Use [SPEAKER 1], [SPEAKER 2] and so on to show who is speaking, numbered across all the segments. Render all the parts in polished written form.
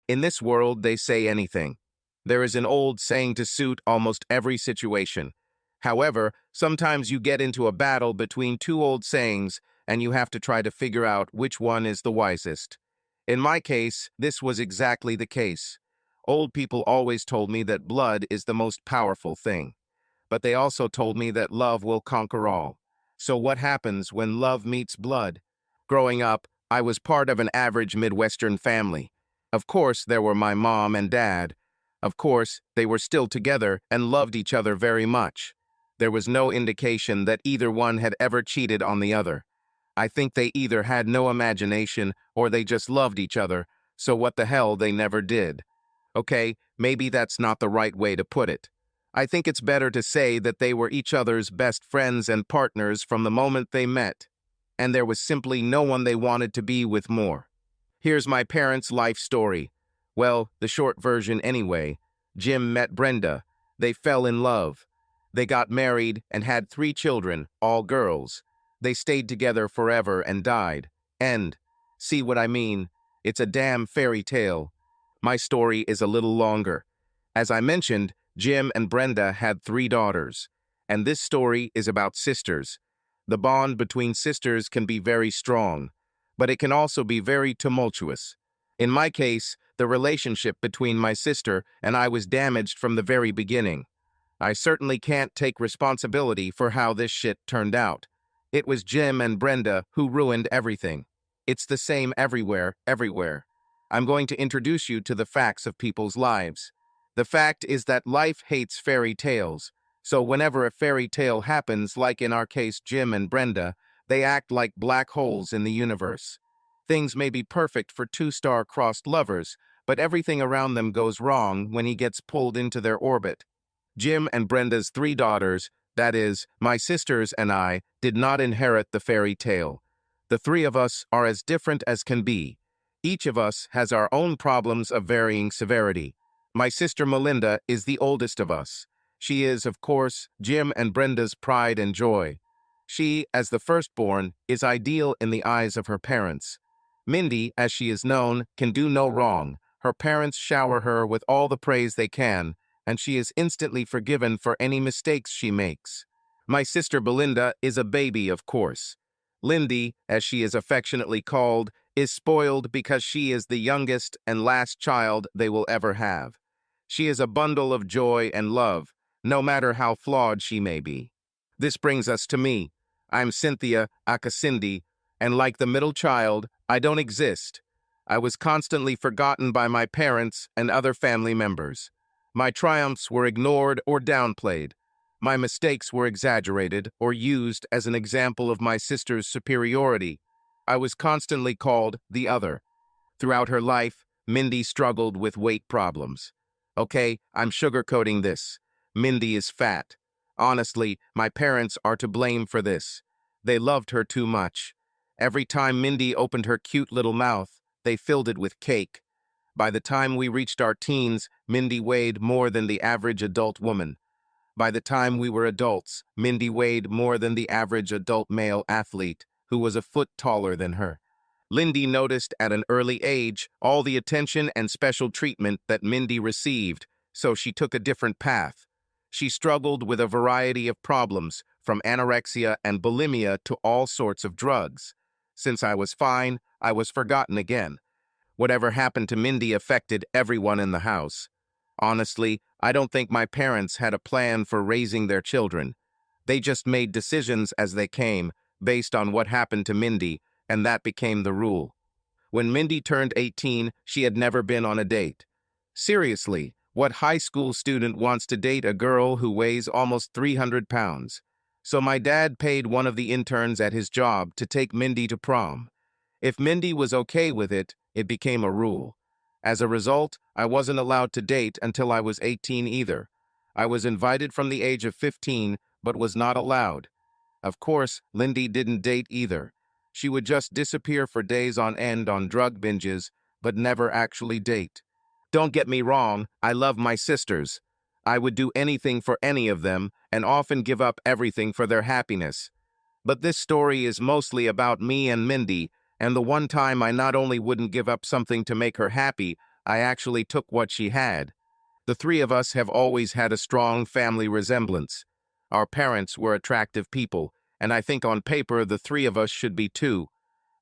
[SPEAKER 1] In this world, they say anything. There is an old saying to suit almost every situation. However, sometimes you get into a battle between two old sayings and you have to try to figure out which one is the wisest. In my case, this was exactly the case. Old people always told me that blood is the most powerful thing. But they also told me that love will conquer all. So what happens when love meets blood? Growing up, I was part of an average Midwestern family. Of course, there were my mom and dad. Of course, they were still together and loved each other very much. There was no indication that either one had ever cheated on the other. I think they either had no imagination or they just loved each other, so what the hell, they never did. Okay, maybe that's not the right way to put it. I think it's better to say that they were each other's best friends and partners from the moment they met, and there was simply no one they wanted to be with more. Here's my parents' life story. Well, the short version anyway. Jim met Brenda. They fell in love. They got married and had 3 children, all girls. They stayed together forever and died. End. See what I mean? It's a damn fairy tale. My story is a little longer. As I mentioned, Jim and Brenda had 3 daughters, and this story is about sisters. The bond between sisters can be very strong, but it can also be very tumultuous. In my case, the relationship between my sister and I was damaged from the very beginning. I certainly can't take responsibility for how this shit turned out. It was Jim and Brenda who ruined everything. It's the same everywhere, everywhere. I'm going to introduce you to the facts of people's lives. The fact is that life hates fairy tales, so whenever a fairy tale happens, like in our case Jim and Brenda, they act like black holes in the universe. Things may be perfect for 2 star-crossed lovers, but everything around them goes wrong when he gets pulled into their orbit. Jim and Brenda's 3 daughters, that is, my sisters and I, did not inherit the fairy tale. The 3 of us are as different as can be. Each of us has our own problems of varying severity. My sister Melinda is the oldest of us. She is, of course, Jim and Brenda's pride and joy. She, as the firstborn, is ideal in the eyes of her parents. Mindy, as she is known, can do no wrong. Her parents shower her with all the praise they can, and she is instantly forgiven for any mistakes she makes. My sister Belinda is a baby, of course. Lindy, as she is affectionately called, is spoiled because she is the youngest and last child they will ever have. She is a bundle of joy and love, no matter how flawed she may be. This brings us to me. I'm Cynthia, aka Cindy, and like the middle child, I don't exist. I was constantly forgotten by my parents and other family members. My triumphs were ignored or downplayed. My mistakes were exaggerated or used as an example of my sister's superiority. I was constantly called the other. Throughout her life, Mindy struggled with weight problems. Okay, I'm sugarcoating this. Mindy is fat. Honestly, my parents are to blame for this. They loved her too much. Every time Mindy opened her cute little mouth, they filled it with cake. By the time we reached our teens, Mindy weighed more than the average adult woman. By the time we were adults, Mindy weighed more than the average adult male athlete, who was a foot taller than her. Lindy noticed at an early age all the attention and special treatment that Mindy received, so she took a different path. She struggled with a variety of problems, from anorexia and bulimia to all sorts of drugs. Since I was fine, I was forgotten again. Whatever happened to Mindy affected everyone in the house. Honestly, I don't think my parents had a plan for raising their children. They just made decisions as they came, based on what happened to Mindy, and that became the rule. When Mindy turned 18, she had never been on a date. Seriously, what high school student wants to date a girl who weighs almost 300 pounds? So my dad paid one of the interns at his job to take Mindy to prom. If Mindy was okay with it, it became a rule. As a result, I wasn't allowed to date until I was 18 either. I was invited from the age of 15, but was not allowed. Of course, Lindy didn't date either. She would just disappear for days on end on drug binges, but never actually date. Don't get me wrong, I love my sisters. I would do anything for any of them, and often give up everything for their happiness. But this story is mostly about me and Mindy, and the one time I not only wouldn't give up something to make her happy, I actually took what she had. The three of us have always had a strong family resemblance. Our parents were attractive people, and I think on paper the three of us should be too.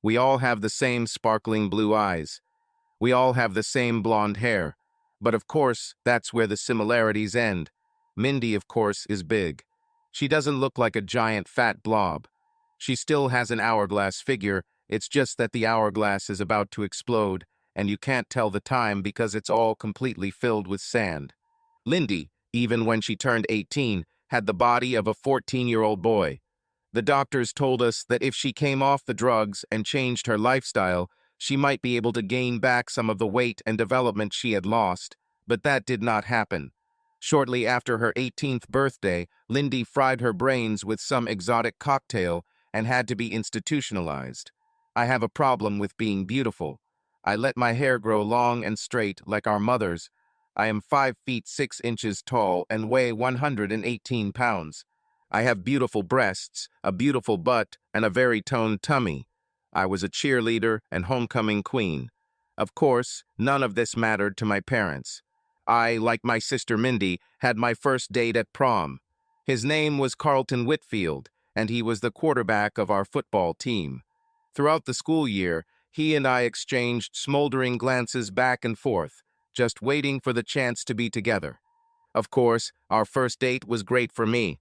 [SPEAKER 1] We all have the same sparkling blue eyes. We all have the same blonde hair. But of course, that's where the similarities end. Mindy, of course, is big. She doesn't look like a giant fat blob. She still has an hourglass figure, it's just that the hourglass is about to explode, and you can't tell the time because it's all completely filled with sand. Lindy, even when she turned 18, had the body of a 14-year-old boy. The doctors told us that if she came off the drugs and changed her lifestyle, she might be able to gain back some of the weight and development she had lost, but that did not happen. Shortly after her 18th birthday, Lindy fried her brains with some exotic cocktail and had to be institutionalized. I have a problem with being beautiful. I let my hair grow long and straight like our mothers. I am 5 feet 6 inches tall and weigh 118 pounds. I have beautiful breasts, a beautiful butt, and a very toned tummy. I was a cheerleader and homecoming queen. Of course, none of this mattered to my parents. I, like my sister Mindy, had my first date at prom. His name was Carlton Whitfield, and he was the quarterback of our football team. Throughout the school year, he and I exchanged smoldering glances back and forth, just waiting for the chance to be together. Of course, our first date was great for me.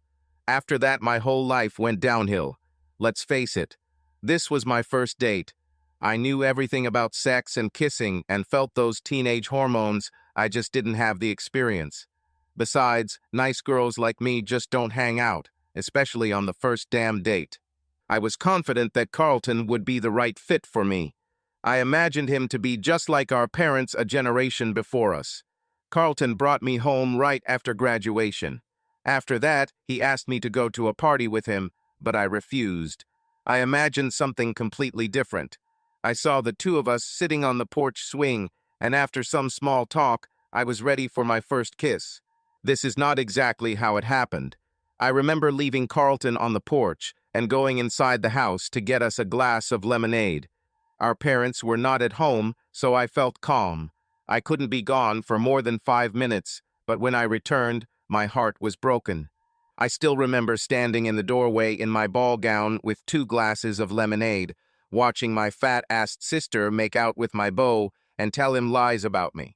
[SPEAKER 1] After that, my whole life went downhill. Let's face it, this was my first date. I knew everything about sex and kissing and felt those teenage hormones. I just didn't have the experience. Besides, nice girls like me just don't hang out, especially on the first damn date. I was confident that Carlton would be the right fit for me. I imagined him to be just like our parents a generation before us. Carlton brought me home right after graduation. After that, he asked me to go to a party with him, but I refused. I imagined something completely different. I saw the two of us sitting on the porch swing, and after some small talk, I was ready for my first kiss. This is not exactly how it happened. I remember leaving Carlton on the porch and going inside the house to get us a glass of lemonade. Our parents were not at home, so I felt calm. I couldn't be gone for more than 5 minutes, but when I returned, my heart was broken. I still remember standing in the doorway in my ball gown with 2 glasses of lemonade, watching my fat-assed sister make out with my beau and tell him lies about me.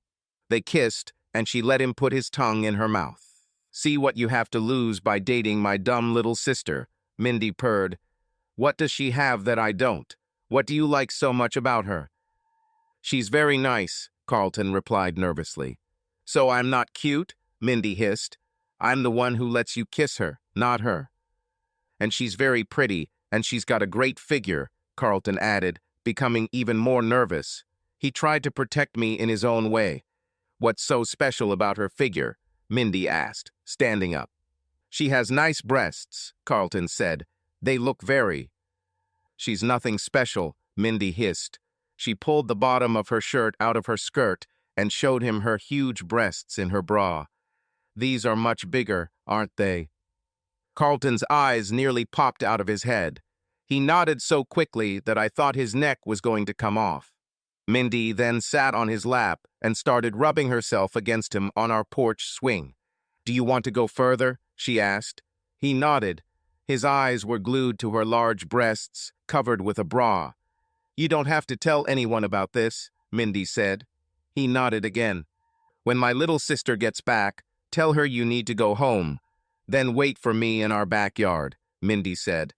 [SPEAKER 1] They kissed, and she let him put his tongue in her mouth. See what you have to lose by dating my dumb little sister, Mindy purred. What does she have that I don't? What do you like so much about her? She's very nice, Carlton replied nervously. So I'm not cute? Mindy hissed. I'm the one who lets you kiss her, not her. And she's very pretty, and she's got a great figure, Carlton added, becoming even more nervous. He tried to protect me in his own way. What's so special about her figure? Mindy asked, standing up. She has nice breasts, Carlton said. They look very. She's nothing special, Mindy hissed. She pulled the bottom of her shirt out of her skirt and showed him her huge breasts in her bra. These are much bigger, aren't they? Carlton's eyes nearly popped out of his head. He nodded so quickly that I thought his neck was going to come off. Mindy then sat on his lap and started rubbing herself against him on our porch swing. Do you want to go further? She asked. He nodded. His eyes were glued to her large breasts, covered with a bra. You don't have to tell anyone about this, Mindy said. He nodded again. When my little sister gets back, tell her you need to go home. Then wait for me in our backyard, Mindy said.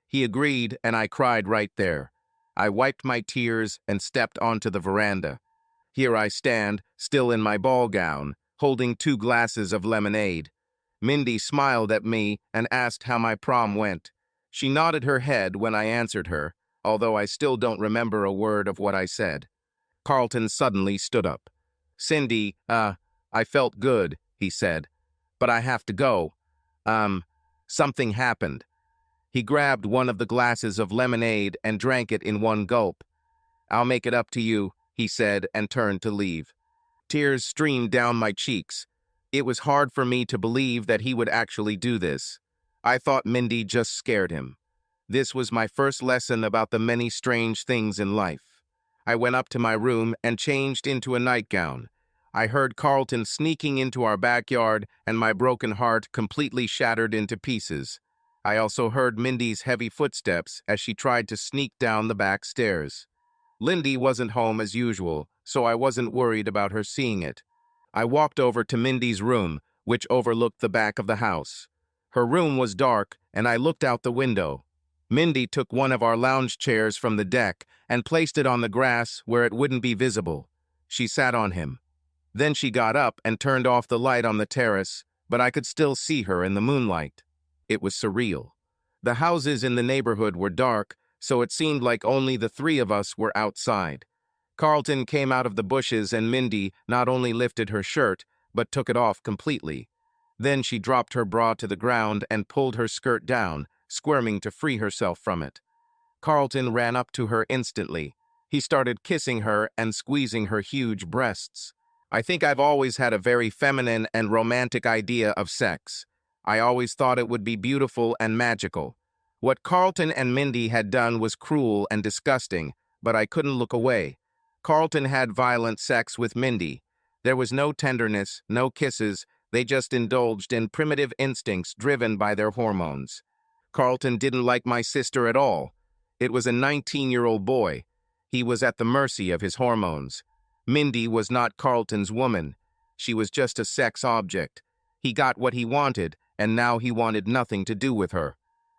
[SPEAKER 1] He agreed, and I cried right there. I wiped my tears and stepped onto the veranda. Here I stand, still in my ball gown, holding 2 glasses of lemonade. Mindy smiled at me and asked how my prom went. She nodded her head when I answered her, although I still don't remember a word of what I said. Carlton suddenly stood up. Cindy, I felt good, he said, but I have to go. Something happened. He grabbed one of the glasses of lemonade and drank it in one gulp. I'll make it up to you, he said, and turned to leave. Tears streamed down my cheeks. It was hard for me to believe that he would actually do this. I thought Mindy just scared him. This was my first lesson about the many strange things in life. I went up to my room and changed into a nightgown. I heard Carlton sneaking into our backyard, and my broken heart completely shattered into pieces. I also heard Mindy's heavy footsteps as she tried to sneak down the back stairs. Lindy wasn't home as usual, so I wasn't worried about her seeing it. I walked over to Mindy's room, which overlooked the back of the house. Her room was dark, and I looked out the window. Mindy took one of our lounge chairs from the deck and placed it on the grass where it wouldn't be visible. She sat on him. Then she got up and turned off the light on the terrace, but I could still see her in the moonlight. It was surreal. The houses in the neighborhood were dark, so it seemed like only the three of us were outside. Carlton came out of the bushes and Mindy not only lifted her shirt, but took it off completely. Then she dropped her bra to the ground and pulled her skirt down, squirming to free herself from it. Carlton ran up to her instantly. He started kissing her and squeezing her huge breasts. I think I've always had a very feminine and romantic idea of sex. I always thought it would be beautiful and magical. What Carlton and Mindy had done was cruel and disgusting, but I couldn't look away. Carlton had violent sex with Mindy. There was no tenderness, no kisses. They just indulged in primitive instincts driven by their hormones. Carlton didn't like my sister at all. It was a 19-year-old boy. He was at the mercy of his hormones. Mindy was not Carlton's woman. She was just a sex object. He got what he wanted, and now he wanted nothing to do with her.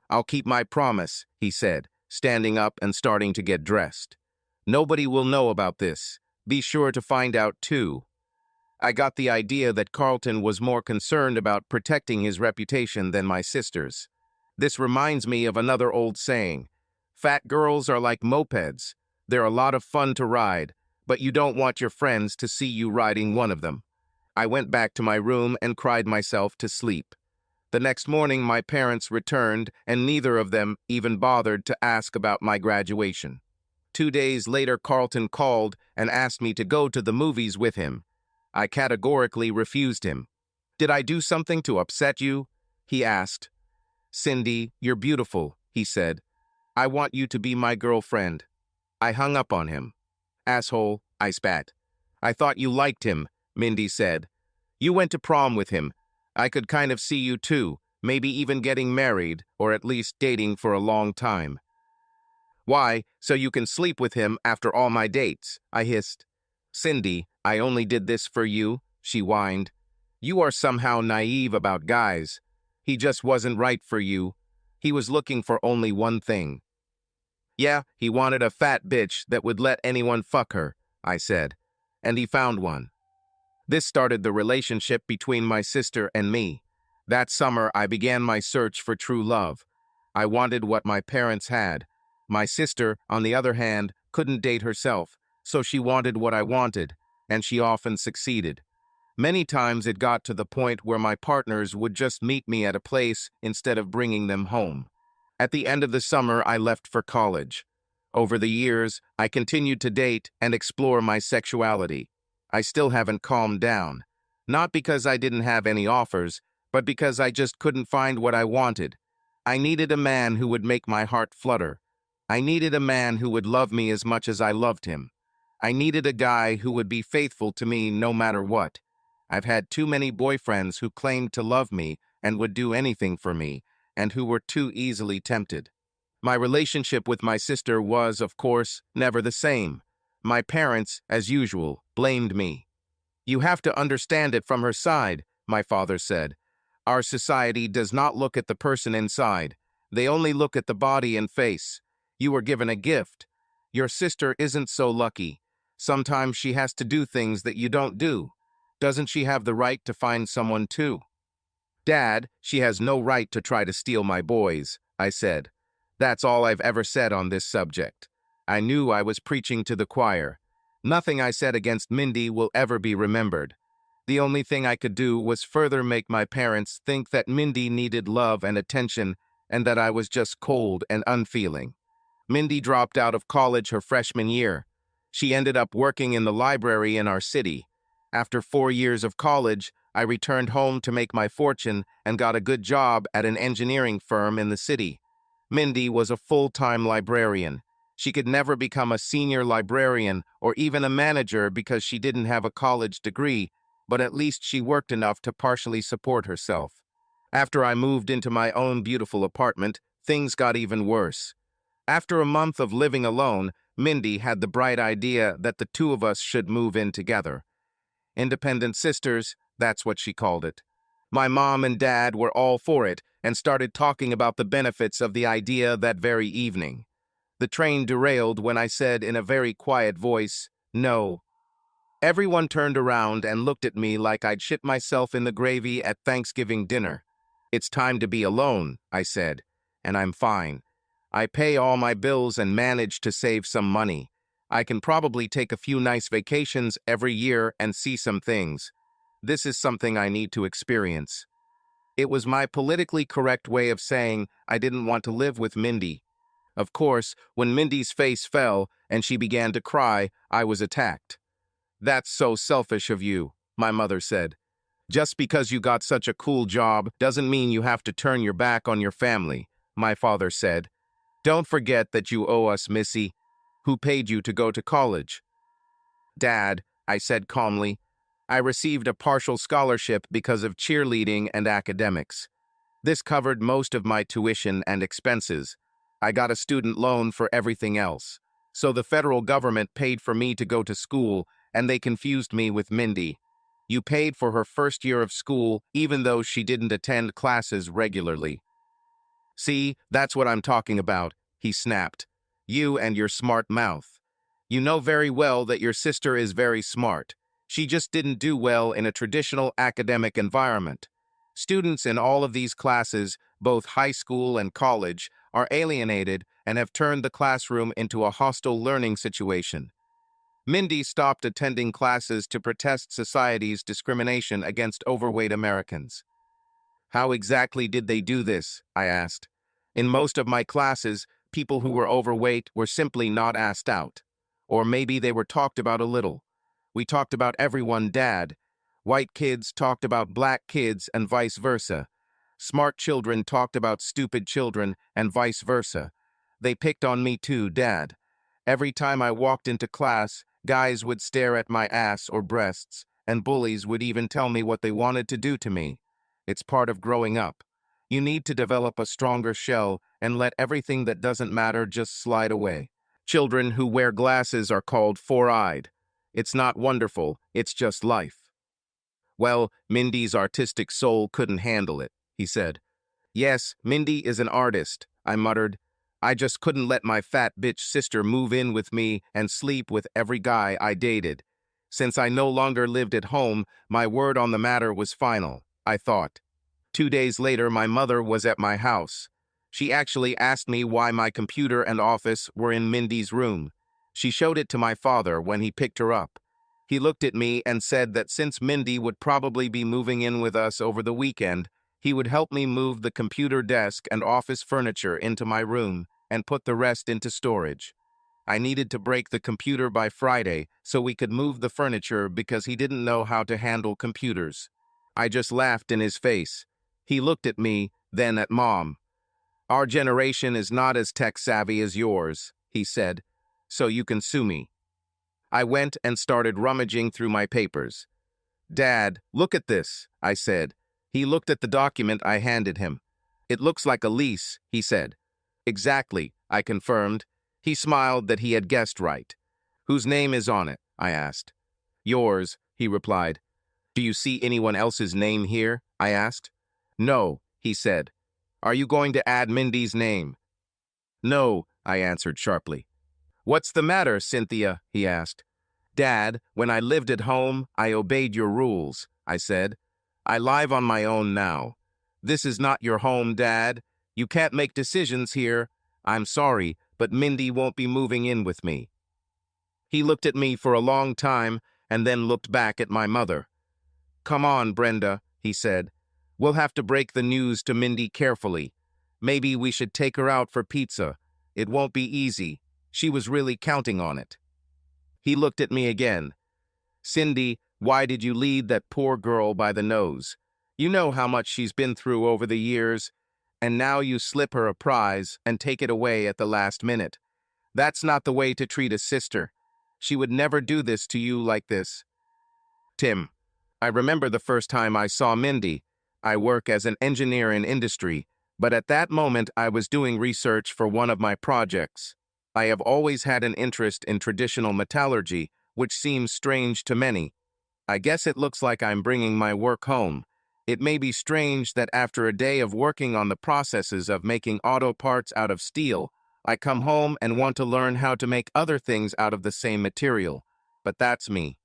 [SPEAKER 1] "I'll keep my promise," he said, standing up and starting to get dressed. "Nobody will know about this. Be sure to find out, too." I got the idea that Carlton was more concerned about protecting his reputation than my sister's. This reminds me of another old saying. Fat girls are like mopeds. They're a lot of fun to ride, but you don't want your friends to see you riding one of them. I went back to my room and cried myself to sleep. The next morning, my parents returned, and neither of them even bothered to ask about my graduation. 2 days later, Carlton called and asked me to go to the movies with him. I categorically refused him. "Did I do something to upset you?" he asked. "Cindy, you're beautiful," he said. "I want you to be my girlfriend." I hung up on him. "Asshole," I spat. "I thought you liked him," Mindy said. "You went to prom with him. I could kind of see you too, maybe even getting married, or at least dating for a long time." "Why, so you can sleep with him after all my dates," I hissed. "Cindy, I only did this for you," she whined. "You are somehow naive about guys. He just wasn't right for you. He was looking for only one thing." "Yeah, he wanted a fat bitch that would let anyone fuck her," I said. "And he found one." This started the relationship between my sister and me. That summer, I began my search for true love. I wanted what my parents had. My sister, on the other hand, couldn't date herself, so she wanted what I wanted, and she often succeeded. Many times it got to the point where my partners would just meet me at a place instead of bringing them home. At the end of the summer, I left for college. Over the years, I continued to date and explore my sexuality. I still haven't calmed down. Not because I didn't have any offers, but because I just couldn't find what I wanted. I needed a man who would make my heart flutter. I needed a man who would love me as much as I loved him. I needed a guy who would be faithful to me no matter what. I've had too many boyfriends who claimed to love me and would do anything for me, and who were too easily tempted. My relationship with my sister was, of course, never the same. My parents, as usual, blamed me. "You have to understand it from her side," my father said. "Our society does not look at the person inside. They only look at the body and face. You were given a gift. Your sister isn't so lucky. Sometimes she has to do things that you don't do. Doesn't she have the right to find someone too?" "Dad, she has no right to try to steal my boys," I said. That's all I've ever said on this subject. I knew I was preaching to the choir. Nothing I said against Mindy will ever be remembered. The only thing I could do was further make my parents think that Mindy needed love and attention, and that I was just cold and unfeeling. Mindy dropped out of college her freshman year. She ended up working in the library in our city. After 4 years of college, I returned home to make my fortune and got a good job at an engineering firm in the city. Mindy was a full-time librarian. She could never become a senior librarian or even a manager because she didn't have a college degree, but at least she worked enough to partially support herself. After I moved into my own beautiful apartment, things got even worse. After a month of living alone, Mindy had the bright idea that the two of us should move in together. Independent sisters, that's what she called it. My mom and dad were all for it and started talking about the benefits of the idea that very evening. The train derailed when I said in a very quiet voice, "No." Everyone turned around and looked at me like I'd shit myself in the gravy at Thanksgiving dinner. "It's time to be alone," I said, "and I'm fine. I pay all my bills and manage to save some money. I can probably take a few nice vacations every year and see some things. This is something I need to experience." It was my politically correct way of saying I didn't want to live with Mindy. Of course, when Mindy's face fell and she began to cry, I was attacked. "That's so selfish of you," my mother said. "Just because you got such a cool job doesn't mean you have to turn your back on your family," my father said. "Don't forget that you owe us, Missy. Who paid you to go to college?" "Dad," I said calmly. "I received a partial scholarship because of cheerleading and academics. This covered most of my tuition and expenses. I got a student loan for everything else. So the federal government paid for me to go to school, and they confused me with Mindy. You paid for her first year of school, even though she didn't attend classes regularly." "See, that's what I'm talking about," he snapped. "You and your smart mouth. You know very well that your sister is very smart. She just didn't do well in a traditional academic environment. Students in all of these classes, both high school and college, are alienated and have turned the classroom into a hostile learning situation. Mindy stopped attending classes to protest society's discrimination against overweight Americans." "How exactly did they do this?" I asked. "In most of my classes, people who were overweight were simply not asked out. Or maybe they were talked about a little. We talked about everyone, Dad. White kids talked about black kids and vice versa. Smart children talked about stupid children and vice versa. They picked on me too, Dad. Every time I walked into class, guys would stare at my ass or breasts, and bullies would even tell me what they wanted to do to me. It's part of growing up. You need to develop a stronger shell and let everything that doesn't matter just slide away. Children who wear glasses are called four-eyed. It's not wonderful, it's just life." "Well, Mindy's artistic soul couldn't handle it," he said. "Yes, Mindy is an artist," I muttered. "I just couldn't let my fat bitch sister move in with me and sleep with every guy I dated. Since I no longer lived at home, my word on the matter was final, I thought." 2 days later, my mother was at my house. She actually asked me why my computer and office were in Mindy's room. She showed it to my father when he picked her up. He looked at me and said that since Mindy would probably be moving in with us over the weekend, he would help me move the computer desk and office furniture into my room and put the rest into storage. I needed to break the computer by Friday so we could move the furniture because he didn't know how to handle computers. I just laughed in his face. He looked at me, then at Mom. "Our generation is not as tech-savvy as yours," he said, "so you can sue me." I went and started rummaging through my papers. "Dad, look at this," I said. He looked at the document I handed him. "It looks like a lease," he said. "Exactly," I confirmed. He smiled that he had guessed right. "Whose name is on it?" I asked. "Yours," he replied. "Do you see anyone else's name here?" I asked. "No," he said. "Are you going to add Mindy's name?" "No," I answered sharply. "What's the matter, Cynthia?" he asked. "Dad, when I lived at home, I obeyed your rules," I said. "I live on my own now. This is not your home, Dad. You can't make decisions here. I'm sorry, but Mindy won't be moving in with me." He looked at me for a long time and then looked back at my mother. "Come on, Brenda," he said. "We'll have to break the news to Mindy carefully. Maybe we should take her out for pizza. It won't be easy. She was really counting on it." He looked at me again. "Cindy, why did you lead that poor girl by the nose? You know how much she's been through over the years, and now you slip her a prize and take it away at the last minute. That's not the way to treat a sister. She would never do this to you like this. Tim. I remember the first time I saw Mindy. I work as an engineer in industry, but at that moment I was doing research for one of my projects. I have always had an interest in traditional metallurgy, which seems strange to many. I guess it looks like I'm bringing my work home. It may be strange that after a day of working on the processes of making auto parts out of steel, I come home and want to learn how to make other things out of the same material. But that's me.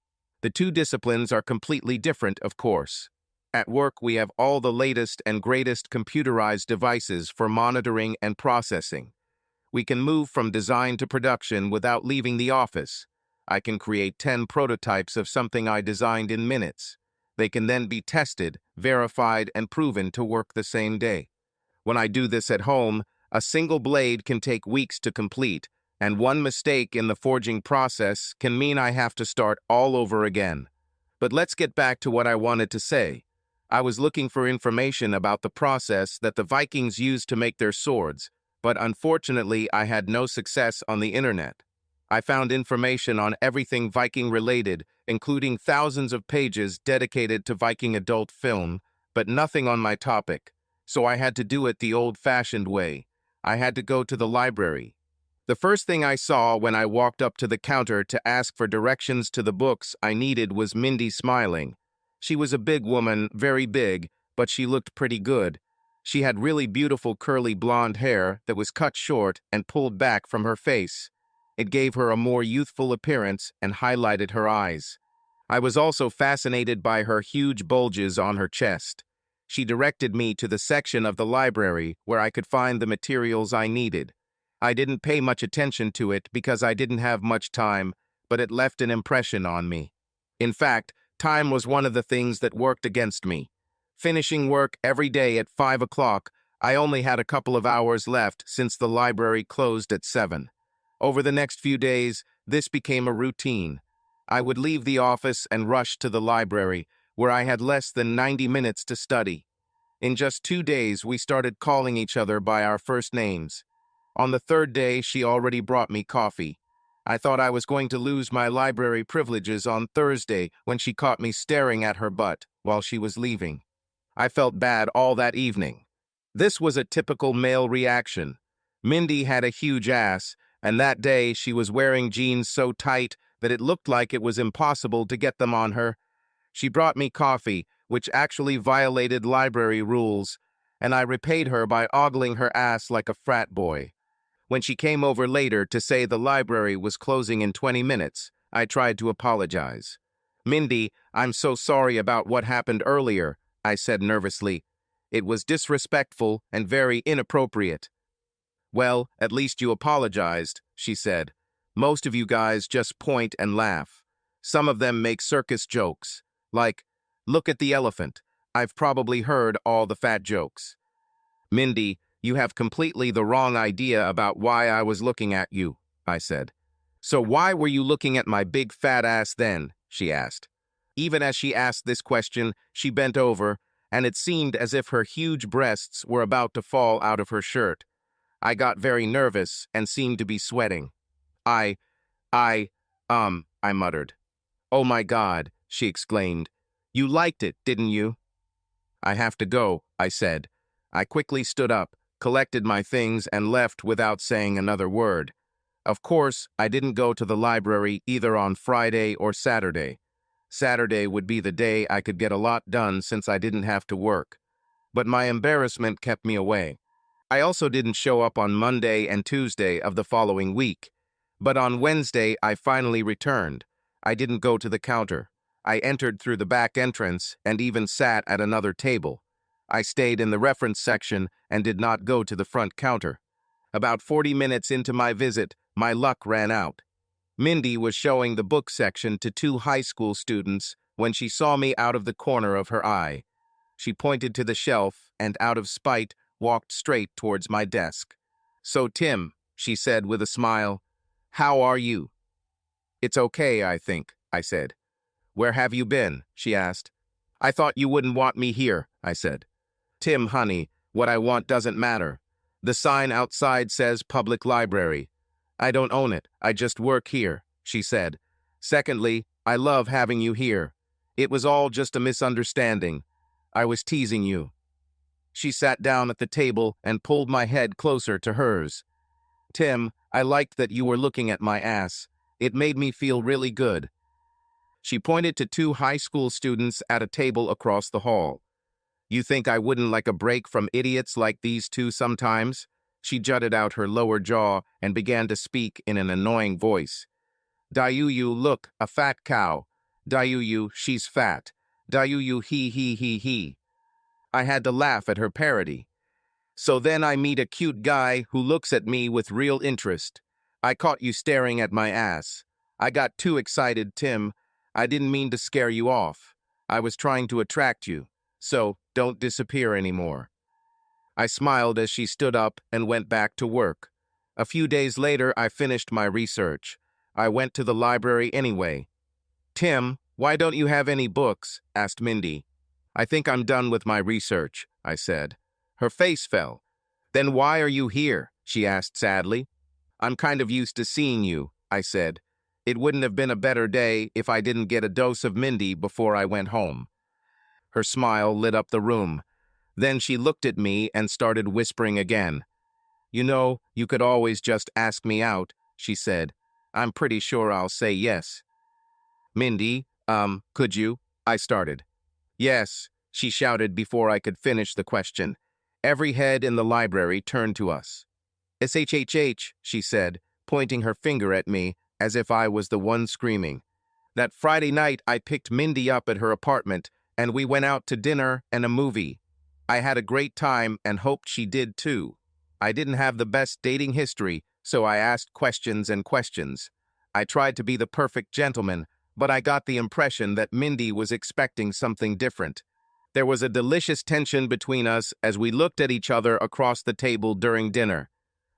[SPEAKER 1] The two disciplines are completely different, of course. At work, we have all the latest and greatest computerized devices for monitoring and processing. We can move from design to production without leaving the office. I can create 10 prototypes of something I designed in minutes. They can then be tested, verified, and proven to work the same day. When I do this at home, a single blade can take weeks to complete, and one mistake in the forging process can mean I have to start all over again. But let's get back to what I wanted to say. I was looking for information about the process that the Vikings used to make their swords, but unfortunately I had no success on the internet. I found information on everything Viking related, including thousands of pages dedicated to Viking adult film, but nothing on my topic. So I had to do it the old-fashioned way. I had to go to the library. The first thing I saw when I walked up to the counter to ask for directions to the books I needed was Mindy smiling. She was a big woman, very big, but she looked pretty good. She had really beautiful curly blonde hair that was cut short and pulled back from her face. It gave her a more youthful appearance and highlighted her eyes. I was also fascinated by her huge bulges on her chest. She directed me to the section of the library where I could find the materials I needed. I didn't pay much attention to it because I didn't have much time, but it left an impression on me. In fact, time was one of the things that worked against me. Finishing work every day at 5 o'clock, I only had a couple of hours left since the library closed at 7. Over the next few days, this became a routine. I would leave the office and rush to the library, where I had less than 90 minutes to study. In just 2 days, we started calling each other by our first names. On the third day, she already brought me coffee. I thought I was going to lose my library privileges on Thursday when she caught me staring at her butt while she was leaving. I felt bad all that evening. This was a typical male reaction. Mindy had a huge ass, and that day she was wearing jeans so tight that it looked like it was impossible to get them on her. She brought me coffee, which actually violated library rules, and I repaid her by ogling her ass like a frat boy. When she came over later to say the library was closing in 20 minutes, I tried to apologize. "Mindy, I'm so sorry about what happened earlier," I said nervously. "It was disrespectful and very inappropriate." "Well, at least you apologized," she said. "Most of you guys just point and laugh. Some of them make circus jokes. Like, 'Look at the elephant.' I've probably heard all the fat jokes." "Mindy, you have completely the wrong idea about why I was looking at you," I said. "So why were you looking at my big fat ass then?" she asked. Even as she asked this question, she bent over, and it seemed as if her huge breasts were about to fall out of her shirt. I got very nervous and seemed to be sweating. I muttered. "Oh my God," she exclaimed. "You liked it, didn't you?" "I have to go," I said. I quickly stood up, collected my things, and left without saying another word. Of course, I didn't go to the library either on Friday or Saturday. Saturday would be the day I could get a lot done since I didn't have to work. But my embarrassment kept me away. I also didn't show up on Monday and Tuesday of the following week. But on Wednesday, I finally returned. I didn't go to the counter. I entered through the back entrance and even sat at another table. I stayed in the reference section and did not go to the front counter. About 40 minutes into my visit, my luck ran out. Mindy was showing the book section to 2 high school students when she saw me out of the corner of her eye. She pointed to the shelf and, out of spite, walked straight towards my desk. "So, Tim," she said with a smile, "how are you?" "It's okay, I think," I said. "Where have you been?" she asked. "I thought you wouldn't want me here," I said. "Tim, honey, what I want doesn't matter. The sign outside says public library. I don't own it, I just work here, she said. Secondly, I love having you here. It was all just a misunderstanding. I was teasing you. She sat down at the table and pulled my head closer to hers. Tim, I liked that you were looking at my ass. It made me feel really good. She pointed to two high school students at a table across the hall. You think I wouldn't like a break from idiots like these two sometimes? She jutted out her lower jaw and began to speak in an annoying voice. Dayuyu, look, a fat cow. Dayuyu, she's fat. Dayuyu, he. I had to laugh at her parody. So then I meet a cute guy who looks at me with real interest. I caught you staring at my ass. I got too excited, Tim. I didn't mean to scare you off. I was trying to attract you. So, don't disappear anymore. I smiled as she stood up and went back to work. A few days later, I finished my research. I went to the library anyway. Tim, why don't you have any books? Asked Mindy. I think I'm done with my research, I said. Her face fell. Then why are you here? She asked sadly. I'm kind of used to seeing you, I said. It wouldn't have been a better day if I didn't get a dose of Mindy before I went home. Her smile lit up the room. Then she looked at me and started whispering again. You know, you could always just ask me out, she said. I'm pretty sure I'll say yes. Mindy, could you? I started. Yes, she shouted before I could finish the question. Every head in the library turned to us. SHHH, she said, pointing her finger at me as if I was the one screaming. That Friday night, I picked Mindy up at her apartment, and we went out to dinner and a movie. I had a great time and hoped she did too. I didn't have the best dating history, so I asked questions and questions. I tried to be the perfect gentleman, but I got the impression that Mindy was expecting something different. There was a delicious tension between us as we looked at each other across the table during dinner.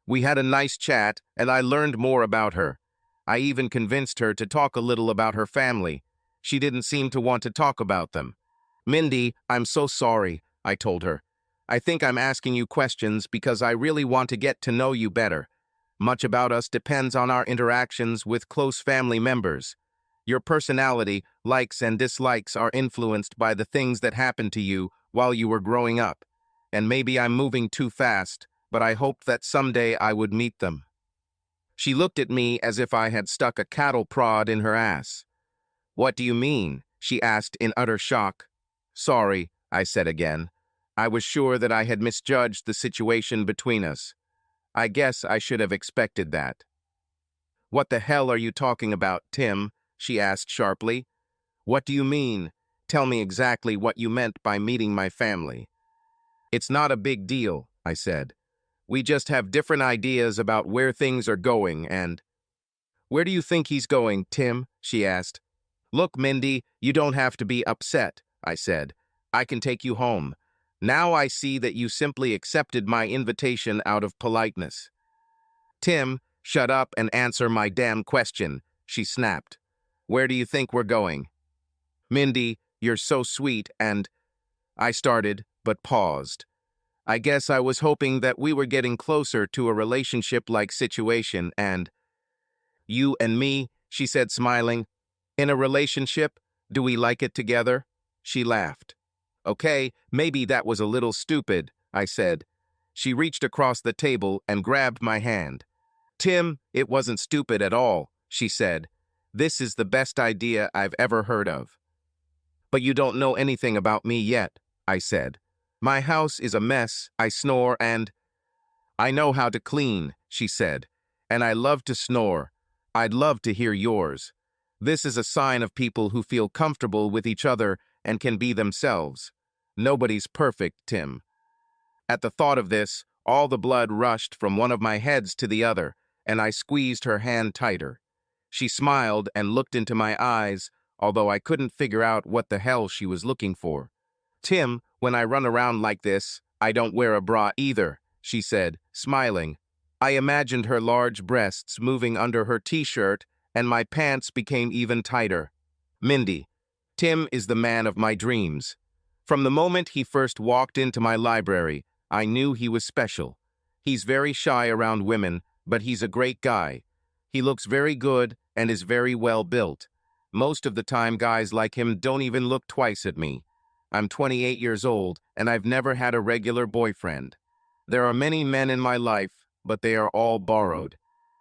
[SPEAKER 1] We had a nice chat, and I learned more about her. I even convinced her to talk a little about her family. She didn't seem to want to talk about them. Mindy, I'm so sorry, I told her. I think I'm asking you questions because I really want to get to know you better. Much about us depends on our interactions with close family members. Your personality, likes and dislikes are influenced by the things that happened to you while you were growing up. And maybe I'm moving too fast, but I hoped that someday I would meet them. She looked at me as if I had stuck a cattle prod in her ass. What do you mean? She asked in utter shock. Sorry, I said again. I was sure that I had misjudged the situation between us. I guess I should have expected that. What the hell are you talking about, Tim? She asked sharply. What do you mean? Tell me exactly what you meant by meeting my family. It's not a big deal, I said. We just have different ideas about where things are going and... Where do you think he's going, Tim? She asked. Look, Mindy, you don't have to be upset, I said. I can take you home. Now I see that you simply accepted my invitation out of politeness. Tim, shut up and answer my damn question, she snapped. Where do you think we're going? Mindy, you're so sweet and... I started, but paused. I guess I was hoping that we were getting closer to a relationship-like situation and... You and me, she said smiling. In a relationship? Do we like it together? She laughed. Okay, maybe that was a little stupid, I said. She reached across the table and grabbed my hand. Tim, it wasn't stupid at all, she said. This is the best idea I've ever heard of. But you don't know anything about me yet, I said. My house is a mess, I snore and... I know how to clean, she said. And I love to snore. I'd love to hear yours. This is a sign of people who feel comfortable with each other and can be themselves. Nobody's perfect, Tim. At the thought of this, all the blood rushed from one of my heads to the other, and I squeezed her hand tighter. She smiled and looked into my eyes, although I couldn't figure out what the hell she was looking for. Tim, when I run around like this, I don't wear a bra either, she said, smiling. I imagined her large breasts moving under her t-shirt, and my pants became even tighter. Mindy, Tim is the man of my dreams. From the moment he first walked into my library, I knew he was special. He's very shy around women, but he's a great guy. He looks very good and is very well built. Most of the time, guys like him don't even look twice at me. I'm 28 years old, and I've never had a regular boyfriend. There are many men in my life, but they are all borrowed.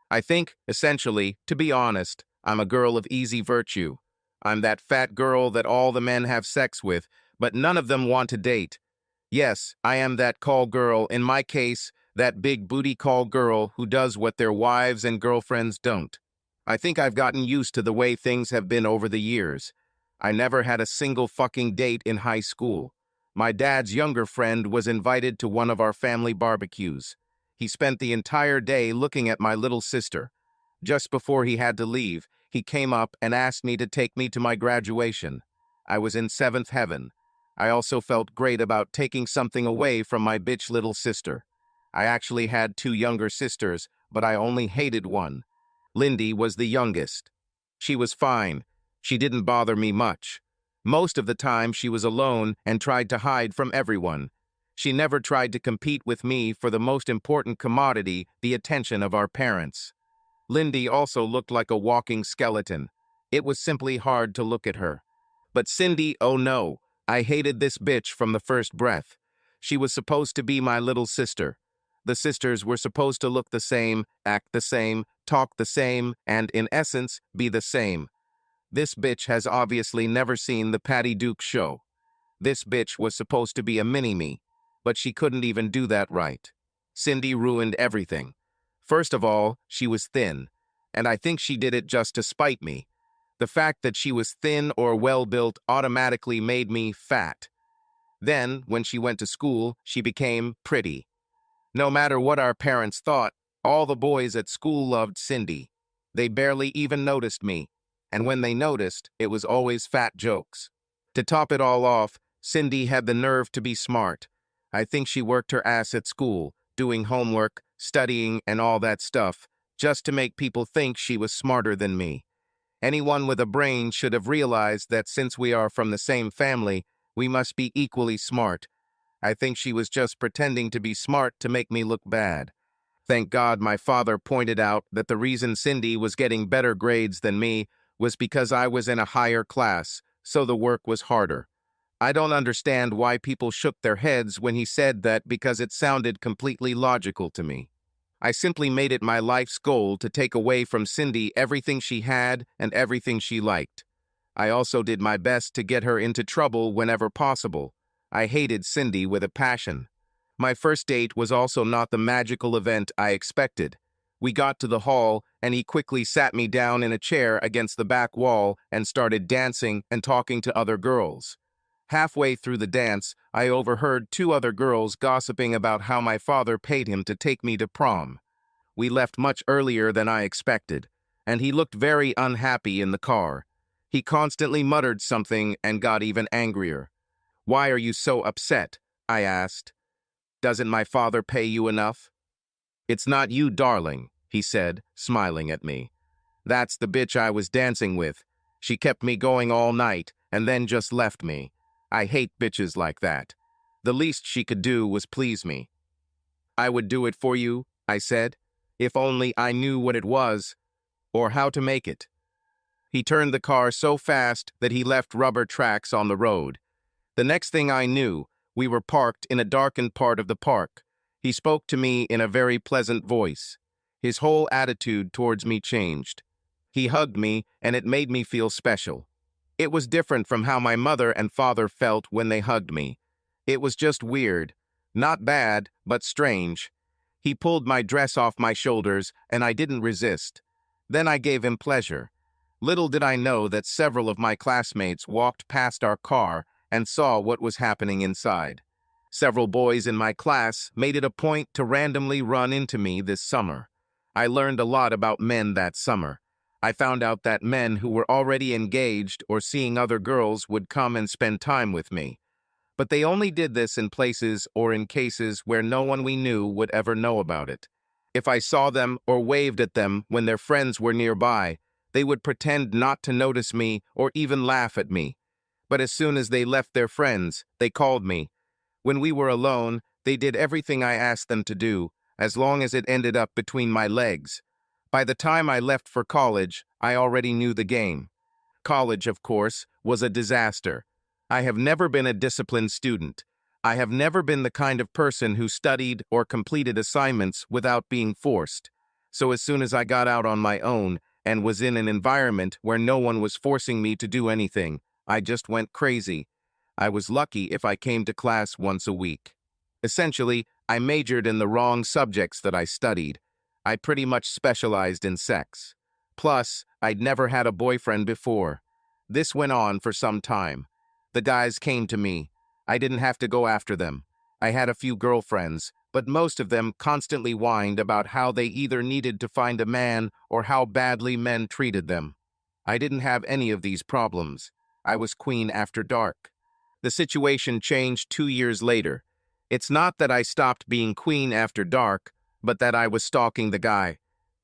[SPEAKER 1] I think, essentially, to be honest, I'm a girl of easy virtue. I'm that fat girl that all the men have sex with, but none of them want to date. Yes, I am that call girl, in my case, that big booty call girl who does what their wives and girlfriends don't. I think I've gotten used to the way things have been over the years. I never had a single fucking date in high school. My dad's younger friend was invited to one of our family barbecues. He spent the entire day looking at my little sister. Just before he had to leave, he came up and asked me to take me to my graduation. I was in seventh heaven. I also felt great about taking something away from my bitch little sister. I actually had two younger sisters, but I only hated one. Lindy was the youngest. She was fine. She didn't bother me much. Most of the time she was alone and tried to hide from everyone. She never tried to compete with me for the most important commodity, the attention of our parents. Lindy also looked like a walking skeleton. It was simply hard to look at her. But Cindy, oh no, I hated this bitch from the first breath. She was supposed to be my little sister. The sisters were supposed to look the same, act the same, talk the same, and, in essence, be the same. This bitch has obviously never seen the Patty Duke show. This bitch was supposed to be a mini-me, but she couldn't even do that right. Cindy ruined everything. First of all, she was thin, and I think she did it just to spite me. The fact that she was thin or well-built automatically made me fat. Then, when she went to school, she became pretty. No matter what our parents thought, all the boys at school loved Cindy. They barely even noticed me, and when they noticed, it was always fat jokes. To top it all off, Cindy had the nerve to be smart. I think she worked her ass at school, doing homework, studying, and all that stuff, just to make people think she was smarter than me. Anyone with a brain should have realized that since we are from the same family, we must be equally smart. I think she was just pretending to be smart to make me look bad. Thank God my father pointed out that the reason Cindy was getting better grades than me was because I was in a higher class, so the work was harder. I don't understand why people shook their heads when he said that because it sounded completely logical to me. I simply made it my life's goal to take away from Cindy everything she had and everything she liked. I also did my best to get her into trouble whenever possible. I hated Cindy with a passion. My first date was also not the magical event I expected. We got to the hall, and he quickly sat me down in a chair against the back wall and started dancing and talking to other girls. Halfway through the dance, I overheard two other girls gossiping about how my father paid him to take me to prom. We left much earlier than I expected, and he looked very unhappy in the car. He constantly muttered something and got even angrier. "Why are you so upset?" I asked. "Doesn't my father pay you enough?" "It's not you, darling," he said, smiling at me. "That's the bitch I was dancing with. She kept me going all night and then just left me. I hate bitches like that. The least she could do was please me." "I would do it for you," I said, "if only I knew what it was, or how to make it." He turned the car so fast that he left rubber tracks on the road. The next thing I knew, we were parked in a darkened part of the park. He spoke to me in a very pleasant voice. His whole attitude towards me changed. He hugged me, and it made me feel special. It was different from how my mother and father felt when they hugged me. It was just weird. Not bad, but strange. He pulled my dress off my shoulders, and I didn't resist. Then I gave him pleasure. Little did I know that several of my classmates walked past our car and saw what was happening inside. Several boys in my class made it a point to randomly run into me this summer. I learned a lot about men that summer. I found out that men who were already engaged or seeing other girls would come and spend time with me. But they only did this in places or in cases where no one we knew would ever know about it. If I saw them or waved at them when their friends were nearby, they would pretend not to notice me or even laugh at me. But as soon as they left their friends, they called me. When we were alone, they did everything I asked them to do, as long as it ended up between my legs. By the time I left for college, I already knew the game. College, of course, was a disaster. I have never been a disciplined student. I have never been the kind of person who studied or completed assignments without being forced. So as soon as I got out on my own and was in an environment where no one was forcing me to do anything, I just went crazy. I was lucky if I came to class once a week. Essentially, I majored in the wrong subjects that I studied. I pretty much specialized in sex. Plus, I'd never had a boyfriend before. This went on for some time. The guys came to me. I didn't have to go after them. I had a few girlfriends, but most of them constantly whined about how they either needed to find a man or how badly men treated them. I didn't have any of these problems. I was queen after dark. The situation changed 2 years later. It's not that I stopped being queen after dark, but that I was stalking the guy.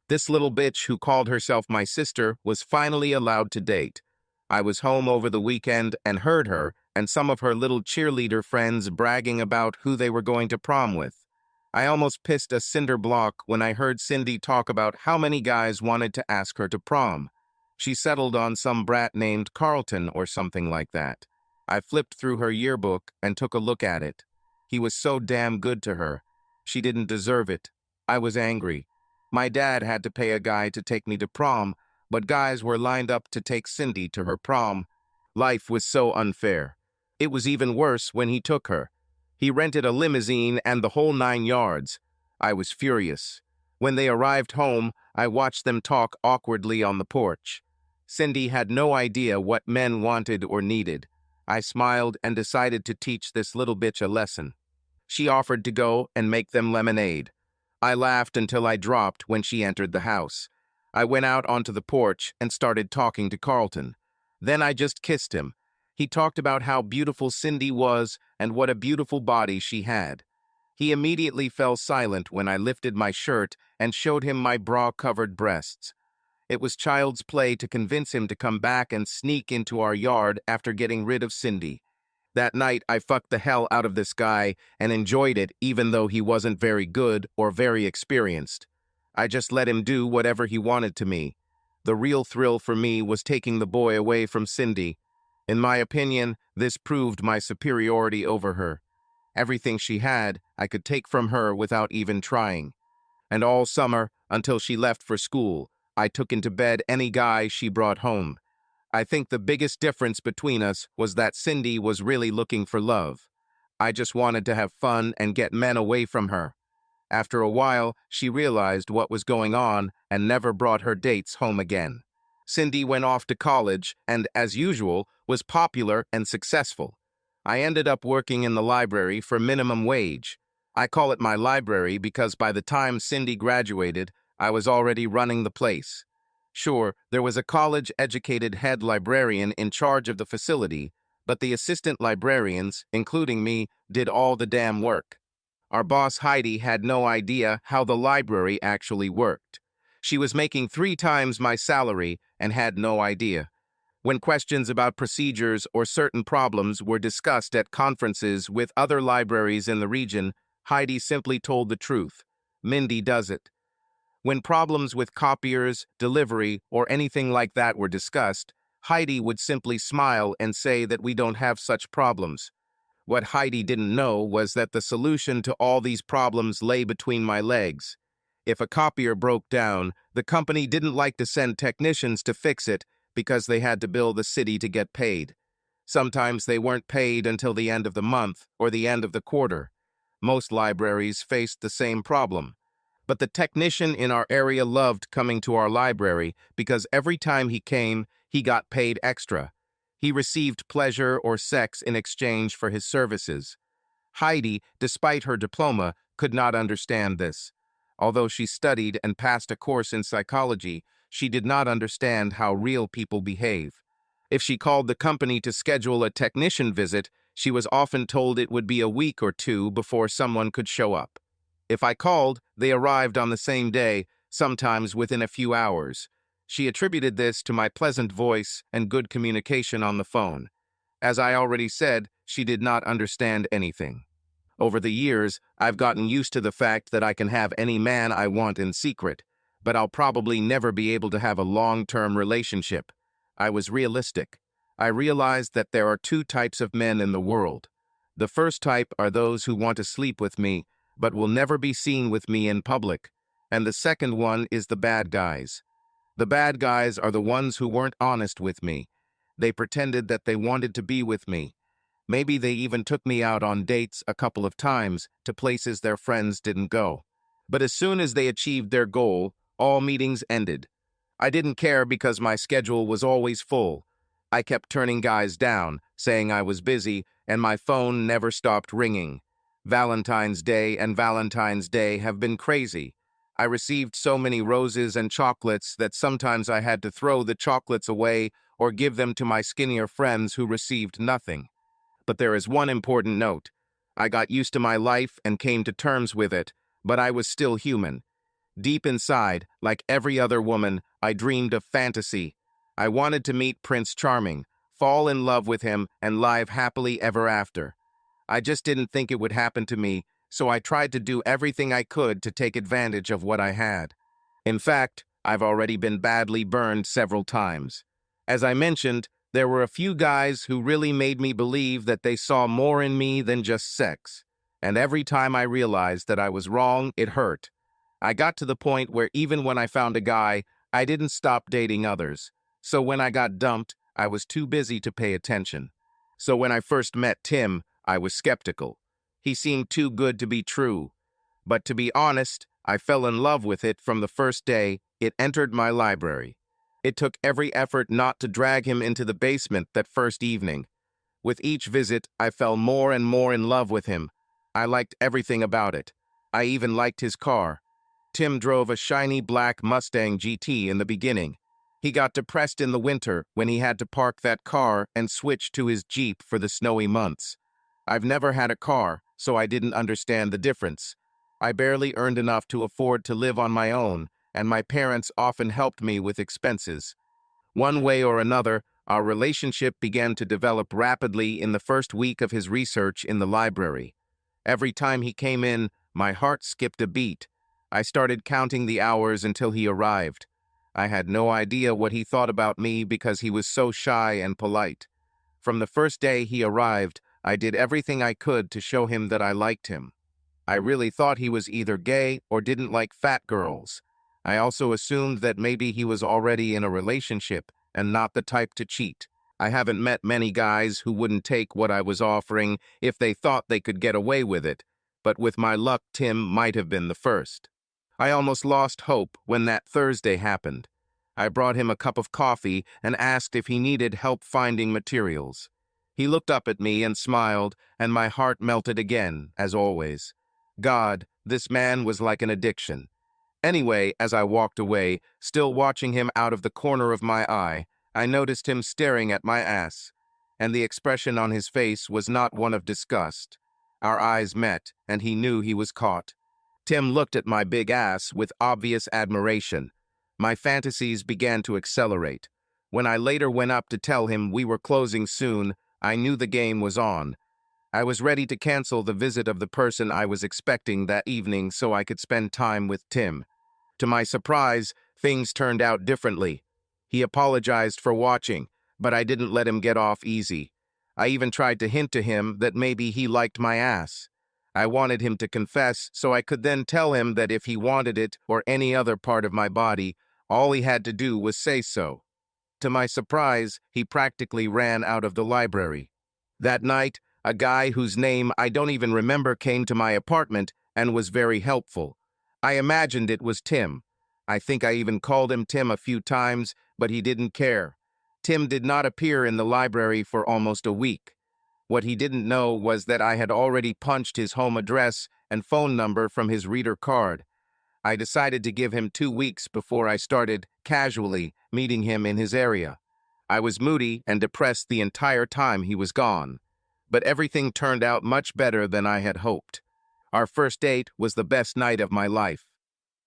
[SPEAKER 1] This little bitch who called herself my sister was finally allowed to date. I was home over the weekend and heard her and some of her little cheerleader friends bragging about who they were going to prom with. I almost pissed a cinder block when I heard Cindy talk about how many guys wanted to ask her to prom. She settled on some brat named Carlton or something like that. I flipped through her yearbook and took a look at it. He was so damn good to her. She didn't deserve it. I was angry. My dad had to pay a guy to take me to prom, but guys were lined up to take Cindy to her prom. Life was so unfair. It was even worse when he took her. He rented a limousine and the whole 9 yards. I was furious. When they arrived home, I watched them talk awkwardly on the porch. Cindy had no idea what men wanted or needed. I smiled and decided to teach this little bitch a lesson. She offered to go and make them lemonade. I laughed until I dropped when she entered the house. I went out onto the porch and started talking to Carlton. Then I just kissed him. He talked about how beautiful Cindy was and what a beautiful body she had. He immediately fell silent when I lifted my shirt and showed him my bra-covered breasts. It was child's play to convince him to come back and sneak into our yard after getting rid of Cindy. That night, I fucked the hell out of this guy and enjoyed it even though he wasn't very good or very experienced. I just let him do whatever he wanted to me. The real thrill for me was taking the boy away from Cindy. In my opinion, this proved my superiority over her. Everything she had, I could take from her without even trying. And all summer, until she left for school, I took into bed any guy she brought home. I think the biggest difference between us was that Cindy was really looking for love. I just wanted to have fun and get men away from her. After a while, she realized what was going on and never brought her dates home again. Cindy went off to college and, as usual, was popular and successful. I ended up working in the library for minimum wage. I call it my library because by the time Cindy graduated, I was already running the place. Sure, there was a college-educated head librarian in charge of the facility, but the assistant librarians, including me, did all the damn work. Our boss Heidi had no idea how the library actually worked. She was making 3 times my salary and had no idea. When questions about procedures or certain problems were discussed at conferences with other libraries in the region, Heidi simply told the truth. Mindy does it. When problems with copiers, delivery, or anything like that were discussed, Heidi would simply smile and say that we don't have such problems. What Heidi didn't know was that the solution to all these problems lay between my legs. If a copier broke down, the company didn't like to send technicians to fix it because they had to bill the city to get paid. Sometimes they weren't paid until the end of the month or the end of the quarter. Most libraries faced the same problem. But the technician in our area loved coming to our library because every time he came, he got paid extra. He received pleasure or sex in exchange for his services. Heidi, despite her diploma, could not understand this. Although she studied and passed a course in psychology, she did not understand how real people behave. If she called the company to schedule a technician visit, she was often told it would be a week or 2 before someone could show up. If I called, they arrived on the same day, sometimes within a few hours. She attributed this to my pleasant voice and good communication on the phone. As I already said, she did not understand anything. Over the years, I've gotten used to the fact that I can have any man I want in secret, but I'll probably never be able to have a long-term relationship. I was realistic. I realized that there are two types of men in the world. The first type are those who want to sleep with me, but will never be seen with me in public. And the second one is the bad guys. The bad guys are the ones who weren't honest with me. They pretended that they wanted to be with me. Maybe they even took me out on dates a couple of times to places their friends didn't go. But as soon as they achieved their goal, all meetings ended. I didn't care because my schedule was always full. I kept turning guys down, saying I was busy, and my phone never stopped ringing. Valentine's Day and Valentine's Day have been crazy. I received so many roses and chocolates that sometimes I had to throw the chocolates away or give them to my skinnier friends who received nothing. But there is one important note. I got used to my life and came to terms with it, but I was still human. Deep inside, like every other woman, I dreamed of fantasy. I wanted to meet Prince Charming, fall in love with him, and live happily ever after. I just didn't think it would happen to me, so I tried to do everything I could to take advantage of what I had. In fact, I've already been badly burned several times. As I mentioned, there were a few guys who really made me believe that they saw more in me than just sex. And every time I realized that I was wrong, it hurt. I got to the point where even when I found a guy, I didn't stop dating others. So when I got dumped, I was too busy to pay attention. So when I first met Tim, I was skeptical. He seemed too good to be true. But to be honest, I fell in love with it from the first day it entered my library. It took every effort not to drag him into the basement that first evening. With each visit, I fell more and more in love with him. I liked everything about it. I even liked his car. Tim drove a shiny black Mustang GT in the beginning. He got depressed in the winter when he had to park that car and switch to his Jeep for the snowy months. I've never had a car, so I didn't understand the difference. I barely earned enough to afford to live on my own, and my parents often helped me with expenses. One way or another, our relationship began to develop rapidly in the first week of his research in the library. Every time he came in, my heart skipped a beat. I started counting the hours until he arrived. I had no idea what he thought about me because he was so shy and polite. From the first day he arrived, I did everything I could to show him that I liked him. I really thought he was either gay or didn't like fat girls. I also assumed that maybe he was already in a relationship and not the type to cheat. I haven't met many guys who wouldn't take what I was offering if they thought they could get away with it, but with my luck, Tim might have been the first. I almost lost hope when that Thursday happened. I brought him a cup of coffee and asked if he needed help finding materials. He looked up at me and smiled, and my heart melted again, as always. God, this man was like an addiction. Anyway, as I walked away, still watching him out of the corner of my eye, I noticed him staring at my ass, and the expression on his face was not one of disgust. Our eyes met, and he knew he was caught. Tim looked at my big ass with obvious admiration. My fantasies began to accelerate. When I later went up to tell him we were closing soon, I knew the game was on. I was ready to cancel the visit of the person I was expecting that evening so I could spend time with Tim. To my surprise, things turned out differently. He apologized for watching, but I didn't let him get off easy. I even tried to hint to him that maybe he liked my ass. I wanted him to confess so I could then tell him that if he wanted it or any other part of my body, all he had to do was say so. To my surprise, he practically ran out of the library. That night, a guy whose name I don't even remember came to my apartment and was very helpful. I imagined it was Tim. I think I even called him Tim a few times, but he didn't care. Tim did not appear in the library for almost a week. What he didn't know was that I had already punched his home address and phone number from his reader card. I decided to give him 2 weeks before I started casually meeting him in his area. I was moody and depressed the entire time he was gone. But everything turned out much better than I had hoped. Our first date was the best night of my life.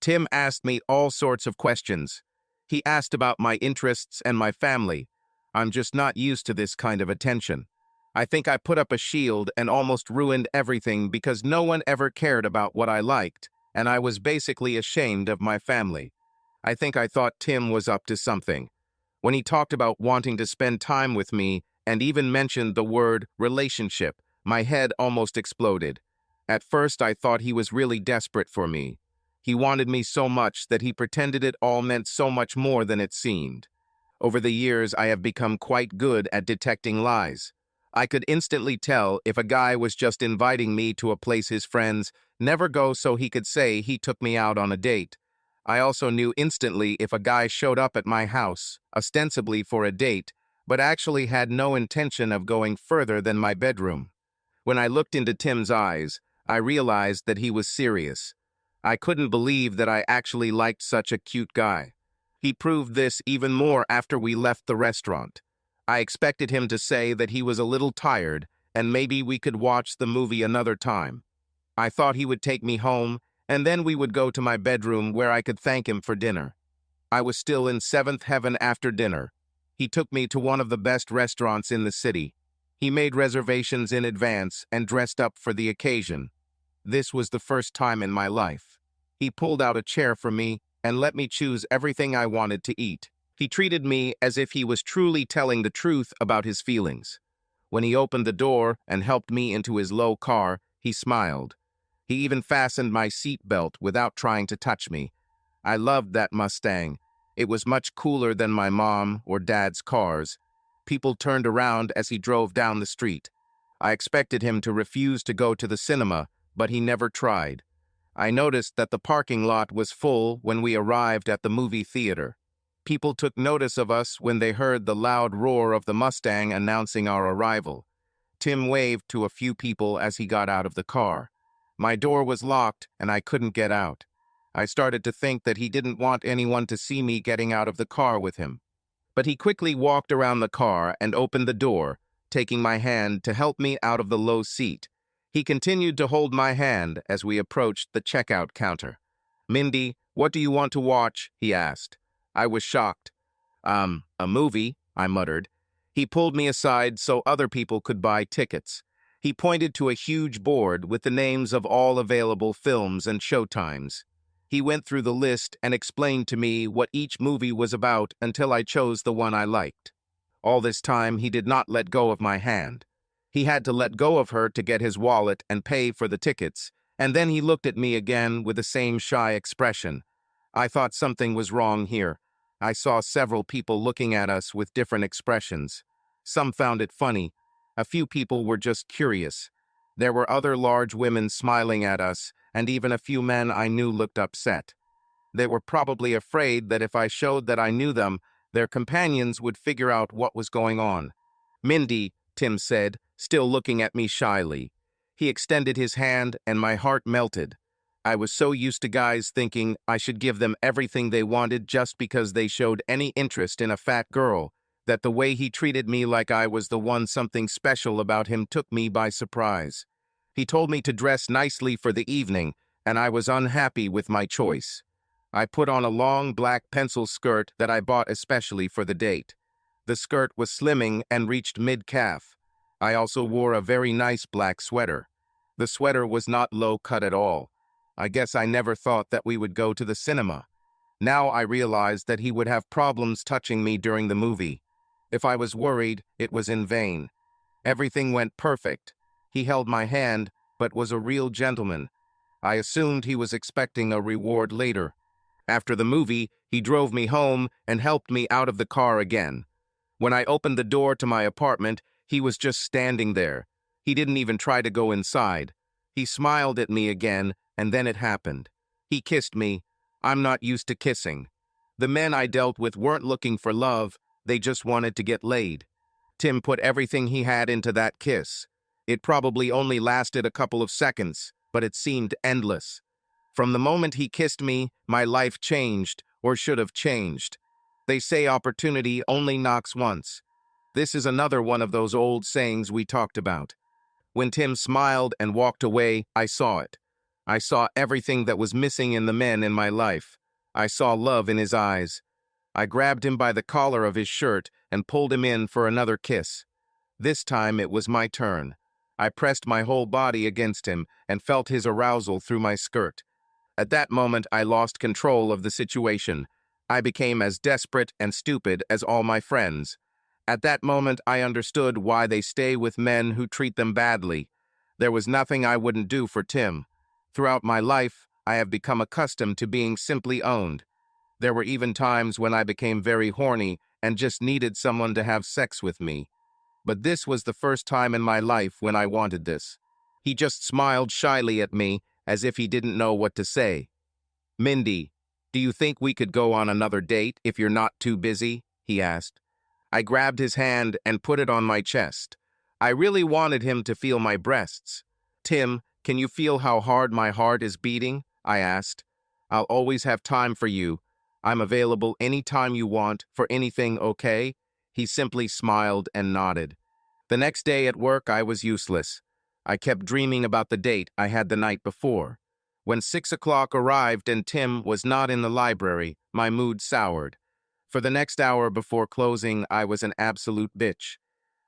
[SPEAKER 1] Tim asked me all sorts of questions. He asked about my interests and my family. I'm just not used to this kind of attention. I think I put up a shield and almost ruined everything because no one ever cared about what I liked, and I was basically ashamed of my family. I think I thought Tim was up to something. When he talked about wanting to spend time with me and even mentioned the word relationship, my head almost exploded. At first, I thought he was really desperate for me. He wanted me so much that he pretended it all meant so much more than it seemed. Over the years, I have become quite good at detecting lies. I could instantly tell if a guy was just inviting me to a place his friends never go so he could say he took me out on a date. I also knew instantly if a guy showed up at my house, ostensibly for a date, but actually had no intention of going further than my bedroom. When I looked into Tim's eyes, I realized that he was serious. I couldn't believe that I actually liked such a cute guy. He proved this even more after we left the restaurant. I expected him to say that he was a little tired and maybe we could watch the movie another time. I thought he would take me home and then we would go to my bedroom where I could thank him for dinner. I was still in seventh heaven after dinner. He took me to one of the best restaurants in the city. He made reservations in advance and dressed up for the occasion. This was the first time in my life. He pulled out a chair for me and let me choose everything I wanted to eat. He treated me as if he was truly telling the truth about his feelings. When he opened the door and helped me into his low car, he smiled. He even fastened my seat belt without trying to touch me. I loved that Mustang. It was much cooler than my mom or dad's cars. People turned around as he drove down the street. I expected him to refuse to go to the cinema, but he never tried. I noticed that the parking lot was full when we arrived at the movie theater. People took notice of us when they heard the loud roar of the Mustang announcing our arrival. Tim waved to a few people as he got out of the car. My door was locked and I couldn't get out. I started to think that he didn't want anyone to see me getting out of the car with him. But he quickly walked around the car and opened the door, taking my hand to help me out of the low seat. He continued to hold my hand as we approached the checkout counter. "Mindy, what do you want to watch?" he asked. I was shocked. A movie," I muttered. He pulled me aside so other people could buy tickets. He pointed to a huge board with the names of all available films and showtimes. He went through the list and explained to me what each movie was about until I chose the one I liked. All this time, he did not let go of my hand. He had to let go of her to get his wallet and pay for the tickets, and then he looked at me again with the same shy expression. I thought something was wrong here. I saw several people looking at us with different expressions. Some found it funny. A few people were just curious. There were other large women smiling at us, and even a few men I knew looked upset. They were probably afraid that if I showed that I knew them, their companions would figure out what was going on. "Mindy," Tim said, still looking at me shyly. He extended his hand, and my heart melted. I was so used to guys thinking I should give them everything they wanted just because they showed any interest in a fat girl, that the way he treated me like I was the one something special about him took me by surprise. He told me to dress nicely for the evening, and I was unhappy with my choice. I put on a long black pencil skirt that I bought especially for the date. The skirt was slimming and reached mid-calf. I also wore a very nice black sweater. The sweater was not low-cut at all. I guess I never thought that we would go to the cinema. Now I realized that he would have problems touching me during the movie. If I was worried, it was in vain. Everything went perfect. He held my hand, but was a real gentleman. I assumed he was expecting a reward later. After the movie, he drove me home and helped me out of the car again. When I opened the door to my apartment, he was just standing there. He didn't even try to go inside. He smiled at me again, and then it happened. He kissed me. I'm not used to kissing. The men I dealt with weren't looking for love, they just wanted to get laid. Tim put everything he had into that kiss. It probably only lasted a couple of seconds, but it seemed endless. From the moment he kissed me, my life changed, or should have changed. They say opportunity only knocks once. This is another one of those old sayings we talked about. When Tim smiled and walked away, I saw it. I saw everything that was missing in the men in my life. I saw love in his eyes. I grabbed him by the collar of his shirt and pulled him in for another kiss. This time it was my turn. I pressed my whole body against him and felt his arousal through my skirt. At that moment, I lost control of the situation. I became as desperate and stupid as all my friends. At that moment, I understood why they stay with men who treat them badly. There was nothing I wouldn't do for Tim. Throughout my life, I have become accustomed to being simply owned. There were even times when I became very horny and just needed someone to have sex with me. But this was the first time in my life when I wanted this. He just smiled shyly at me as if he didn't know what to say. "Mindy, do you think we could go on another date if you're not too busy?" he asked. I grabbed his hand and put it on my chest. I really wanted him to feel my breasts. "Tim, can you feel how hard my heart is beating?" I asked. "I'll always have time for you. I'm available anytime you want for anything, okay?" He simply smiled and nodded. The next day at work, I was useless. I kept dreaming about the date I had the night before. When 6 o'clock arrived and Tim was not in the library, my mood soured. For the next hour before closing, I was an absolute bitch.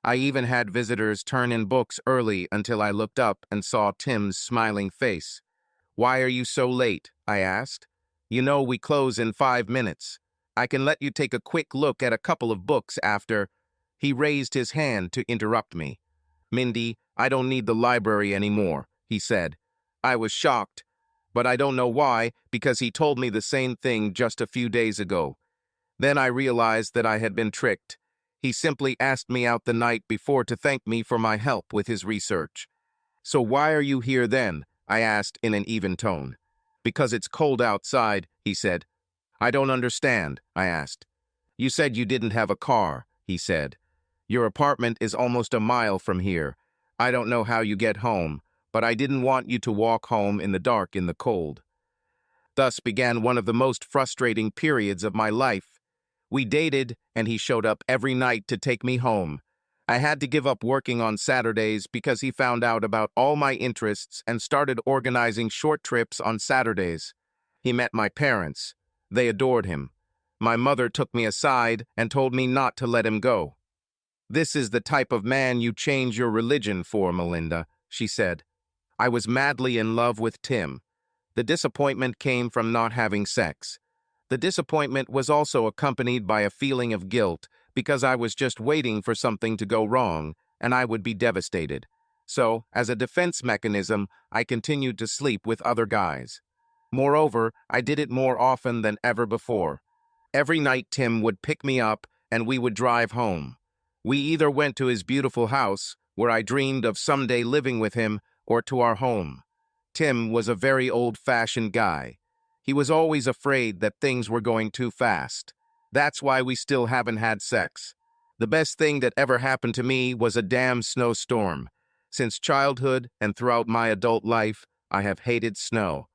[SPEAKER 1] I even had visitors turn in books early until I looked up and saw Tim's smiling face. "Why are you so late?" I asked. "You know we close in 5 minutes. I can let you take a quick look at a couple of books after." He raised his hand to interrupt me. "Mindy, I don't need the library anymore," he said. I was shocked, but I don't know why, because he told me the same thing just a few days ago. Then I realized that I had been tricked. He simply asked me out the night before to thank me for my help with his research. "So why are you here then?" I asked in an even tone. "Because it's cold outside," he said. "I don't understand," I asked. "You said you didn't have a car," he said. "Your apartment is almost a mile from here. I don't know how you get home, but I didn't want you to walk home in the dark in the cold." Thus began one of the most frustrating periods of my life. We dated, and he showed up every night to take me home. I had to give up working on Saturdays because he found out about all my interests and started organizing short trips on Saturdays. He met my parents. They adored him. My mother took me aside and told me not to let him go. "This is the type of man you change your religion for, Melinda," she said. I was madly in love with Tim. The disappointment came from not having sex. The disappointment was also accompanied by a feeling of guilt because I was just waiting for something to go wrong, and I would be devastated. So, as a defense mechanism, I continued to sleep with other guys. Moreover, I did it more often than ever before. Every night Tim would pick me up and we would drive home. We either went to his beautiful house, where I dreamed of someday living with him, or to our home. Tim was a very old-fashioned guy. He was always afraid that things were going too fast. That's why we still haven't had sex. The best thing that ever happened to me was a damn snowstorm. Since childhood and throughout my adult life, I have hated snow.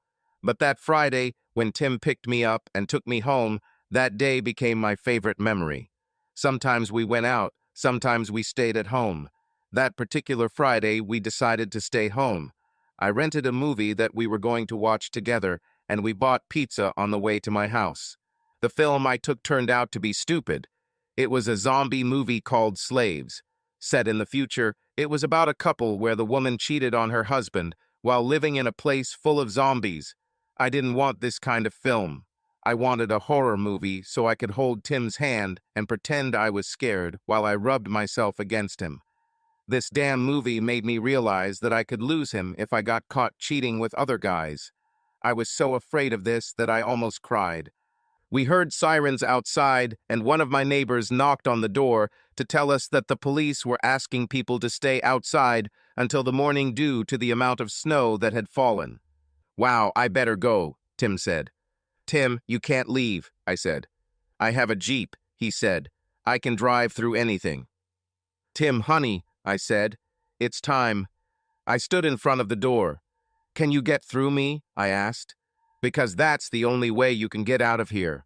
[SPEAKER 1] But that Friday, when Tim picked me up and took me home, that day became my favorite memory. Sometimes we went out, sometimes we stayed at home. That particular Friday, we decided to stay home. I rented a movie that we were going to watch together, and we bought pizza on the way to my house. The film I took turned out to be stupid. It was a zombie movie called Slaves. Set in the future, it was about a couple where the woman cheated on her husband while living in a place full of zombies. I didn't want this kind of film. I wanted a horror movie so I could hold Tim's hand and pretend I was scared while I rubbed myself against him. This damn movie made me realize that I could lose him if I got caught cheating with other guys. I was so afraid of this that I almost cried. We heard sirens outside, and one of my neighbors knocked on the door to tell us that the police were asking people to stay outside until the morning due to the amount of snow that had fallen. "Wow, I better go," Tim said. "Tim, you can't leave," I said. "I have a Jeep," he said. "I can drive through anything." "Tim, honey," I said, "it's time." I stood in front of the door. "Can you get through me?" I asked. "Because that's the only way you can get out of here."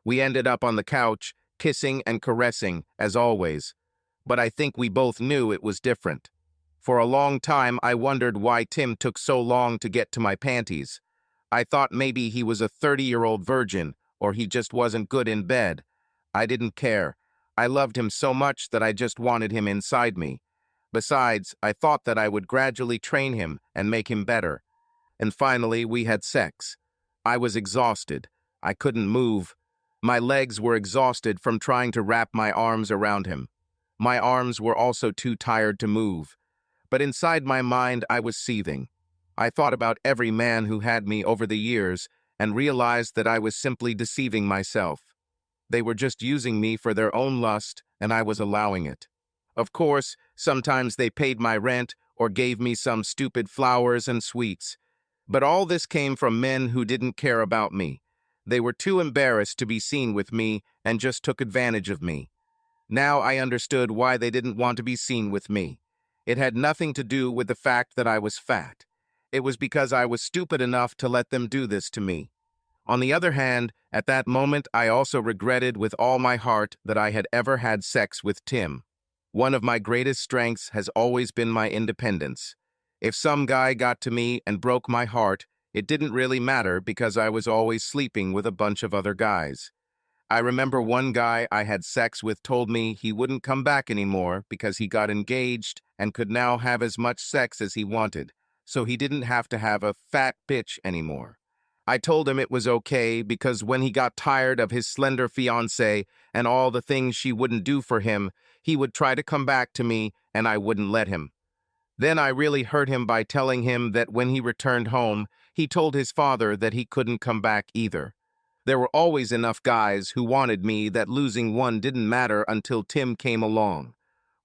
[SPEAKER 1] We ended up on the couch, kissing and caressing, as always. But I think we both knew it was different. For a long time, I wondered why Tim took so long to get to my panties. I thought maybe he was a 30-year-old virgin, or he just wasn't good in bed. I didn't care. I loved him so much that I just wanted him inside me. Besides, I thought that I would gradually train him and make him better. And finally, we had sex. I was exhausted. I couldn't move. My legs were exhausted from trying to wrap my arms around him. My arms were also too tired to move. But inside my mind, I was seething. I thought about every man who had me over the years and realized that I was simply deceiving myself. They were just using me for their own lust, and I was allowing it. Of course, sometimes they paid my rent or gave me some stupid flowers and sweets. But all this came from men who didn't care about me. They were too embarrassed to be seen with me and just took advantage of me. Now I understood why they didn't want to be seen with me. It had nothing to do with the fact that I was fat. It was because I was stupid enough to let them do this to me. On the other hand, at that moment, I also regretted with all my heart that I had ever had sex with Tim. One of my greatest strengths has always been my independence. If some guy got to me and broke my heart, it didn't really matter because I was always sleeping with a bunch of other guys. I remember one guy I had sex with told me he wouldn't come back anymore because he got engaged and could now have as much sex as he wanted, so he didn't have to have a fat bitch anymore. I told him it was okay because when he got tired of his slender fiancée and all the things she wouldn't do for him, he would try to come back to me and I wouldn't let him. Then I really hurt him by telling him that when he returned home, he told his father that he couldn't come back either. There were always enough guys who wanted me that losing one didn't matter until Tim came along.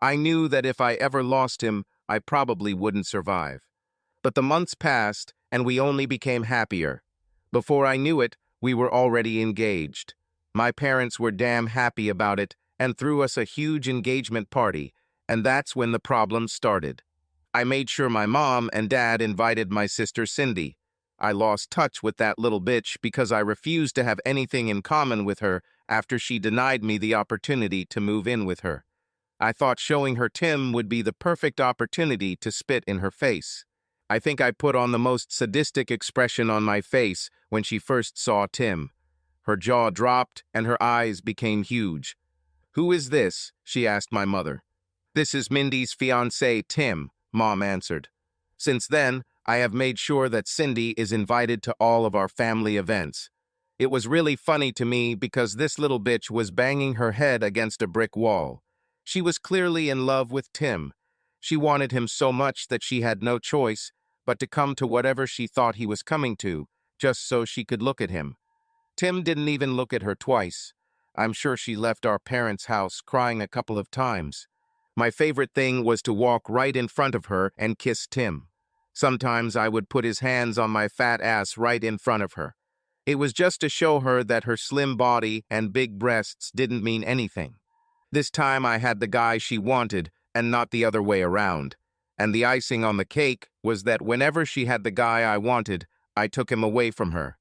[SPEAKER 1] I knew that if I ever lost him, I probably wouldn't survive. But the months passed, and we only became happier. Before I knew it, we were already engaged. My parents were damn happy about it and threw us a huge engagement party, and that's when the problem started. I made sure my mom and dad invited my sister Cindy. I lost touch with that little bitch because I refused to have anything in common with her after she denied me the opportunity to move in with her. I thought showing her Tim would be the perfect opportunity to spit in her face. I think I put on the most sadistic expression on my face when she first saw Tim. Her jaw dropped and her eyes became huge. "Who is this?" she asked my mother. "This is Mindy's fiancé, Tim," Mom answered. Since then, I have made sure that Cindy is invited to all of our family events. It was really funny to me because this little bitch was banging her head against a brick wall. She was clearly in love with Tim. She wanted him so much that she had no choice but to come to whatever she thought he was coming to, just so she could look at him. Tim didn't even look at her twice. I'm sure she left our parents' house crying a couple of times. My favorite thing was to walk right in front of her and kiss Tim. Sometimes I would put his hands on my fat ass right in front of her. It was just to show her that her slim body and big breasts didn't mean anything. This time I had the guy she wanted and not the other way around. And the icing on the cake was that whenever she had the guy I wanted, I took him away from her.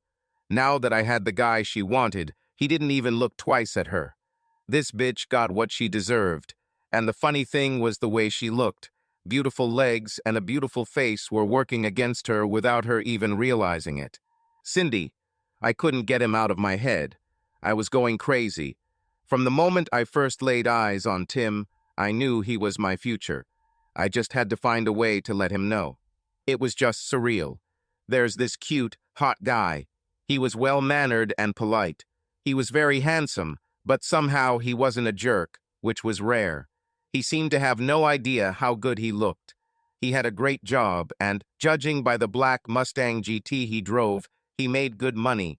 [SPEAKER 1] Now that I had the guy she wanted, he didn't even look twice at her. This bitch got what she deserved. And the funny thing was the way she looked. Beautiful legs and a beautiful face were working against her without her even realizing it. Cindy. I couldn't get him out of my head. I was going crazy. From the moment I first laid eyes on Tim, I knew he was my future. I just had to find a way to let him know. It was just surreal. There's this cute, hot guy. He was well-mannered and polite. He was very handsome, but somehow he wasn't a jerk, which was rare. He seemed to have no idea how good he looked. He had a great job, and, judging by the black Mustang GT he drove, he made good money.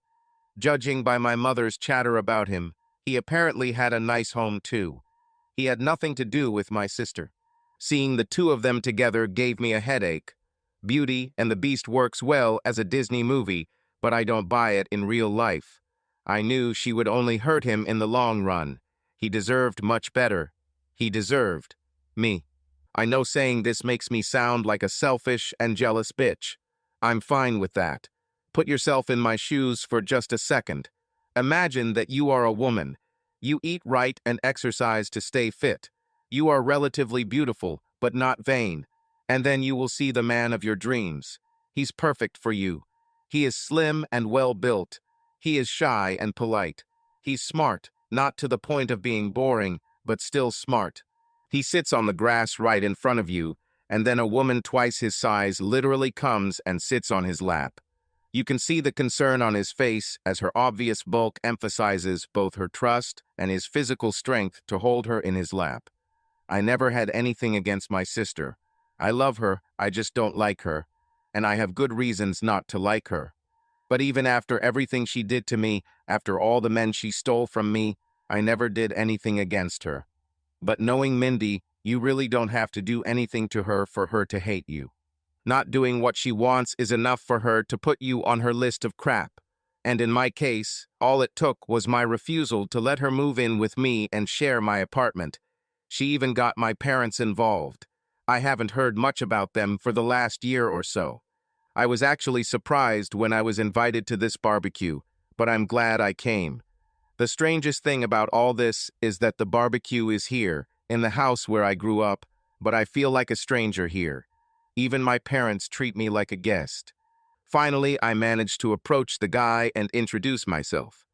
[SPEAKER 1] Judging by my mother's chatter about him, he apparently had a nice home too. He had nothing to do with my sister. Seeing the two of them together gave me a headache. Beauty and the Beast works well as a Disney movie, but I don't buy it in real life. I knew she would only hurt him in the long run. He deserved much better. He deserved me. I know saying this makes me sound like a selfish and jealous bitch. I'm fine with that. Put yourself in my shoes for just a second. Imagine that you are a woman. You eat right and exercise to stay fit. You are relatively beautiful, but not vain. And then you will see the man of your dreams. He's perfect for you. He is slim and well-built. He is shy and polite. He's smart, not to the point of being boring, but still smart. He sits on the grass right in front of you, and then a woman twice his size literally comes and sits on his lap. You can see the concern on his face as her obvious bulk emphasizes both her trust and his physical strength to hold her in his lap. I never had anything against my sister. I love her, I just don't like her, and I have good reasons not to like her. But even after everything she did to me, after all the men she stole from me, I never did anything against her. But knowing Mindy, you really don't have to do anything to her for her to hate you. Not doing what she wants is enough for her to put you on her list of crap. And in my case, all it took was my refusal to let her move in with me and share my apartment. She even got my parents involved. I haven't heard much about them for the last year or so. I was actually surprised when I was invited to this barbecue, but I'm glad I came. The strangest thing about all this is that the barbecue is here, in the house where I grew up, but I feel like a stranger here. Even my parents treat me like a guest. Finally, I managed to approach the guy and introduce myself.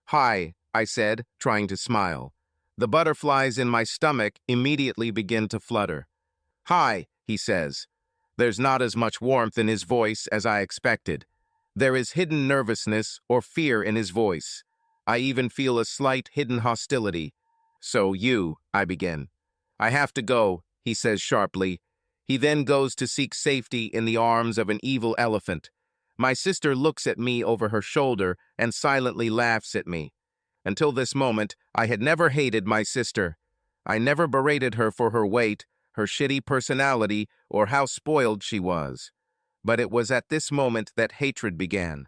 [SPEAKER 1] "Hi," I said, trying to smile. The butterflies in my stomach immediately begin to flutter. "Hi," he says. There's not as much warmth in his voice as I expected. There is hidden nervousness or fear in his voice. I even feel a slight hidden hostility. "So you," I begin. "I have to go," he says sharply. He then goes to seek safety in the arms of an evil elephant. My sister looks at me over her shoulder and silently laughs at me. Until this moment, I had never hated my sister. I never berated her for her weight, her shitty personality, or how spoiled she was. But it was at this moment that hatred began.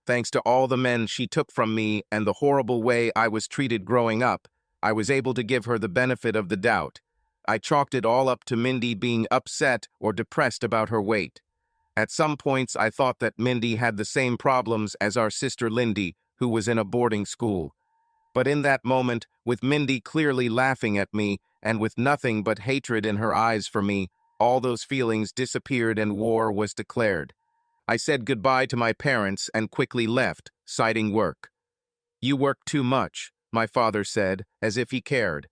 [SPEAKER 1] Thanks to all the men she took from me and the horrible way I was treated growing up, I was able to give her the benefit of the doubt. I chalked it all up to Mindy being upset or depressed about her weight. At some points, I thought that Mindy had the same problems as our sister Lindy, who was in a boarding school. But in that moment, with Mindy clearly laughing at me and with nothing but hatred in her eyes for me, all those feelings disappeared and war was declared. I said goodbye to my parents and quickly left, citing work. "You work too much," my father said, as if he cared.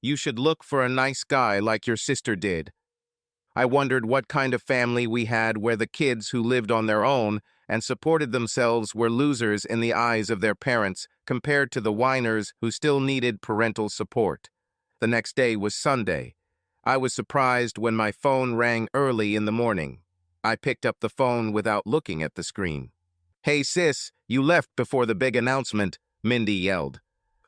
[SPEAKER 1] "You should look for a nice guy like your sister did." I wondered what kind of family we had where the kids who lived on their own and supported themselves were losers in the eyes of their parents compared to the whiners who still needed parental support. The next day was Sunday. I was surprised when my phone rang early in the morning. I picked up the phone without looking at the screen. "Hey sis, you left before the big announcement," Mindy yelled.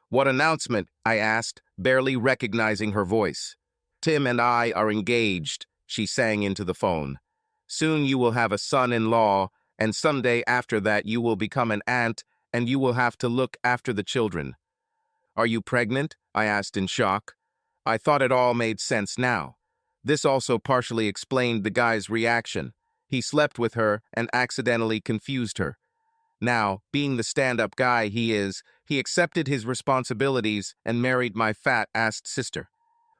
[SPEAKER 1] "What announcement?" I asked, barely recognizing her voice. "Tim and I are engaged," she sang into the phone. "Soon you will have a son-in-law, and someday after that you will become an aunt, and you will have to look after the children." "Are you pregnant?" I asked in shock. I thought it all made sense now. This also partially explained the guy's reaction. He slept with her and accidentally confused her. Now, being the stand-up guy he is, he accepted his responsibilities and married my fat-assed sister.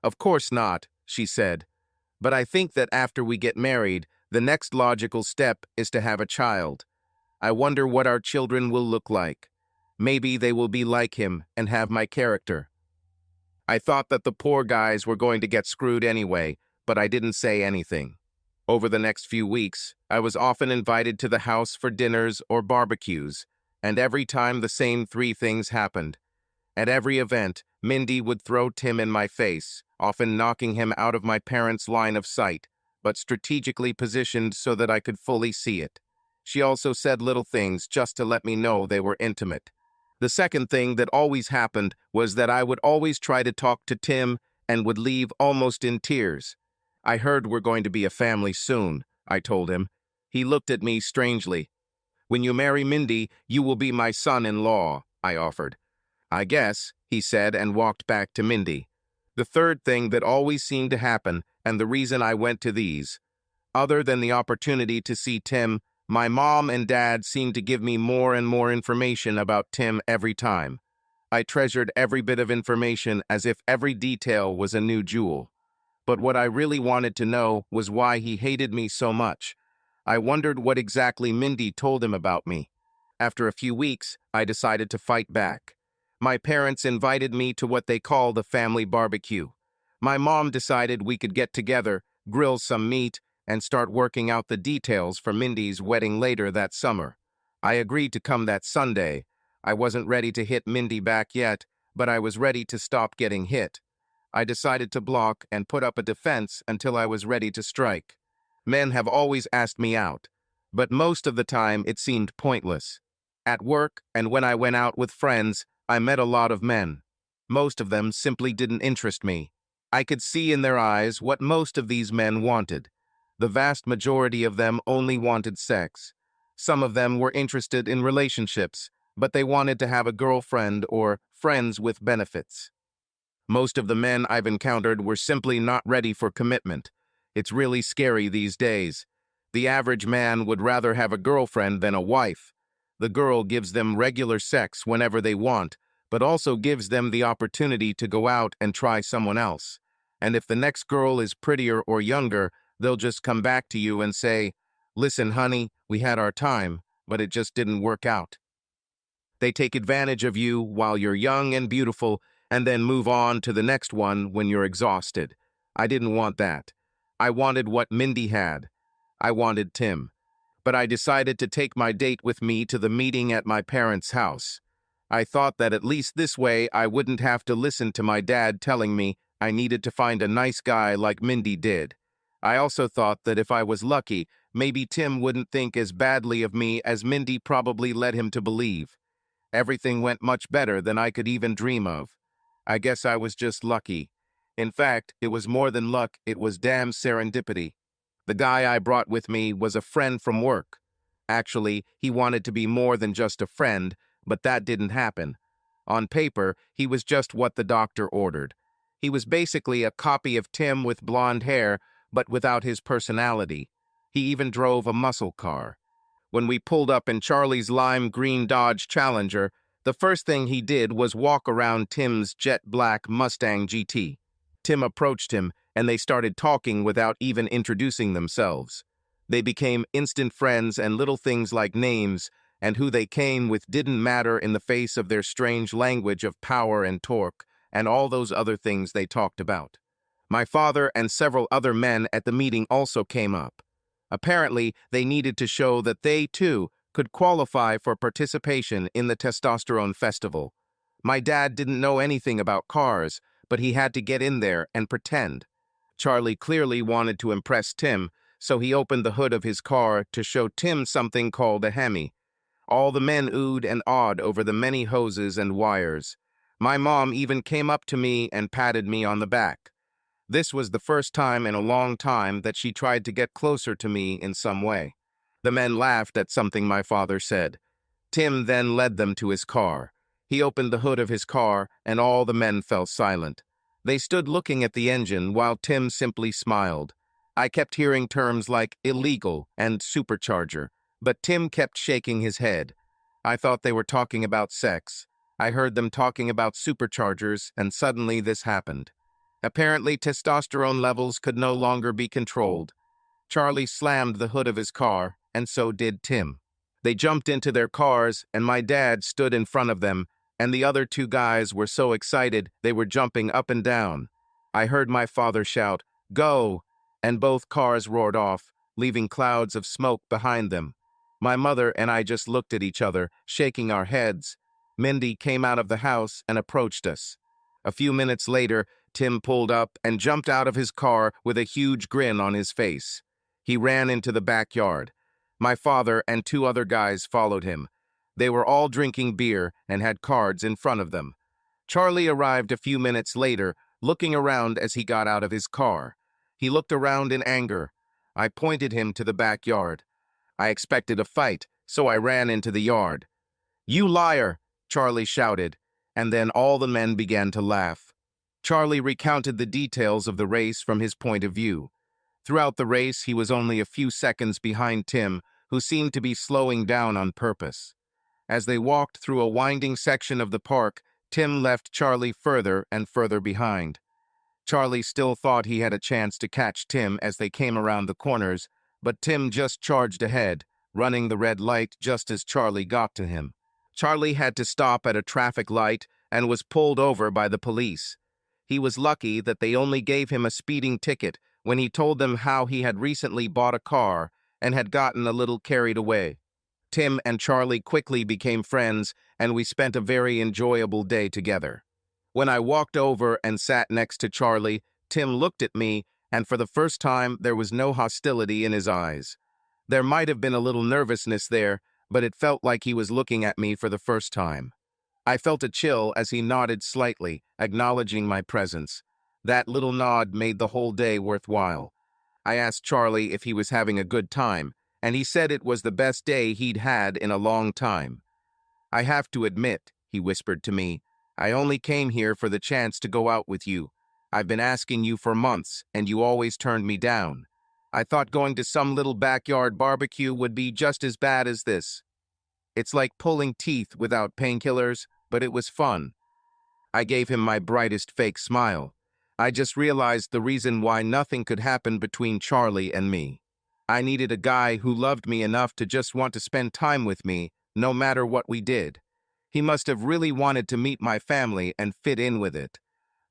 [SPEAKER 1] "Of course not," she said. "But I think that after we get married, the next logical step is to have a child. I wonder what our children will look like. Maybe they will be like him and have my character." I thought that the poor guys were going to get screwed anyway, but I didn't say anything. Over the next few weeks, I was often invited to the house for dinners or barbecues, and every time the same three things happened. At every event, Mindy would throw Tim in my face, often knocking him out of my parents' line of sight, but strategically positioned so that I could fully see it. She also said little things just to let me know they were intimate. The second thing that always happened was that I would always try to talk to Tim and would leave almost in tears. "I heard we're going to be a family soon," I told him. He looked at me strangely. "When you marry Mindy, you will be my son-in-law," I offered. "I guess," he said and walked back to Mindy. The third thing that always seemed to happen, and the reason I went to these, other than the opportunity to see Tim, my mom and dad seemed to give me more and more information about Tim every time. I treasured every bit of information as if every detail was a new jewel. But what I really wanted to know was why he hated me so much. I wondered what exactly Mindy told him about me. After a few weeks, I decided to fight back. My parents invited me to what they call the family barbecue. My mom decided we could get together, grill some meat, and start working out the details for Mindy's wedding later that summer. I agreed to come that Sunday. I wasn't ready to hit Mindy back yet, but I was ready to stop getting hit. I decided to block and put up a defense until I was ready to strike. Men have always asked me out, but most of the time it seemed pointless. At work and when I went out with friends, I met a lot of men. Most of them simply didn't interest me. I could see in their eyes what most of these men wanted. The vast majority of them only wanted sex. Some of them were interested in relationships, but they wanted to have a girlfriend or friends with benefits. Most of the men I've encountered were simply not ready for commitment. It's really scary these days. The average man would rather have a girlfriend than a wife. The girl gives them regular sex whenever they want, but also gives them the opportunity to go out and try someone else. And if the next girl is prettier or younger, they'll just come back to you and say, "Listen, honey, we had our time, but it just didn't work out." They take advantage of you while you're young and beautiful, and then move on to the next one when you're exhausted. I didn't want that. I wanted what Mindy had. I wanted Tim. But I decided to take my date with me to the meeting at my parents' house. I thought that at least this way I wouldn't have to listen to my dad telling me I needed to find a nice guy like Mindy did. I also thought that if I was lucky, maybe Tim wouldn't think as badly of me as Mindy probably led him to believe. Everything went much better than I could even dream of. I guess I was just lucky. In fact, it was more than luck, it was damn serendipity. The guy I brought with me was a friend from work. Actually, he wanted to be more than just a friend, but that didn't happen. On paper, he was just what the doctor ordered. He was basically a copy of Tim with blonde hair, but without his personality. He even drove a muscle car. When we pulled up in Charlie's lime green Dodge Challenger, the first thing he did was walk around Tim's jet black Mustang GT. Tim approached him, and they started talking without even introducing themselves. They became instant friends, and little things like names and who they came with didn't matter in the face of their strange language of power and torque, and all those other things they talked about. My father and several other men at the meeting also came up. Apparently, they needed to show that they, too, could qualify for participation in the testosterone festival. My dad didn't know anything about cars, but he had to get in there and pretend. Charlie clearly wanted to impress Tim, so he opened the hood of his car to show Tim something called a Hemi. All the men oohed and awed over the many hoses and wires. My mom even came up to me and patted me on the back. This was the first time in a long time that she tried to get closer to me in some way. The men laughed at something my father said. Tim then led them to his car. He opened the hood of his car, and all the men fell silent. They stood looking at the engine while Tim simply smiled. I kept hearing terms like illegal and supercharger, but Tim kept shaking his head. I thought they were talking about sex. I heard them talking about superchargers, and suddenly this happened. Apparently, testosterone levels could no longer be controlled. Charlie slammed the hood of his car, and so did Tim. They jumped into their cars, and my dad stood in front of them, and the other two guys were so excited they were jumping up and down. I heard my father shout, "Go!" and both cars roared off, leaving clouds of smoke behind them. My mother and I just looked at each other, shaking our heads. Mindy came out of the house and approached us. A few minutes later, Tim pulled up and jumped out of his car with a huge grin on his face. He ran into the backyard. My father and two other guys followed him. They were all drinking beer and had cards in front of them. Charlie arrived a few minutes later, looking around as he got out of his car. He looked around in anger. I pointed him to the backyard. I expected a fight, so I ran into the yard. "You liar!" Charlie shouted, and then all the men began to laugh. Charlie recounted the details of the race from his point of view. Throughout the race, he was only a few seconds behind Tim, who seemed to be slowing down on purpose. As they walked through a winding section of the park, Tim left Charlie further and further behind. Charlie still thought he had a chance to catch Tim as they came around the corners, but Tim just charged ahead, running the red light just as Charlie got to him. Charlie had to stop at a traffic light and was pulled over by the police. He was lucky that they only gave him a speeding ticket when he told them how he had recently bought a car and had gotten a little carried away. Tim and Charlie quickly became friends, and we spent a very enjoyable day together. When I walked over and sat next to Charlie, Tim looked at me, and for the first time there was no hostility in his eyes. There might have been a little nervousness there, but it felt like he was looking at me for the first time. I felt a chill as he nodded slightly, acknowledging my presence. That little nod made the whole day worthwhile. I asked Charlie if he was having a good time, and he said it was the best day he'd had in a long time. "I have to admit," he whispered to me, "I only came here for the chance to go out with you. I've been asking you for months, and you always turned me down. I thought going to some little backyard barbecue would be just as bad as this. It's like pulling teeth without painkillers, but it was fun." I gave him my brightest fake smile. I just realized the reason why nothing could happen between Charlie and me. I needed a guy who loved me enough to just want to spend time with me, no matter what we did. He must have really wanted to meet my family and fit in with it.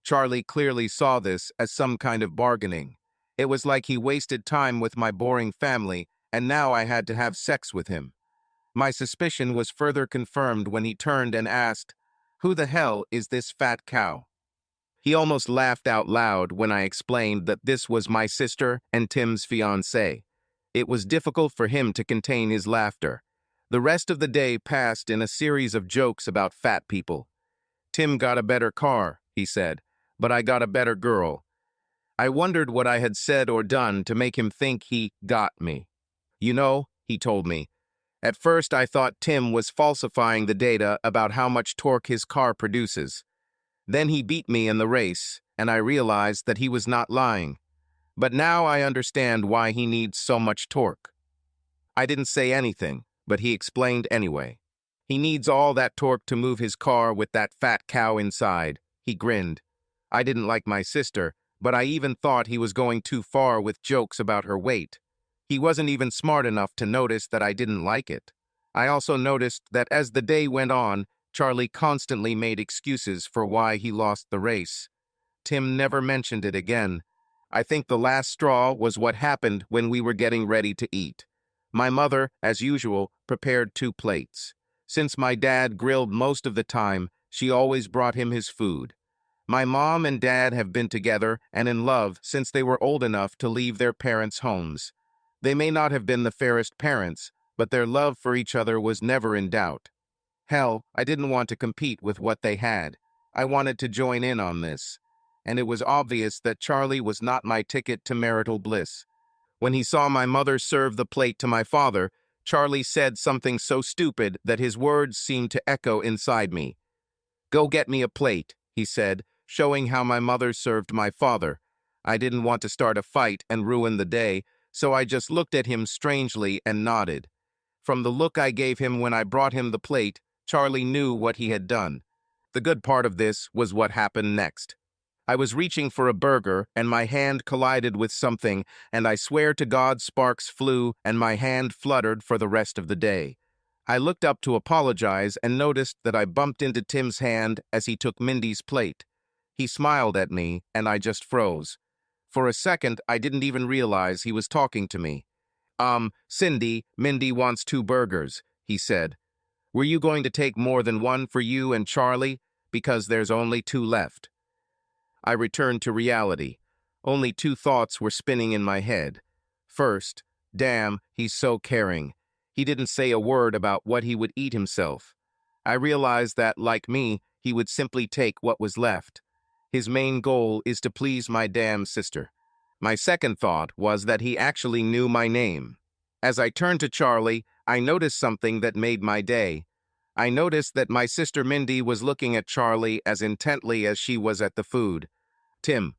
[SPEAKER 1] Charlie clearly saw this as some kind of bargaining. It was like he wasted time with my boring family, and now I had to have sex with him. My suspicion was further confirmed when he turned and asked, "Who the hell is this fat cow?" He almost laughed out loud when I explained that this was my sister and Tim's fiancée. It was difficult for him to contain his laughter. The rest of the day passed in a series of jokes about fat people. "Tim got a better car," he said, "but I got a better girl." I wondered what I had said or done to make him think he got me. "You know," he told me, "at first I thought Tim was falsifying the data about how much torque his car produces. Then he beat me in the race, and I realized that he was not lying. But now I understand why he needs so much torque." I didn't say anything, but he explained anyway. "He needs all that torque to move his car with that fat cow inside." He grinned. I didn't like my sister, but I even thought he was going too far with jokes about her weight. He wasn't even smart enough to notice that I didn't like it. I also noticed that as the day went on, Charlie constantly made excuses for why he lost the race. Tim never mentioned it again. I think the last straw was what happened when we were getting ready to eat. My mother, as usual, prepared 2 plates. Since my dad grilled most of the time, she always brought him his food. My mom and dad have been together and in love since they were old enough to leave their parents' homes. They may not have been the fairest parents, but their love for each other was never in doubt. Hell, I didn't want to compete with what they had. I wanted to join in on this. And it was obvious that Charlie was not my ticket to marital bliss. When he saw my mother serve the plate to my father, Charlie said something so stupid that his words seemed to echo inside me. "Go get me a plate," he said, showing how my mother served my father. I didn't want to start a fight and ruin the day, so I just looked at him strangely and nodded. From the look I gave him when I brought him the plate, Charlie knew what he had done. The good part of this was what happened next. I was reaching for a burger, and my hand collided with something, and I swear to God sparks flew, and my hand fluttered for the rest of the day. I looked up to apologize and noticed that I bumped into Tim's hand as he took Mindy's plate. He smiled at me, and I just froze. For a second, I didn't even realize he was talking to me. Cindy, Mindy wants 2 burgers, he said. Were you going to take more than one for you and Charlie? Because there's only 2 left." I returned to reality. Only 2 thoughts were spinning in my head. First, damn, he's so caring. He didn't say a word about what he would eat himself. I realized that, like me, he would simply take what was left. His main goal is to please my damn sister. My second thought was that he actually knew my name. As I turned to Charlie, I noticed something that made my day. I noticed that my sister Mindy was looking at Charlie as intently as she was at the food. "Tim,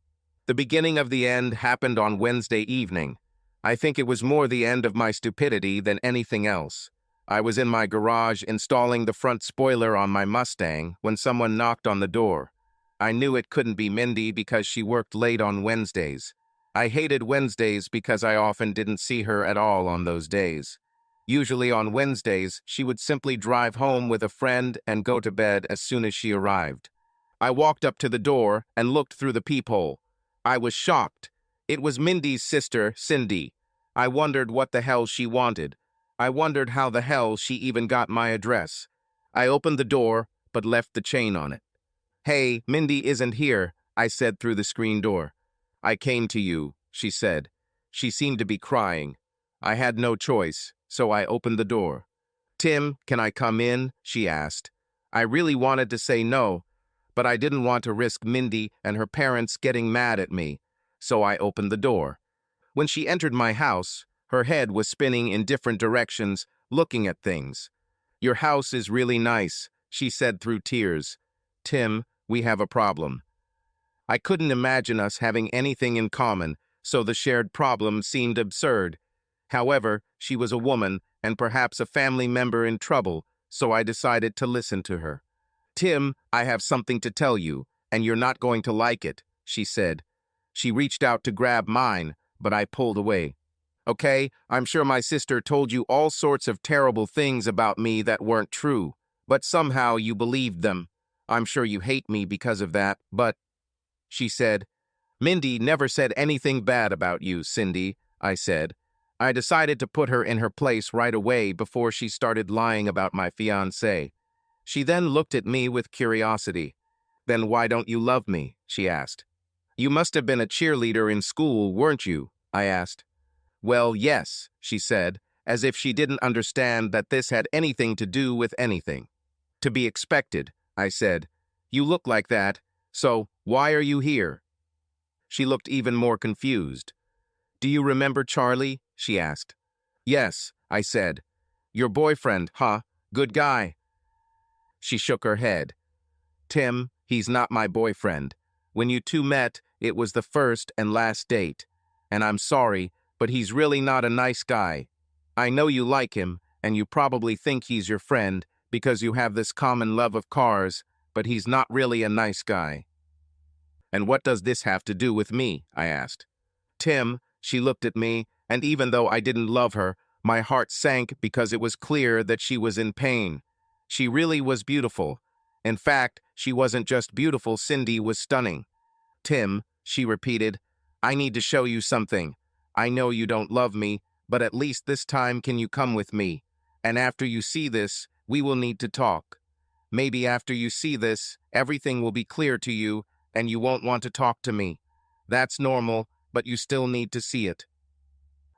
[SPEAKER 1] the beginning of the end happened on Wednesday evening. I think it was more the end of my stupidity than anything else. I was in my garage installing the front spoiler on my Mustang when someone knocked on the door. I knew it couldn't be Mindy because she worked late on Wednesdays. I hated Wednesdays because I often didn't see her at all on those days. Usually on Wednesdays, she would simply drive home with a friend and go to bed as soon as she arrived. I walked up to the door and looked through the peephole. I was shocked. It was Mindy's sister, Cindy. I wondered what the hell she wanted. I wondered how the hell she even got my address. I opened the door, but left the chain on it. "Hey, Mindy isn't here," I said through the screen door. "I came to you," she said. She seemed to be crying. I had no choice, so I opened the door. "Tim, can I come in?" she asked. I really wanted to say no, but I didn't want to risk Mindy and her parents getting mad at me, so I opened the door. When she entered my house, her head was spinning in different directions, looking at things. "Your house is really nice," she said through tears. "Tim, we have a problem." I couldn't imagine us having anything in common, so the shared problem seemed absurd. However, she was a woman and perhaps a family member in trouble, so I decided to listen to her. "Tim, I have something to tell you, and you're not going to like it," she said. She reached out to grab mine, but I pulled away. "Okay, I'm sure my sister told you all sorts of terrible things about me that weren't true, but somehow you believed them. I'm sure you hate me because of that, but—" She said, "Mindy never said anything bad about you, Cindy," I said. I decided to put her in her place right away before she started lying about my fiancé. She then looked at me with curiosity. "Then why don't you love me?" she asked. "You must have been a cheerleader in school, weren't you?" I asked. "Well, yes," she said, as if she didn't understand that this had anything to do with anything. "To be expected," I said. "You look like that, so why are you here?" She looked even more confused. "Do you remember Charlie?" she asked. "Yes," I said. "Your boyfriend, huh? Good guy." She shook her head. "Tim, he's not my boyfriend. When you two met, it was the first and last date. And I'm sorry, but he's really not a nice guy. I know you like him, and you probably think he's your friend because you have this common love of cars, but he's not really a nice guy." "And what does this have to do with me?" I asked. "Tim," she looked at me, and even though I didn't love her, my heart sank because it was clear that she was in pain. She really was beautiful. In fact, she wasn't just beautiful, Cindy was stunning. "Tim," she repeated, "I need to show you something. I know you don't love me, but at least this time can you come with me? And after you see this, we will need to talk. Maybe after you see this, everything will be clear to you, and you won't want to talk to me. That's normal, but you still need to see it."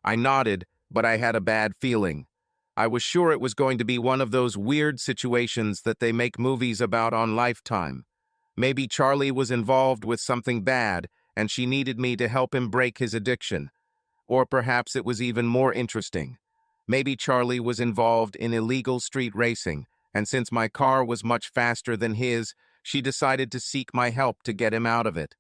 [SPEAKER 1] I nodded, but I had a bad feeling. I was sure it was going to be one of those weird situations that they make movies about on Lifetime. Maybe Charlie was involved with something bad, and she needed me to help him break his addiction. Or perhaps it was even more interesting. Maybe Charlie was involved in illegal street racing, and since my car was much faster than his, she decided to seek my help to get him out of it.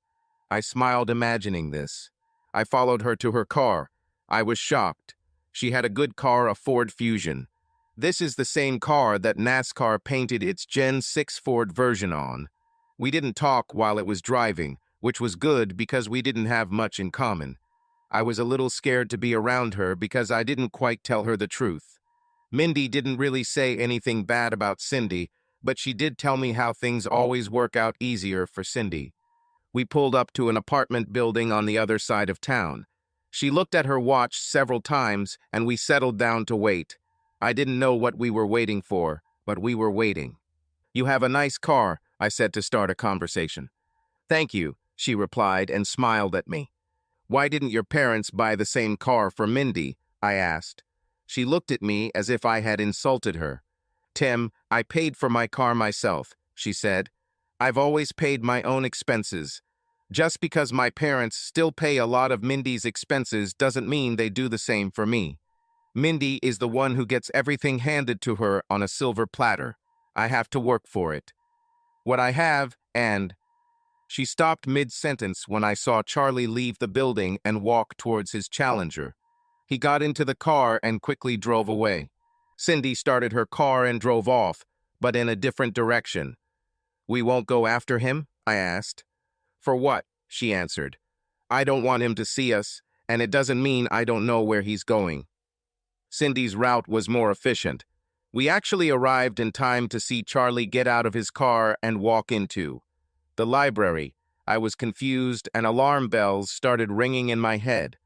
[SPEAKER 1] I smiled imagining this. I followed her to her car. I was shocked. She had a good car, a Ford Fusion. This is the same car that NASCAR painted its Gen 6 Ford version on. We didn't talk while it was driving, which was good because we didn't have much in common. I was a little scared to be around her because I didn't quite tell her the truth. Mindy didn't really say anything bad about Cindy, but she did tell me how things always work out easier for Cindy. We pulled up to an apartment building on the other side of town. She looked at her watch several times, and we settled down to wait. I didn't know what we were waiting for, but we were waiting. "You have a nice car," I said to start a conversation. "Thank you," she replied and smiled at me. "Why didn't your parents buy the same car for Mindy?" I asked. She looked at me as if I had insulted her. "Tim, I paid for my car myself," she said. "I've always paid my own expenses. Just because my parents still pay a lot of Mindy's expenses doesn't mean they do the same for me. Mindy is the one who gets everything handed to her on a silver platter. I have to work for it. What I have, and—" She stopped mid-sentence when I saw Charlie leave the building and walk towards his Challenger. He got into the car and quickly drove away. Cindy started her car and drove off, but in a different direction. "We won't go after him?" I asked. "For what?" she answered. "I don't want him to see us, and it doesn't mean I don't know where he's going." Cindy's route was more efficient. We actually arrived in time to see Charlie get out of his car and walk into the library. I was confused and alarm bells started ringing in my head.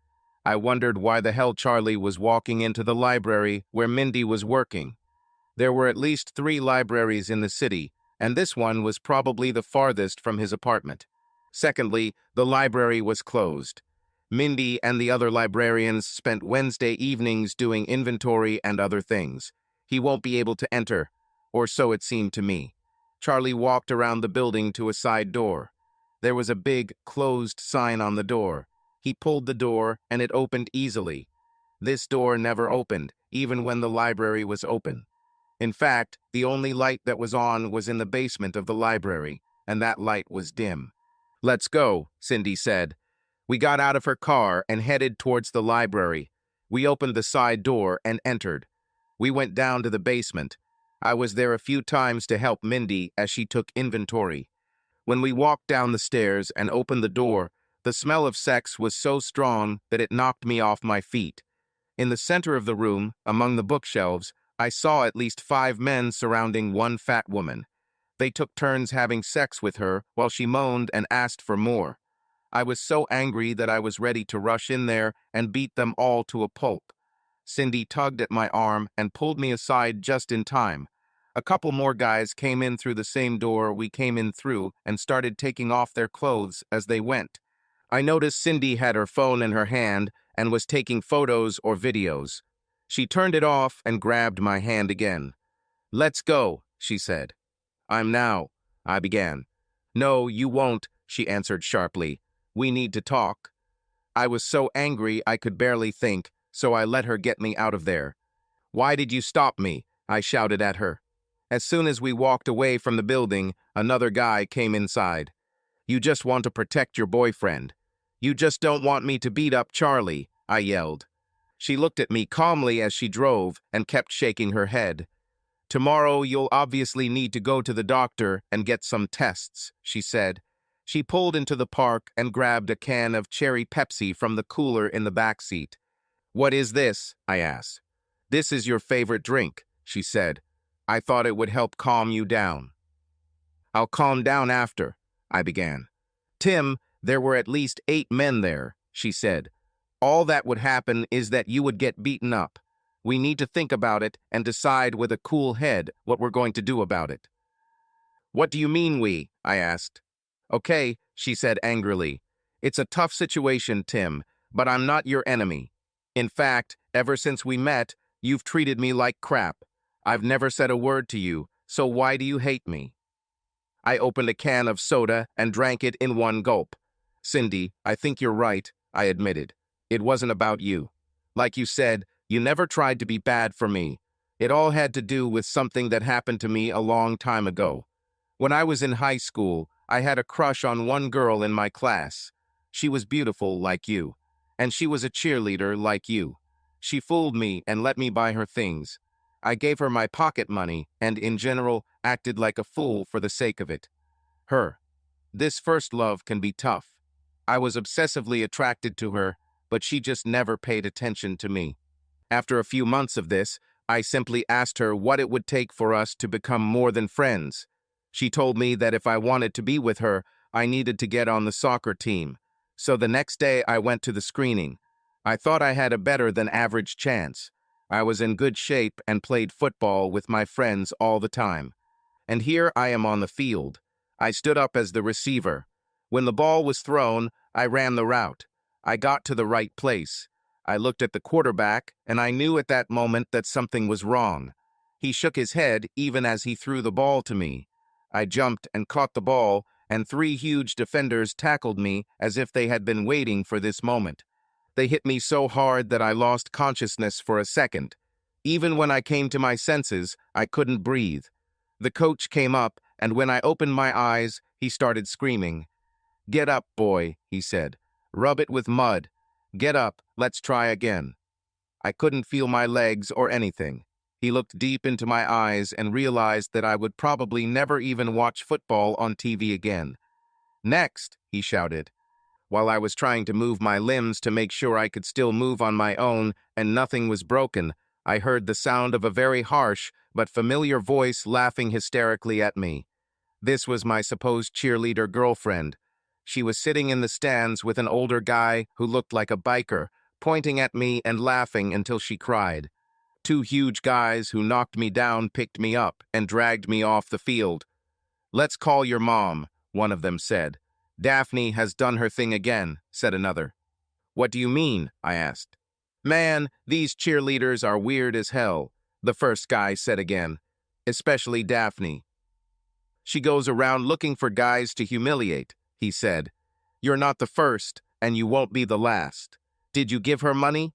[SPEAKER 1] I wondered why the hell Charlie was walking into the library where Mindy was working. There were at least 3 libraries in the city, and this one was probably the farthest from his apartment. Secondly, the library was closed. Mindy and the other librarians spent Wednesday evenings doing inventory and other things. He won't be able to enter, or so it seemed to me. Charlie walked around the building to a side door. There was a big, closed sign on the door. He pulled the door, and it opened easily. This door never opened, even when the library was open. In fact, the only light that was on was in the basement of the library, and that light was dim. "Let's go," Cindy said. We got out of her car and headed towards the library. We opened the side door and entered. We went down to the basement. I was there a few times to help Mindy as she took inventory. When we walked down the stairs and opened the door, the smell of sex was so strong that it knocked me off my feet. In the center of the room, among the bookshelves, I saw at least 5 men surrounding one fat woman. They took turns having sex with her while she moaned and asked for more. I was so angry that I was ready to rush in there and beat them all to a pulp. Cindy tugged at my arm and pulled me aside just in time. A couple more guys came in through the same door we came in through and started taking off their clothes as they went. I noticed Cindy had her phone in her hand and was taking photos or videos. She turned it off and grabbed my hand again. "Let's go," she said. "I'm now," I began. "No, you won't," she answered sharply. "We need to talk." I was so angry I could barely think, so I let her get me out of there. "Why did you stop me?" I shouted at her. As soon as we walked away from the building, another guy came inside. "You just want to protect your boyfriend. You just don't want me to beat up Charlie," I yelled. She looked at me calmly as she drove and kept shaking her head. "Tomorrow you'll obviously need to go to the doctor and get some tests," she said. She pulled into the park and grabbed a can of cherry Pepsi from the cooler in the back seat. "What is this?" I asked. "This is your favorite drink," she said. "I thought it would help calm you down." "I'll calm down after," I began. "Tim, there were at least 8 men there," she said. "All that would happen is that you would get beaten up. We need to think about it and decide with a cool head what we're going to do about it." "What do you mean we?" I asked. "Okay," she said angrily. "It's a tough situation, Tim, but I'm not your enemy. In fact, ever since we met, you've treated me like crap. I've never said a word to you, so why do you hate me?" I opened a can of soda and drank it in one gulp. "Cindy, I think you're right," I admitted. "It wasn't about you. Like you said, you never tried to be bad for me. It all had to do with something that happened to me a long time ago. When I was in high school, I had a crush on one girl in my class. She was beautiful like you, and she was a cheerleader like you. She fooled me and let me buy her things. I gave her my pocket money and, in general, acted like a fool for the sake of it. Her. This first love can be tough. I was obsessively attracted to her, but she just never paid attention to me. After a few months of this, I simply asked her what it would take for us to become more than friends. She told me that if I wanted to be with her, I needed to get on the soccer team. So the next day I went to the screening. I thought I had a better than average chance. I was in good shape and played football with my friends all the time. And here I am on the field. I stood up as the receiver. When the ball was thrown, I ran the route. I got to the right place. I looked at the quarterback, and I knew at that moment that something was wrong. He shook his head even as he threw the ball to me. I jumped and caught the ball, and 3 huge defenders tackled me as if they had been waiting for this moment. They hit me so hard that I lost consciousness for a second. Even when I came to my senses, I couldn't breathe. The coach came up, and when I opened my eyes, he started screaming. "Get up, boy," he said. "Rub it with mud. Get up, let's try again." I couldn't feel my legs or anything. He looked deep into my eyes and realized that I would probably never even watch football on TV again. "Next," he shouted. While I was trying to move my limbs to make sure I could still move on my own and nothing was broken, I heard the sound of a very harsh but familiar voice laughing hysterically at me. This was my supposed cheerleader girlfriend. She was sitting in the stands with an older guy who looked like a biker, pointing at me and laughing until she cried. Two huge guys who knocked me down picked me up and dragged me off the field. "Let's call your mom," one of them said. "Daphne has done her thing again," said another. "What do you mean?" I asked. "Man, these cheerleaders are weird as hell," the first guy said again. "Especially Daphne. She goes around looking for guys to humiliate," he said. "You're not the first, and you won't be the last. Did you give her money?"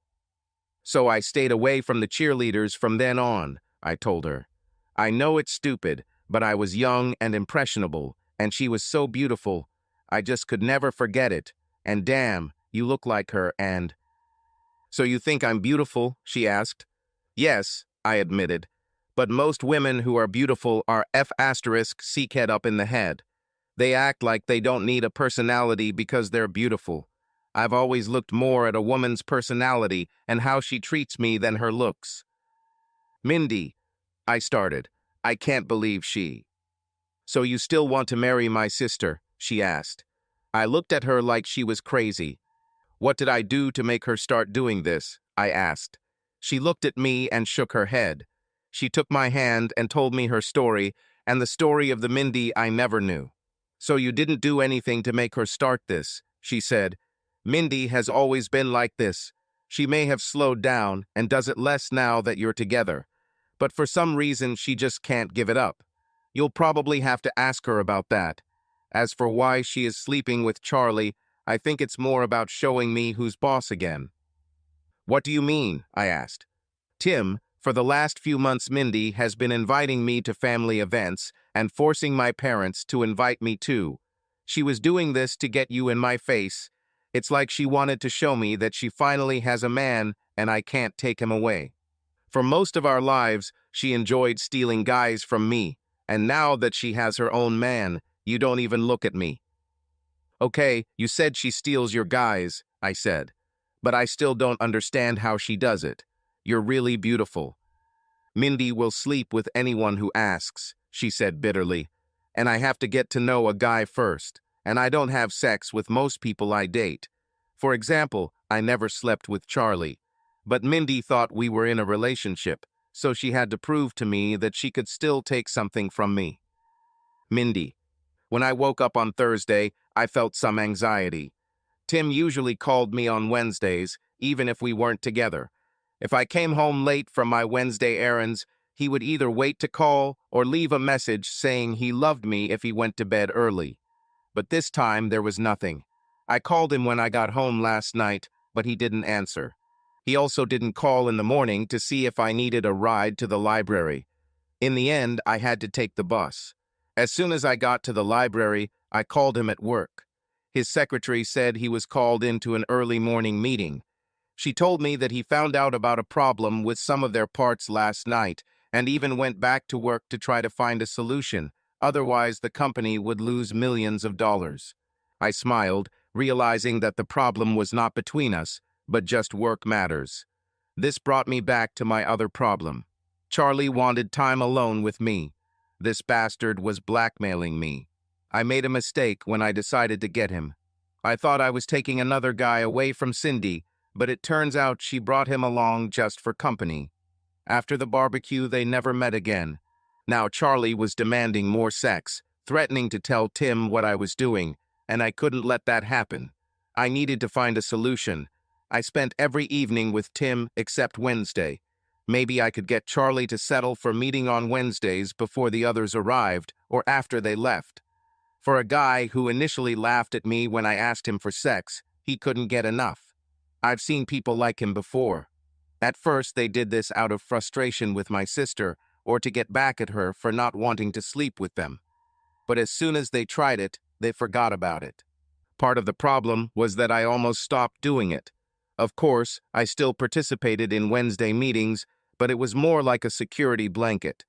[SPEAKER 1] "So I stayed away from the cheerleaders from then on," I told her. "I know it's stupid, but I was young and impressionable, and she was so beautiful. I just could never forget it. And damn, you look like her and—" "So you think I'm beautiful?" she asked. "Yes," I admitted. "But most women who are beautiful are F***head up in the head. They act like they don't need a personality because they're beautiful. I've always looked more at a woman's personality and how she treats me than her looks." "Mindy," I started. "I can't believe she—" "So you still want to marry my sister?" she asked. I looked at her like she was crazy. "What did I do to make her start doing this?" I asked. She looked at me and shook her head. She took my hand and told me her story, and the story of the Mindy I never knew. "So you didn't do anything to make her start this," she said. "Mindy has always been like this. She may have slowed down and does it less now that you're together. But for some reason, she just can't give it up. You'll probably have to ask her about that. As for why she is sleeping with Charlie, I think it's more about showing me who's boss again." "What do you mean?" I asked. "Tim, for the last few months Mindy has been inviting me to family events and forcing my parents to invite me too. She was doing this to get you in my face. It's like she wanted to show me that she finally has a man and I can't take him away. For most of our lives, she enjoyed stealing guys from me, and now that she has her own man, you don't even look at me." "Okay, you said she steals your guys," I said. "But I still don't understand how she does it. You're really beautiful." "Mindy will sleep with anyone who asks," she said bitterly. "And I have to get to know a guy first, and I don't have sex with most people I date. For example, I never slept with Charlie. But Mindy thought we were in a relationship, so she had to prove to me that she could still take something from me." Mindy. When I woke up on Thursday, I felt some anxiety. Tim usually called me on Wednesdays, even if we weren't together. If I came home late from my Wednesday errands, he would either wait to call or leave a message saying he loved me if he went to bed early. But this time, there was nothing. I called him when I got home last night, but he didn't answer. He also didn't call in the morning to see if I needed a ride to the library. In the end, I had to take the bus. As soon as I got to the library, I called him at work. His secretary said he was called into an early morning meeting. She told me that he found out about a problem with some of their parts last night and even went back to work to try to find a solution. Otherwise, the company would lose millions of dollars. I smiled, realizing that the problem was not between us, but just work matters. This brought me back to my other problem. Charlie wanted time alone with me. This bastard was blackmailing me. I made a mistake when I decided to get him. I thought I was taking another guy away from Cindy, but it turns out she brought him along just for company. After the barbecue, they never met again. Now Charlie was demanding more sex, threatening to tell Tim what I was doing, and I couldn't let that happen. I needed to find a solution. I spent every evening with Tim except Wednesday. Maybe I could get Charlie to settle for meeting on Wednesdays before the others arrived or after they left. For a guy who initially laughed at me when I asked him for sex, he couldn't get enough. I've seen people like him before. At first, they did this out of frustration with my sister or to get back at her for not wanting to sleep with them. But as soon as they tried it, they forgot about it. Part of the problem was that I almost stopped doing it. Of course, I still participated in Wednesday meetings, but it was more like a security blanket.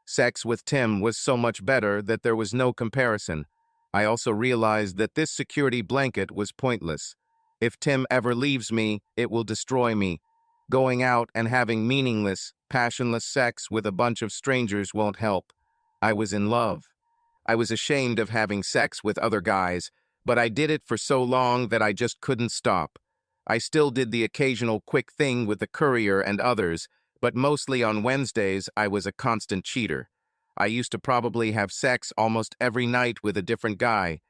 [SPEAKER 1] Sex with Tim was so much better that there was no comparison. I also realized that this security blanket was pointless. If Tim ever leaves me, it will destroy me. Going out and having meaningless, passionless sex with a bunch of strangers won't help. I was in love. I was ashamed of having sex with other guys, but I did it for so long that I just couldn't stop. I still did the occasional quick thing with the courier and others, but mostly on Wednesdays I was a constant cheater. I used to probably have sex almost every night with a different guy.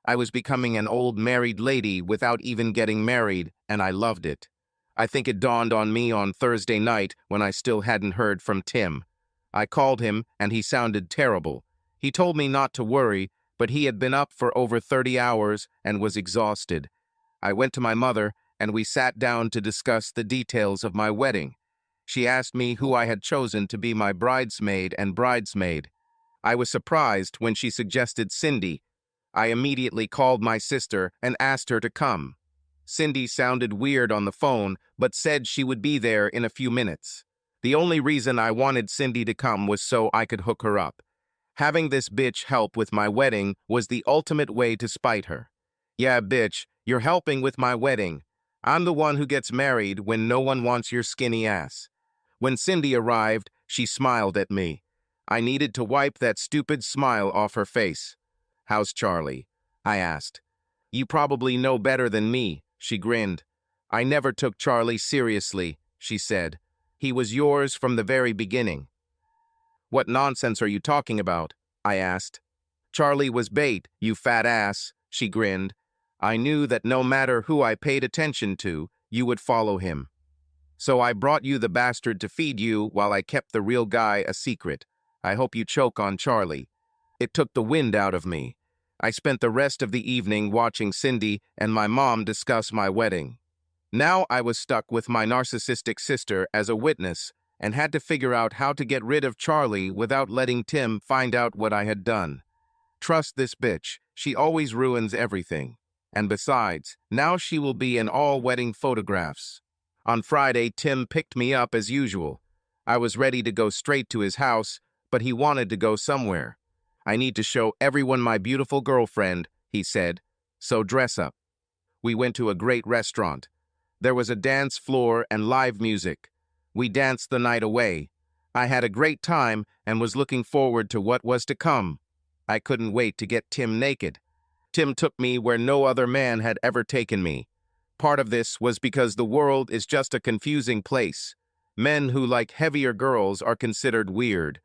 [SPEAKER 1] I was becoming an old married lady without even getting married, and I loved it. I think it dawned on me on Thursday night when I still hadn't heard from Tim. I called him, and he sounded terrible. He told me not to worry, but he had been up for over 30 hours and was exhausted. I went to my mother, and we sat down to discuss the details of my wedding. She asked me who I had chosen to be my bridesmaid and bridesmaid. I was surprised when she suggested Cindy. I immediately called my sister and asked her to come. Cindy sounded weird on the phone, but said she would be there in a few minutes. The only reason I wanted Cindy to come was so I could hook her up. Having this bitch help with my wedding was the ultimate way to spite her. Yeah, bitch, you're helping with my wedding. I'm the one who gets married when no one wants your skinny ass. When Cindy arrived, she smiled at me. I needed to wipe that stupid smile off her face. "How's Charlie?" I asked. "You probably know better than me," she grinned. "I never took Charlie seriously," she said. "He was yours from the very beginning." "What nonsense are you talking about?" I asked. "Charlie was bait, you fat ass," she grinned. "I knew that no matter who I paid attention to, you would follow him. So I brought you the bastard to feed you while I kept the real guy a secret. I hope you choke on Charlie." It took the wind out of me. I spent the rest of the evening watching Cindy and my mom discuss my wedding. Now I was stuck with my narcissistic sister as a witness and had to figure out how to get rid of Charlie without letting Tim find out what I had done. Trust this bitch, she always ruins everything. And besides, now she will be in all wedding photographs. On Friday, Tim picked me up as usual. I was ready to go straight to his house, but he wanted to go somewhere. "I need to show everyone my beautiful girlfriend," he said, "so dress up." We went to a great restaurant. There was a dance floor and live music. We danced the night away. I had a great time and was looking forward to what was to come. I couldn't wait to get Tim naked. Tim took me where no other man had ever taken me. Part of this was because the world is just a confusing place. Men who like heavier girls are considered weird.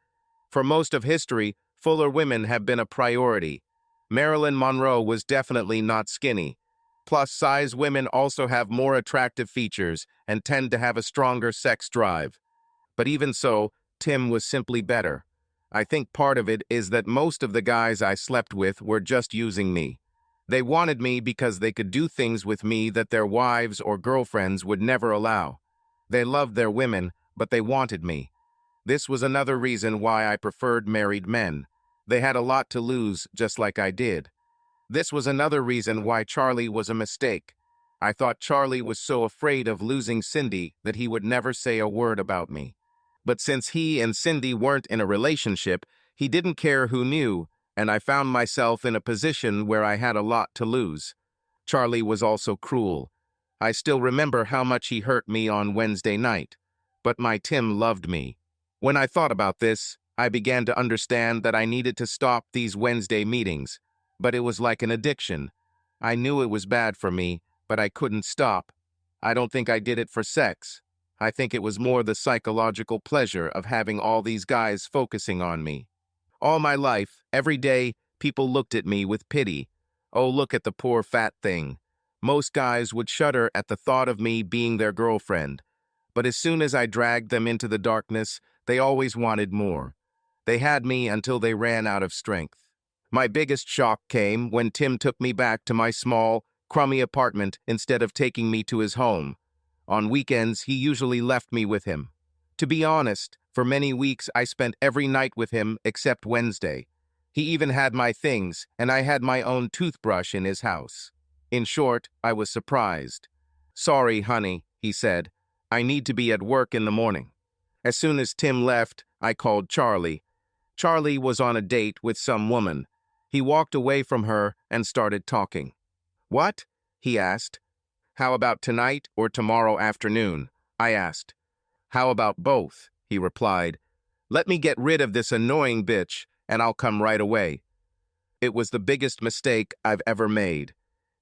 [SPEAKER 1] For most of history, fuller women have been a priority. Marilyn Monroe was definitely not skinny. Plus-size women also have more attractive features and tend to have a stronger sex drive. But even so, Tim was simply better. I think part of it is that most of the guys I slept with were just using me. They wanted me because they could do things with me that their wives or girlfriends would never allow. They loved their women, but they wanted me. This was another reason why I preferred married men. They had a lot to lose, just like I did. This was another reason why Charlie was a mistake. I thought Charlie was so afraid of losing Cindy that he would never say a word about me. But since he and Cindy weren't in a relationship, he didn't care who knew, and I found myself in a position where I had a lot to lose. Charlie was also cruel. I still remember how much he hurt me on Wednesday night. But my Tim loved me. When I thought about this, I began to understand that I needed to stop these Wednesday meetings. But it was like an addiction. I knew it was bad for me, but I couldn't stop. I don't think I did it for sex. I think it was more the psychological pleasure of having all these guys focusing on me. All my life, every day, people looked at me with pity. "Oh, look at the poor fat thing." Most guys would shudder at the thought of me being their girlfriend. But as soon as I dragged them into the darkness, they always wanted more. They had me until they ran out of strength. My biggest shock came when Tim took me back to my small, crummy apartment instead of taking me to his home. On weekends, he usually left me with him. To be honest, for many weeks I spent every night with him except Wednesday. He even had my things, and I had my own toothbrush in his house. In short, I was surprised. "Sorry, honey," he said. "I need to be at work in the morning." As soon as Tim left, I called Charlie. Charlie was on a date with some woman. He walked away from her and started talking. "What?" he asked. "How about tonight or tomorrow afternoon?" I asked. "How about both?" he replied. "Let me get rid of this annoying bitch, and I'll come right away." It was the biggest mistake I've ever made.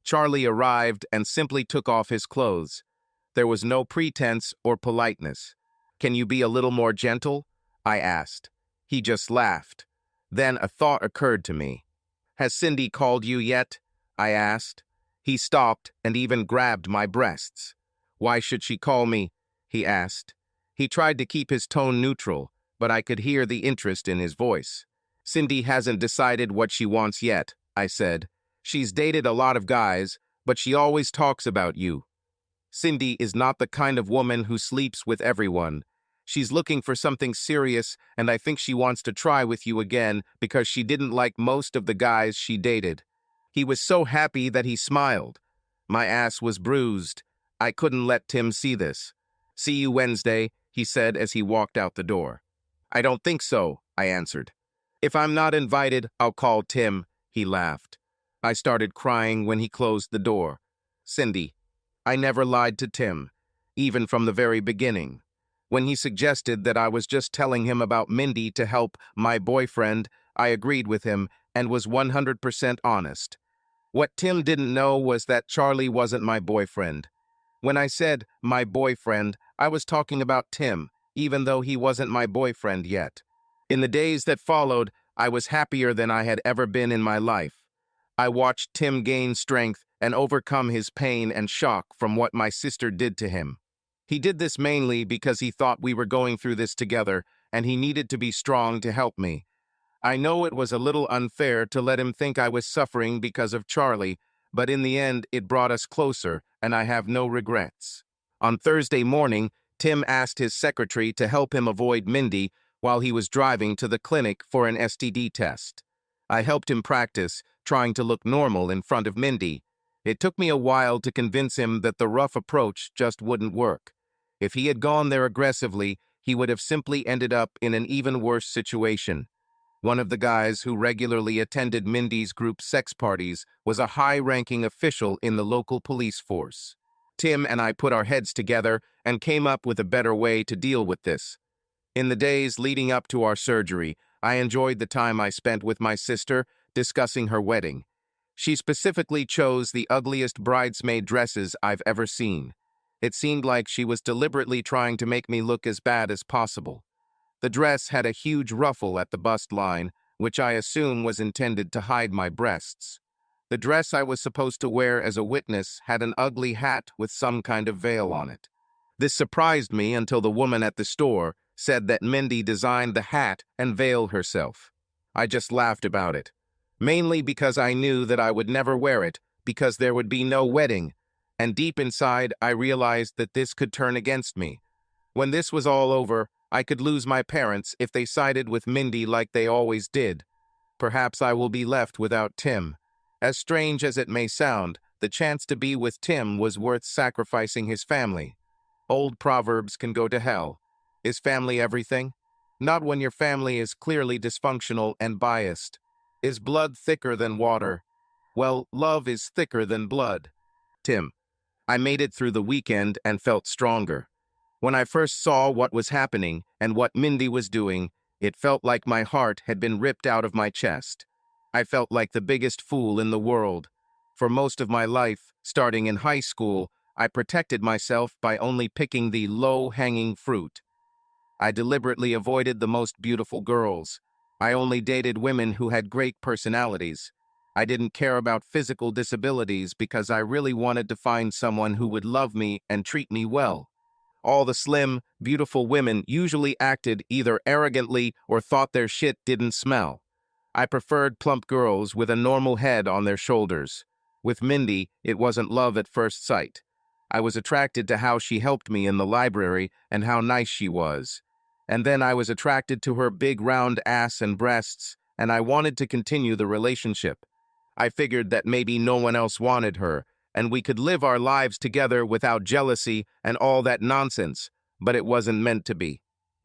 [SPEAKER 1] Charlie arrived and simply took off his clothes. There was no pretense or politeness. "Can you be a little more gentle?" I asked. He just laughed. Then a thought occurred to me. "Has Cindy called you yet?" I asked. He stopped and even grabbed my breasts. "Why should she call me?" he asked. He tried to keep his tone neutral, but I could hear the interest in his voice. "Cindy hasn't decided what she wants yet," I said. "She's dated a lot of guys, but she always talks about you. Cindy is not the kind of woman who sleeps with everyone. She's looking for something serious, and I think she wants to try with you again because she didn't like most of the guys she dated." He was so happy that he smiled. My ass was bruised. I couldn't let Tim see this. "See you Wednesday," he said as he walked out the door. "I don't think so," I answered. "If I'm not invited, I'll call Tim," he laughed. I started crying when he closed the door. Cindy. I never lied to Tim, even from the very beginning. When he suggested that I was just telling him about Mindy to help my boyfriend, I agreed with him and was 100% honest. What Tim didn't know was that Charlie wasn't my boyfriend. When I said my boyfriend, I was talking about Tim, even though he wasn't my boyfriend yet. In the days that followed, I was happier than I had ever been in my life. I watched Tim gain strength and overcome his pain and shock from what my sister did to him. He did this mainly because he thought we were going through this together, and he needed to be strong to help me. I know it was a little unfair to let him think I was suffering because of Charlie, but in the end it brought us closer, and I have no regrets. On Thursday morning, Tim asked his secretary to help him avoid Mindy while he was driving to the clinic for an STD test. I helped him practice, trying to look normal in front of Mindy. It took me a while to convince him that the rough approach just wouldn't work. If he had gone there aggressively, he would have simply ended up in an even worse situation. One of the guys who regularly attended Mindy's group sex parties was a high-ranking official in the local police force. Tim and I put our heads together and came up with a better way to deal with this. In the days leading up to our surgery, I enjoyed the time I spent with my sister discussing her wedding. She specifically chose the ugliest bridesmaid dresses I've ever seen. It seemed like she was deliberately trying to make me look as bad as possible. The dress had a huge ruffle at the bust line, which I assume was intended to hide my breasts. The dress I was supposed to wear as a witness had an ugly hat with some kind of veil on it. This surprised me until the woman at the store said that Mindy designed the hat and veil herself. I just laughed about it, mainly because I knew that I would never wear it because there would be no wedding, and deep inside I realized that this could turn against me. When this was all over, I could lose my parents if they sided with Mindy like they always did. Perhaps I will be left without Tim. As strange as it may sound, the chance to be with Tim was worth sacrificing his family. Old proverbs can go to hell. Is family everything? Not when your family is clearly dysfunctional and biased. Is blood thicker than water? Well, love is thicker than blood. Tim. I made it through the weekend and felt stronger. When I first saw what was happening and what Mindy was doing, it felt like my heart had been ripped out of my chest. I felt like the biggest fool in the world. For most of my life, starting in high school, I protected myself by only picking the low-hanging fruit. I deliberately avoided the most beautiful girls. I only dated women who had great personalities. I didn't care about physical disabilities because I really wanted to find someone who would love me and treat me well. All the slim, beautiful women usually acted either arrogantly or thought their shit didn't smell. I preferred plump girls with a normal head on their shoulders. With Mindy, it wasn't love at first sight. I was attracted to how she helped me in the library and how nice she was. And then I was attracted to her big round ass and breasts, and I wanted to continue the relationship. I figured that maybe no one else wanted her, and we could live our lives together without jealousy and all that nonsense, but it wasn't meant to be.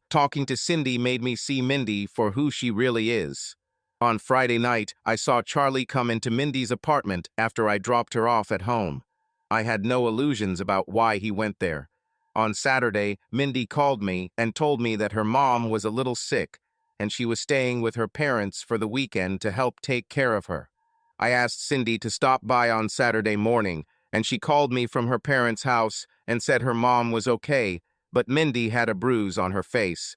[SPEAKER 1] Talking to Cindy made me see Mindy for who she really is. On Friday night, I saw Charlie come into Mindy's apartment after I dropped her off at home. I had no illusions about why he went there. On Saturday, Mindy called me and told me that her mom was a little sick, and she was staying with her parents for the weekend to help take care of her. I asked Cindy to stop by on Saturday morning, and she called me from her parents' house and said her mom was okay, but Mindy had a bruise on her face.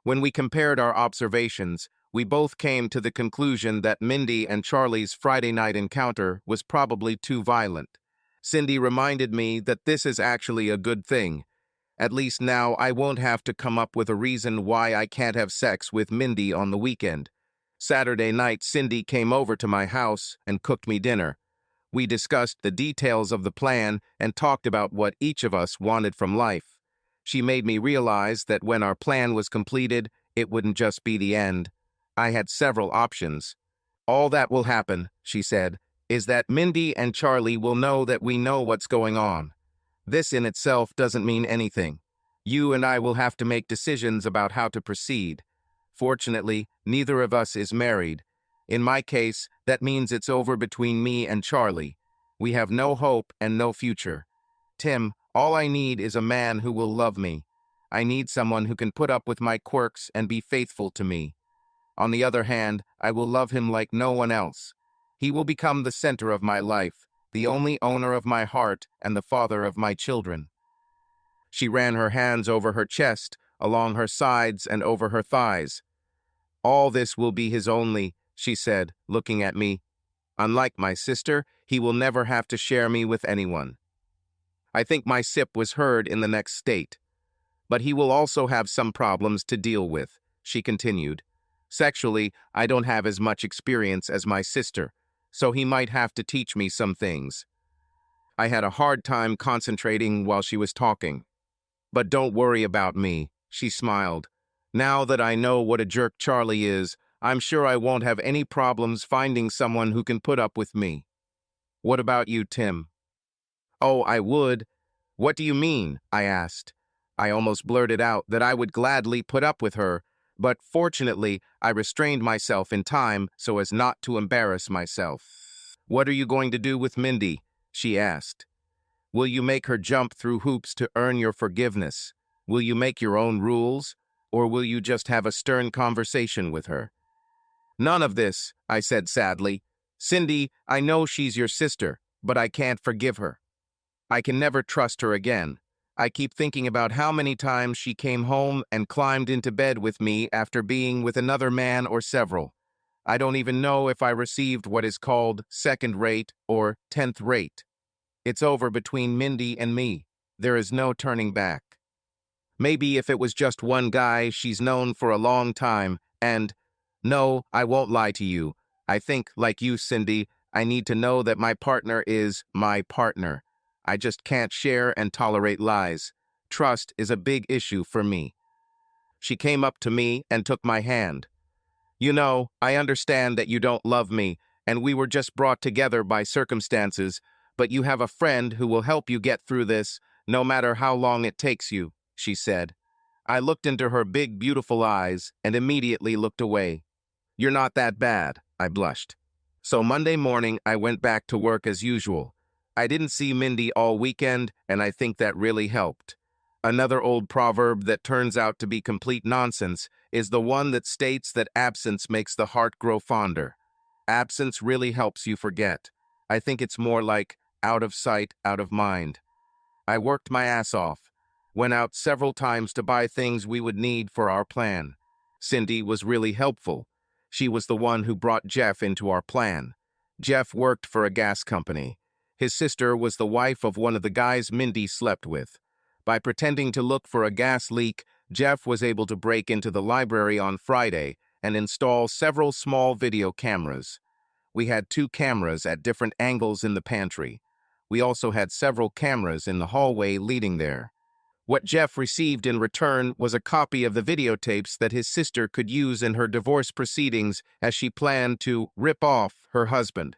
[SPEAKER 1] When we compared our observations, we both came to the conclusion that Mindy and Charlie's Friday night encounter was probably too violent. Cindy reminded me that this is actually a good thing. At least now I won't have to come up with a reason why I can't have sex with Mindy on the weekend. Saturday night, Cindy came over to my house and cooked me dinner. We discussed the details of the plan and talked about what each of us wanted from life. She made me realize that when our plan was completed, it wouldn't just be the end. I had several options. All that will happen, she said, is that Mindy and Charlie will know that we know what's going on. This in itself doesn't mean anything. You and I will have to make decisions about how to proceed. Fortunately, neither of us is married. In my case, that means it's over between me and Charlie. We have no hope and no future. Tim, all I need is a man who will love me. I need someone who can put up with my quirks and be faithful to me. On the other hand, I will love him like no one else. He will become the center of my life, the only owner of my heart and the father of my children. She ran her hands over her chest, along her sides and over her thighs. All this will be his only, she said, looking at me. Unlike my sister, he will never have to share me with anyone. I think my sip was heard in the next state. But he will also have some problems to deal with, she continued. Sexually, I don't have as much experience as my sister, so he might have to teach me some things. I had a hard time concentrating while she was talking. But don't worry about me, she smiled. Now that I know what a jerk Charlie is, I'm sure I won't have any problems finding someone who can put up with me. What about you, Tim? Oh, I would. What do you mean? I asked. I almost blurted out that I would gladly put up with her, but fortunately, I restrained myself in time so as not to embarrass myself. What are you going to do with Mindy? She asked. Will you make her jump through hoops to earn your forgiveness? Will you make your own rules? Or will you just have a stern conversation with her? None of this, I said sadly. Cindy, I know she's your sister, but I can't forgive her. I can never trust her again. I keep thinking about how many times she came home and climbed into bed with me after being with another man or several. I don't even know if I received what is called second rate or 10th rate. It's over between Mindy and me. There is no turning back. Maybe if it was just one guy she's known for a long time, and no, I won't lie to you. I think, like you, Cindy, I need to know that my partner is my partner. I just can't share and tolerate lies. Trust is a big issue for me. She came up to me and took my hand. You know, I understand that you don't love me, and we were just brought together by circumstances, but you have a friend who will help you get through this, no matter how long it takes you, she said. I looked into her big, beautiful eyes and immediately looked away. You're not that bad, I blushed. So Monday morning, I went back to work as usual. I didn't see Mindy all weekend, and I think that really helped. Another old proverb that turns out to be complete nonsense is the one that states that absence makes the heart grow fonder. Absence really helps you forget. I think it's more like out of sight, out of mind. I worked my ass off, went out several times to buy things we would need for our plan. Cindy was really helpful. She was the one who brought Jeff into our plan. Jeff worked for a gas company. His sister was the wife of one of the guys Mindy slept with. By pretending to look for a gas leak, Jeff was able to break into the library on Friday and install several small video cameras. We had 2 cameras at different angles in the pantry. We also had several cameras in the hallway leading there. What Jeff received in return was a copy of the videotapes that his sister could use in her divorce proceedings as she planned to rip off her husband.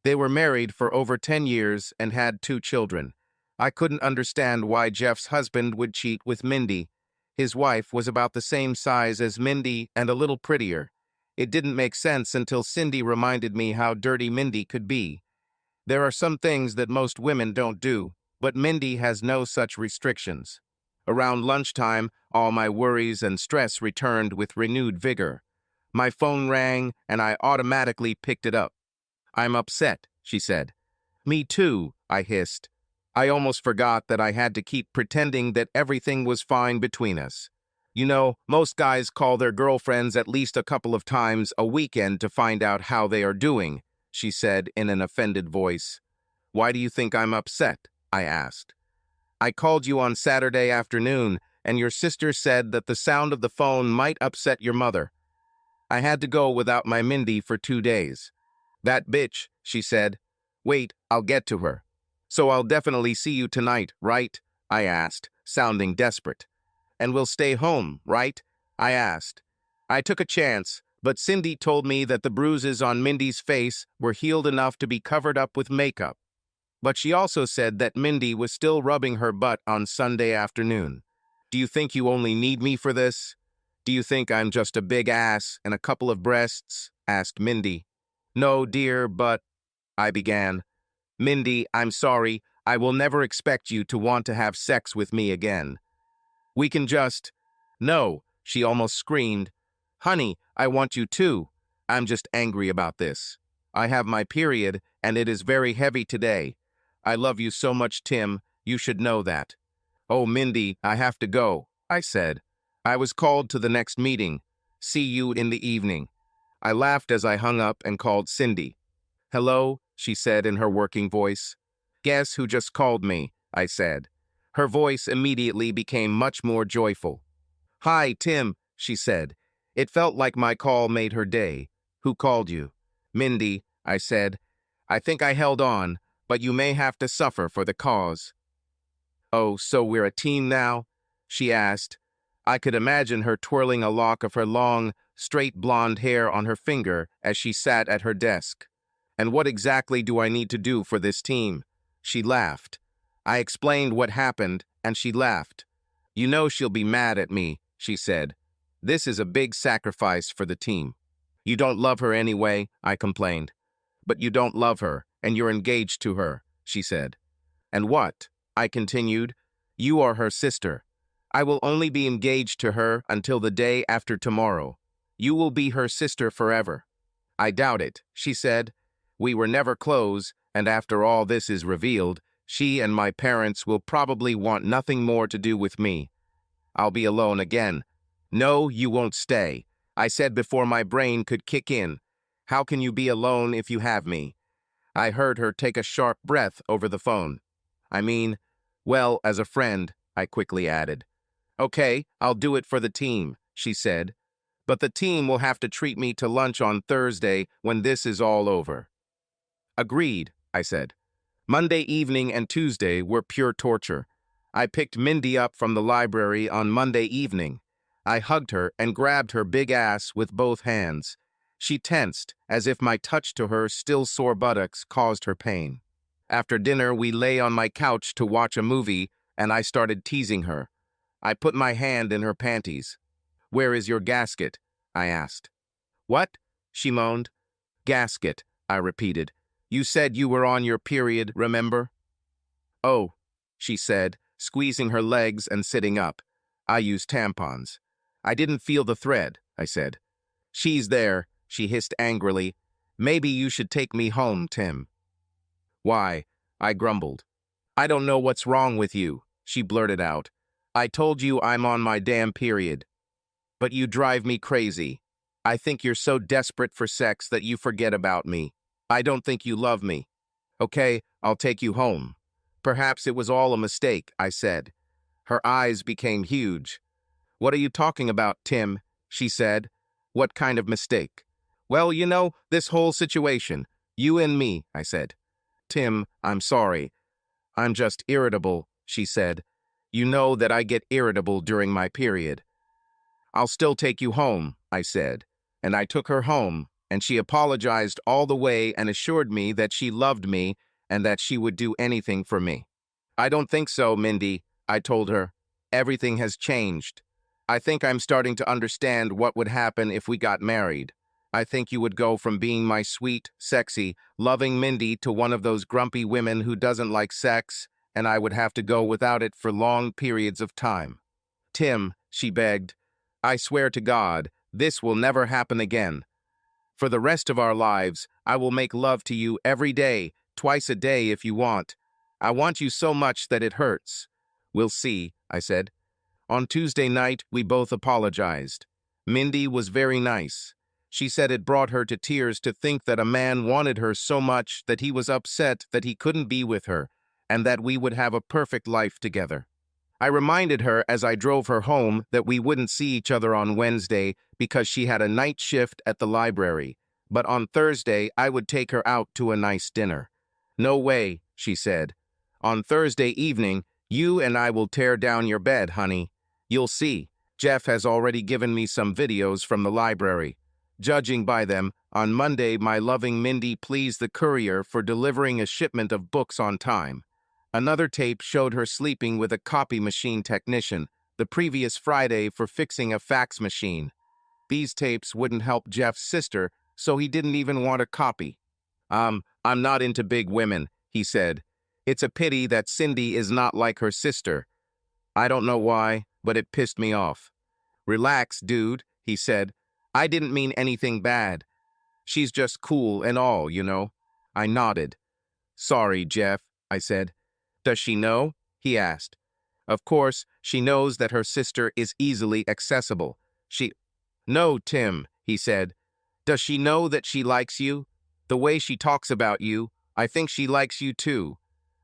[SPEAKER 1] They were married for over 10 years and had 2 children. I couldn't understand why Jeff's husband would cheat with Mindy. His wife was about the same size as Mindy and a little prettier. It didn't make sense until Cindy reminded me how dirty Mindy could be. There are some things that most women don't do, but Mindy has no such restrictions. Around lunchtime, all my worries and stress returned with renewed vigor. My phone rang, and I automatically picked it up. I'm upset, she said. Me too, I hissed. I almost forgot that I had to keep pretending that everything was fine between us. You know, most guys call their girlfriends at least a couple of times a weekend to find out how they are doing, she said in an offended voice. Why do you think I'm upset? I asked. I called you on Saturday afternoon, and your sister said that the sound of the phone might upset your mother. I had to go without my Mindy for 2 days. That bitch, she said. Wait, I'll get to her. So I'll definitely see you tonight, right? I asked, sounding desperate. And we'll stay home, right? I asked. I took a chance, but Cindy told me that the bruises on Mindy's face were healed enough to be covered up with makeup. But she also said that Mindy was still rubbing her butt on Sunday afternoon. Do you think you only need me for this? Do you think I'm just a big ass and a couple of breasts? Asked Mindy. No, dear, but... I began. Mindy, I'm sorry. I will never expect you to want to have sex with me again. We can just... No, she almost screamed. Honey, I want you too. I'm just angry about this. I have my period, and it is very heavy today. I love you so much, Tim. You should know that. Oh, Mindy, I have to go, I said. I was called to the next meeting. See you in the evening. I laughed as I hung up and called Cindy. Hello, she said in her working voice. Guess who just called me, I said. Her voice immediately became much more joyful. Hi, Tim, she said. It felt like my call made her day. Who called you? Mindy, I said. I think I held on, but you may have to suffer for the cause. Oh, so we're a team now? She asked. I could imagine her twirling a lock of her long, straight blonde hair on her finger as she sat at her desk. And what exactly do I need to do for this team? She laughed. I explained what happened, and she laughed. You know she'll be mad at me, she said. This is a big sacrifice for the team. You don't love her anyway, I complained. But you don't love her, and you're engaged to her, she said. And what? I continued. You are her sister. I will only be engaged to her until the day after tomorrow. You will be her sister forever. I doubt it, she said. We were never close, and after all this is revealed, she and my parents will probably want nothing more to do with me. I'll be alone again. No, you won't stay, I said before my brain could kick in. How can you be alone if you have me? I heard her take a sharp breath over the phone. I mean, well, as a friend, I quickly added. Okay, I'll do it for the team, she said. But the team will have to treat me to lunch on Thursday when this is all over. Agreed, I said. Monday evening and Tuesday were pure torture. I picked Mindy up from the library on Monday evening. I hugged her and grabbed her big ass with both hands. She tensed, as if my touch to her still sore buttocks caused her pain. After dinner, we lay on my couch to watch a movie, and I started teasing her. I put my hand in her panties. Where is your gasket? I asked. What? She moaned. Gasket, I repeated. You said you were on your period, remember? Oh, she said, squeezing her legs and sitting up. I use tampons. I didn't feel the thread, I said. She's there, she hissed angrily. Maybe you should take me home, Tim. Why? I grumbled. I don't know what's wrong with you, she blurted out. I told you I'm on my damn period. But you drive me crazy. I think you're so desperate for sex that you forget about me. I don't think you love me. Okay, I'll take you home. Perhaps it was all a mistake, I said. Her eyes became huge. What are you talking about, Tim? She said. What kind of mistake? Well, you know, this whole situation. You and me, I said. Tim, I'm sorry. I'm just irritable, she said. You know that I get irritable during my period. I'll still take you home, I said. And I took her home, and she apologized all the way and assured me that she loved me and that she would do anything for me. I don't think so, Mindy, I told her. Everything has changed. I think I'm starting to understand what would happen if we got married. I think you would go from being my sweet, sexy, loving Mindy to one of those grumpy women who doesn't like sex, and I would have to go without it for long periods of time. Tim, she begged, I swear to God, this will never happen again. For the rest of our lives, I will make love to you every day, twice a day if you want. I want you so much that it hurts. We'll see, I said. On Tuesday night, we both apologized. Mindy was very nice. She said it brought her to tears to think that a man wanted her so much that he was upset that he couldn't be with her, and that we would have a perfect life together. I reminded her as I drove her home that we wouldn't see each other on Wednesday because she had a night shift at the library, but on Thursday I would take her out to a nice dinner. No way, she said. On Thursday evening, you and I will tear down your bed, honey. You'll see. Jeff has already given me some videos from the library. Judging by them, on Monday my loving Mindy pleased the courier for delivering a shipment of books on time. Another tape showed her sleeping with a copy machine technician the previous Friday for fixing a fax machine. These tapes wouldn't help Jeff's sister, so he didn't even want a copy. I'm not into big women, he said. It's a pity that Cindy is not like her sister. I don't know why, but it pissed me off. Relax, dude, he said. I didn't mean anything bad. She's just cool and all, you know. I nodded. Sorry, Jeff, I said. Does she know? He asked. Of course, she knows that her sister is easily accessible. No, Tim, he said. Does she know that she likes you? The way she talks about you, I think she likes you too.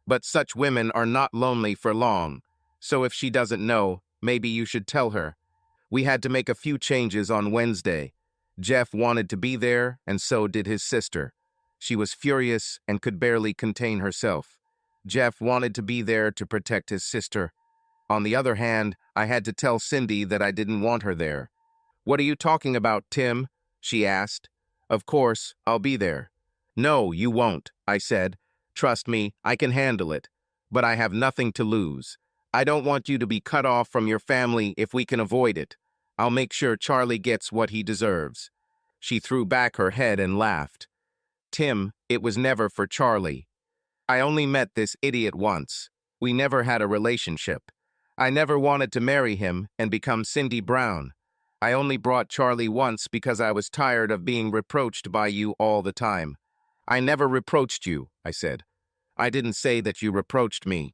[SPEAKER 1] But such women are not lonely for long. So if she doesn't know, maybe you should tell her. We had to make a few changes on Wednesday. Jeff wanted to be there, and so did his sister. She was furious and could barely contain herself. Jeff wanted to be there to protect his sister. On the other hand, I had to tell Cindy that I didn't want her there. What are you talking about, Tim? She asked. Of course, I'll be there. No, you won't, I said. Trust me, I can handle it. But I have nothing to lose. I don't want you to be cut off from your family if we can avoid it. I'll make sure Charlie gets what he deserves. She threw back her head and laughed. Tim, it was never for Charlie. I only met this idiot once. We never had a relationship. I never wanted to marry him and become Cindy Brown. I only brought Charlie once because I was tired of being reproached by you all the time. I never reproached you, I said. I didn't say that you reproached me.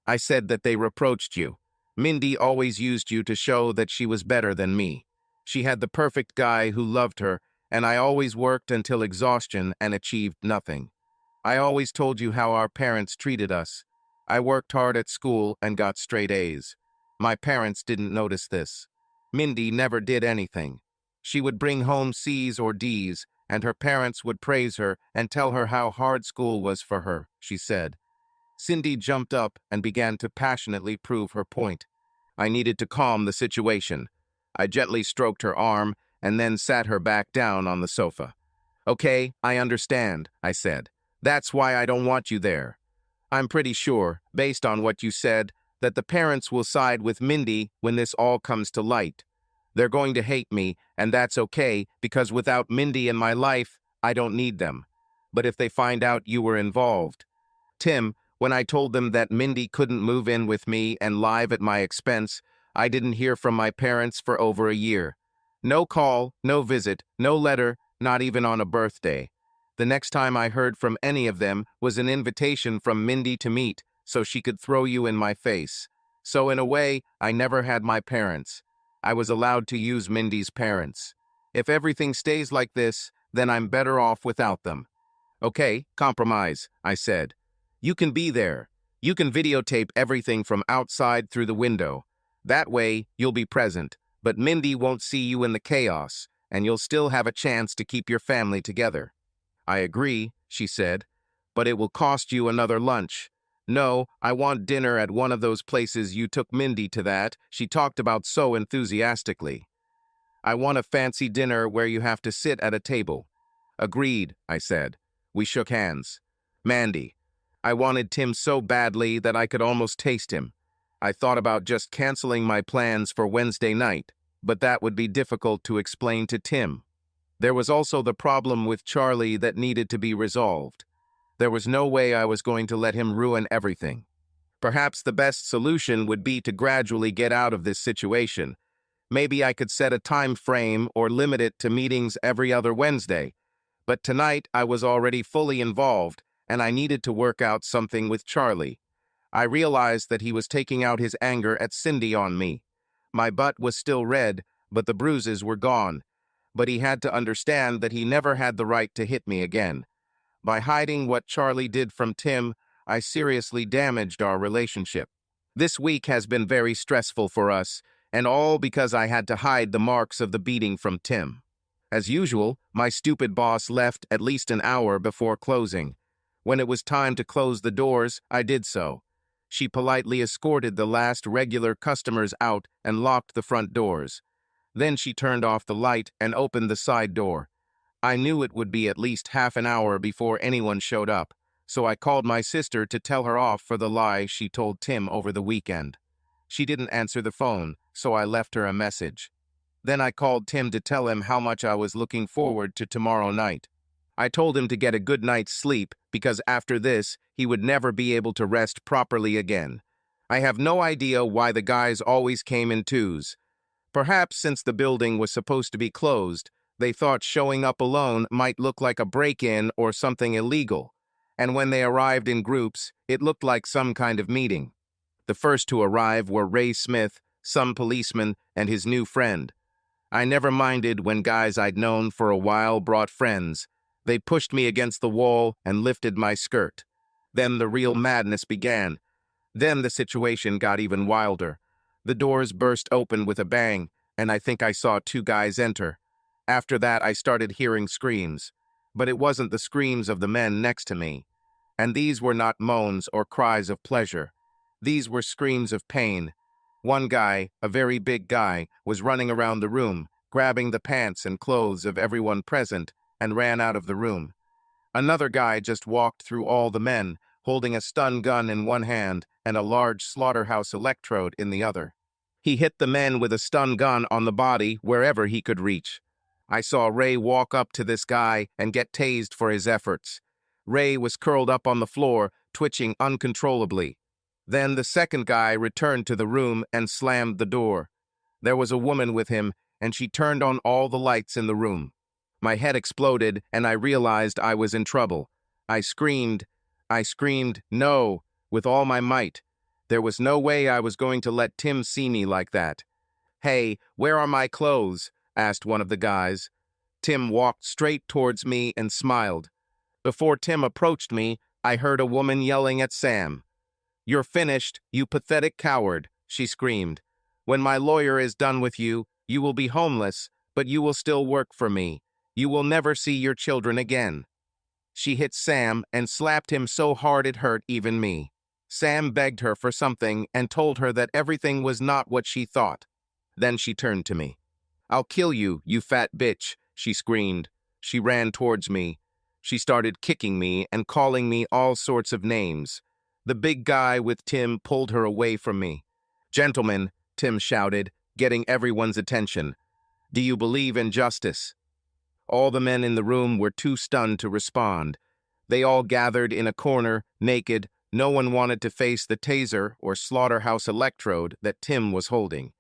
[SPEAKER 1] I said that they reproached you. Mindy always used you to show that she was better than me. She had the perfect guy who loved her, and I always worked until exhaustion and achieved nothing. I always told you how our parents treated us. I worked hard at school and got straight A's. My parents didn't notice this. Mindy never did anything. She would bring home C's or D's, and her parents would praise her and tell her how hard school was for her, she said. Cindy jumped up and began to passionately prove her point. I needed to calm the situation. I gently stroked her arm and then sat her back down on the sofa. Okay, I understand, I said. That's why I don't want you there. I'm pretty sure, based on what you said, that the parents will side with Mindy when this all comes to light. They're going to hate me, and that's okay, because without Mindy in my life, I don't need them. But if they find out you were involved. Tim, when I told them that Mindy couldn't move in with me and live at my expense, I didn't hear from my parents for over a year. No call, no visit, no letter, not even on a birthday. The next time I heard from any of them was an invitation from Mindy to meet, so she could throw you in my face. So in a way, I never had my parents. I was allowed to use Mindy's parents. If everything stays like this, then I'm better off without them. Okay, compromise, I said. You can be there. You can videotape everything from outside through the window. That way, you'll be present, but Mindy won't see you in the chaos, and you'll still have a chance to keep your family together. I agree, she said, but it will cost you another lunch. No, I want dinner at one of those places you took Mindy to that she talked about so enthusiastically. I want a fancy dinner where you have to sit at a table. Agreed, I said. We shook hands. Mandy. I wanted Tim so badly that I could almost taste him. I thought about just canceling my plans for Wednesday night, but that would be difficult to explain to Tim. There was also the problem with Charlie that needed to be resolved. There was no way I was going to let him ruin everything. Perhaps the best solution would be to gradually get out of this situation. Maybe I could set a time frame or limit it to meetings every other Wednesday. But tonight I was already fully involved, and I needed to work out something with Charlie. I realized that he was taking out his anger at Cindy on me. My butt was still red, but the bruises were gone. But he had to understand that he never had the right to hit me again. By hiding what Charlie did from Tim, I seriously damaged our relationship. This week has been very stressful for us, and all because I had to hide the marks of the beating from Tim. As usual, my stupid boss left at least an hour before closing. When it was time to close the doors, I did so. She politely escorted the last regular customers out and locked the front doors. Then she turned off the light and opened the side door. I knew it would be at least half an hour before anyone showed up, so I called my sister to tell her off for the lie she told Tim over the weekend. She didn't answer the phone, so I left her a message. Then I called Tim to tell him how much I was looking forward to tomorrow night. I told him to get a good night's sleep because after this, he would never be able to rest properly again. I have no idea why the guys always came in twos. Perhaps since the building was supposed to be closed, they thought showing up alone might look like a break-in or something illegal. And when they arrived in groups, it looked like some kind of meeting. The first to arrive were Ray Smith, some policeman, and his new friend. I never minded when guys I'd known for a while brought friends. They pushed me against the wall and lifted my skirt. Then the real madness began. Then the situation got even wilder. The doors burst open with a bang, and I think I saw two guys enter. After that, I started hearing screams. But it wasn't the screams of the men next to me. And these were not moans or cries of pleasure. These were screams of pain. One guy, a very big guy, was running around the room, grabbing the pants and clothes of everyone present, and ran out of the room. Another guy just walked through all the men, holding a stun gun in one hand and a large slaughterhouse electrode in the other. He hit the men with a stun gun on the body wherever he could reach. I saw Ray walk up to this guy and get tased for his efforts. Ray was curled up on the floor, twitching uncontrollably. Then the second guy returned to the room and slammed the door. There was a woman with him, and she turned on all the lights in the room. My head exploded, and I realized I was in trouble. I screamed, no, with all my might. There was no way I was going to let Tim see me like that. "Hey, where are my clothes?" asked one of the guys. Tim walked straight towards me and smiled. Before Tim approached me, I heard a woman yelling at Sam. "You're finished, you pathetic coward," she screamed. "When my lawyer is done with you, you will be homeless, but you will still work for me. You will never see your children again." She hit Sam and slapped him so hard it hurt even me. Sam begged her for something and told her that everything was not what she thought. Then she turned to me. "I'll kill you, you fat bitch," she screamed. She ran towards me. She started kicking me and calling me all sorts of names. The big guy with Tim pulled her away from me. "Gentlemen," Tim shouted, getting everyone's attention. "Do you believe in justice?" All the men in the room were too stunned to respond. They all gathered in a corner, naked. No one wanted to face the taser or slaughterhouse electrode that Tim was holding.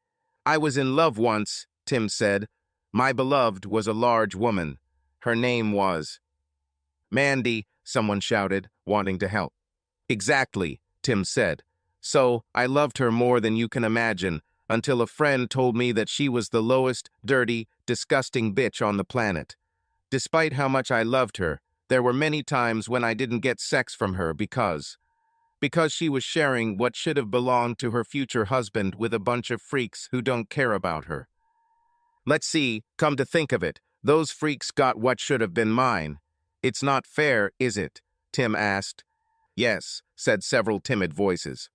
[SPEAKER 1] "I was in love once," Tim said. "My beloved was a large woman. Her name was—" "Mandy," someone shouted, wanting to help. "Exactly," Tim said. "So, I loved her more than you can imagine, until a friend told me that she was the lowest, dirty, disgusting bitch on the planet. Despite how much I loved her, there were many times when I didn't get sex from her because she was sharing what should have belonged to her future husband with a bunch of freaks who don't care about her. Let's see, come to think of it, those freaks got what should have been mine. It's not fair, is it?" Tim asked. "Yes," said several timid voices.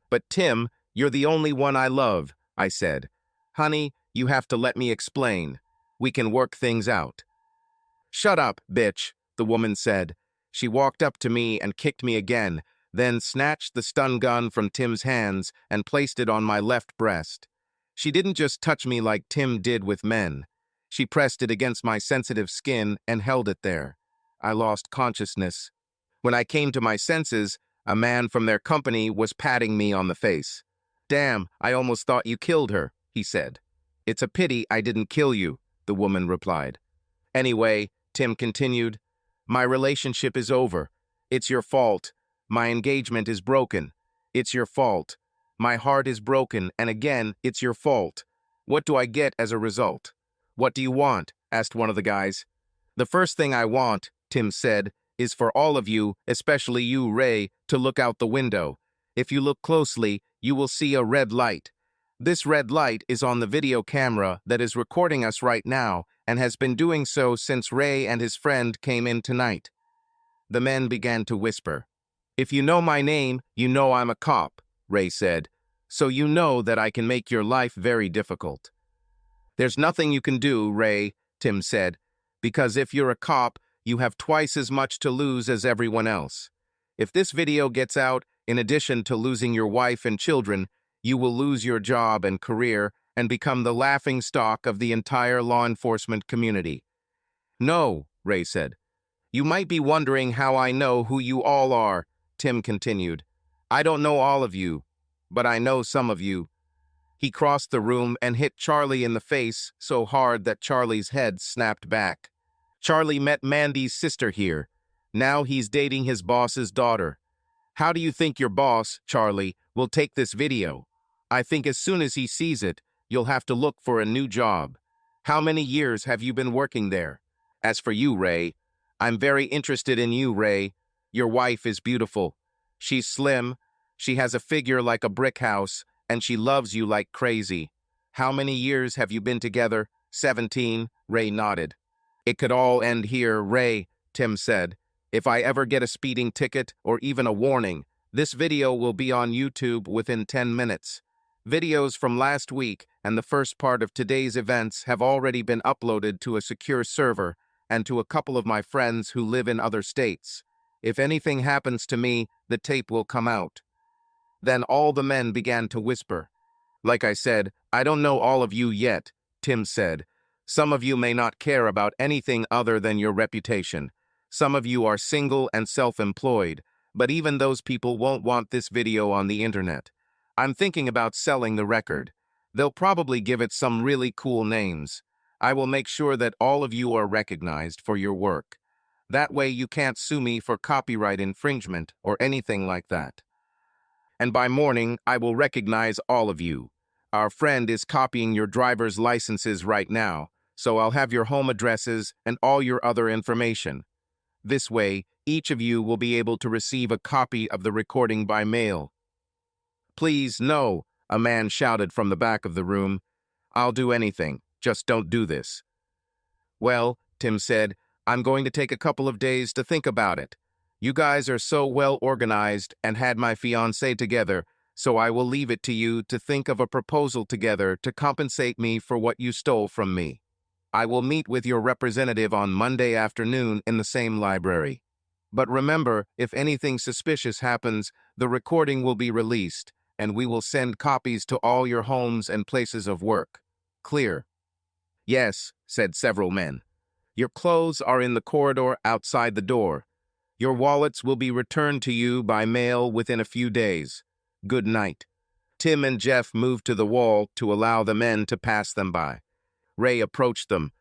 [SPEAKER 1] "But Tim, you're the only one I love," I said. "Honey, you have to let me explain. We can work things out." "Shut up, bitch," the woman said. She walked up to me and kicked me again, then snatched the stun gun from Tim's hands and placed it on my left breast. She didn't just touch me like Tim did with men. She pressed it against my sensitive skin and held it there. I lost consciousness. When I came to my senses, a man from their company was patting me on the face. "Damn, I almost thought you killed her," he said. It's a pity I didn't kill you, the woman replied. Anyway, Tim continued, my relationship is over. It's your fault. My engagement is broken. It's your fault. My heart is broken, and again, it's your fault. What do I get as a result? What do you want? Asked one of the guys. The first thing I want, Tim said, is for all of you, especially you, Ray, to look out the window. If you look closely, you will see a red light. This red light is on the video camera that is recording us right now and has been doing so since Ray and his friend came in tonight. The men began to whisper. If you know my name, you know I'm a cop, Ray said, so you know that I can make your life very difficult. There's nothing you can do, Ray, Tim said, because if you're a cop, you have twice as much to lose as everyone else. If this video gets out, in addition to losing your wife and children, you will lose your job and career and become the laughingstock of the entire law enforcement community. No, Ray said. You might be wondering how I know who you all are, Tim continued. I don't know all of you, but I know some of you. He crossed the room and hit Charlie in the face so hard that Charlie's head snapped back. Charlie met Mandy's sister here. Now he's dating his boss's daughter. How do you think your boss, Charlie, will take this video? I think as soon as he sees it, you'll have to look for a new job. How many years have you been working there? As for you, Ray, I'm very interested in you, Ray. Your wife is beautiful. She's slim, she has a figure like a brick house, and she loves you like crazy. How many years have you been together? 17, Ray nodded. It could all end here, Ray, Tim said. If I ever get a speeding ticket or even a warning, this video will be on YouTube within 10 minutes. Videos from last week and the first part of today's events have already been uploaded to a secure server and to a couple of my friends who live in other states. If anything happens to me, the tape will come out. Then all the men began to whisper. Like I said, I don't know all of you yet, Tim said. Some of you may not care about anything other than your reputation. Some of you are single and self-employed, but even those people won't want this video on the internet. I'm thinking about selling the record. They'll probably give it some really cool names. I will make sure that all of you are recognized for your work. That way you can't sue me for copyright infringement or anything like that. And by morning, I will recognize all of you. Our friend is copying your driver's licenses right now, so I'll have your home addresses and all your other information. This way, each of you will be able to receive a copy of the recording by mail. Please, no, a man shouted from the back of the room. I'll do anything, just don't do this. Well, Tim said, I'm going to take a couple of days to think about it. You guys are so well organized and had my fiancée together, so I will leave it to you to think of a proposal together to compensate me for what you stole from me. I will meet with your representative on Monday afternoon in the same library. But remember, if anything suspicious happens, the recording will be released, and we will send copies to all your homes and places of work. Clear? Yes, said several men. Your clothes are in the corridor outside the door. Your wallets will be returned to you by mail within a few days. Good night. Tim and Jeff moved to the wall to allow the men to pass them by. Ray approached them.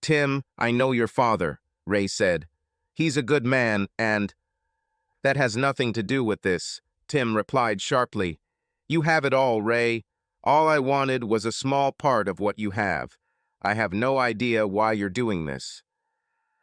[SPEAKER 1] Tim, I know your father, Ray said. He's a good man and... That has nothing to do with this, Tim replied sharply. You have it all, Ray. All I wanted was a small part of what you have. I have no idea why you're doing this.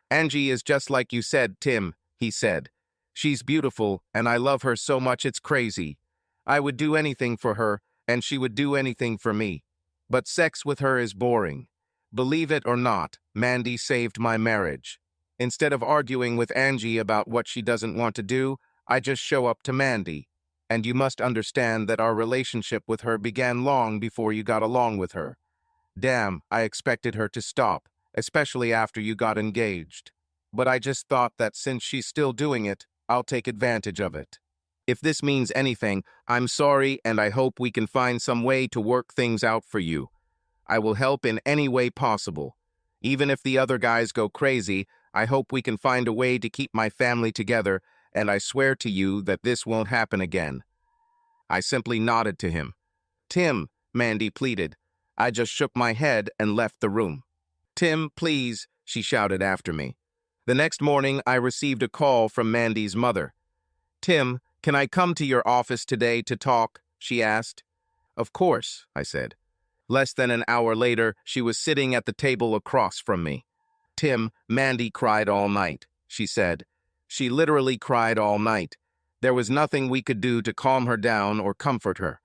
[SPEAKER 1] Angie is just like you said, Tim, he said. She's beautiful, and I love her so much it's crazy. I would do anything for her, and she would do anything for me. But sex with her is boring. Believe it or not, Mandy saved my marriage. Instead of arguing with Angie about what she doesn't want to do, I just show up to Mandy. And you must understand that our relationship with her began long before you got along with her. Damn, I expected her to stop, especially after you got engaged. But I just thought that since she's still doing it, I'll take advantage of it. If this means anything, I'm sorry and I hope we can find some way to work things out for you. I will help in any way possible. Even if the other guys go crazy, I hope we can find a way to keep my family together, and I swear to you that this won't happen again. I simply nodded to him. Tim, Mandy pleaded, I just shook my head and left the room. "Tim, please," she shouted after me. The next morning, I received a call from Mandy's mother. "Tim, can I come to your office today to talk?" she asked. "Of course," I said. Less than an hour later, she was sitting at the table across from me. "Tim, Mandy cried all night," she said. "She literally cried all night. There was nothing we could do to calm her down or comfort her.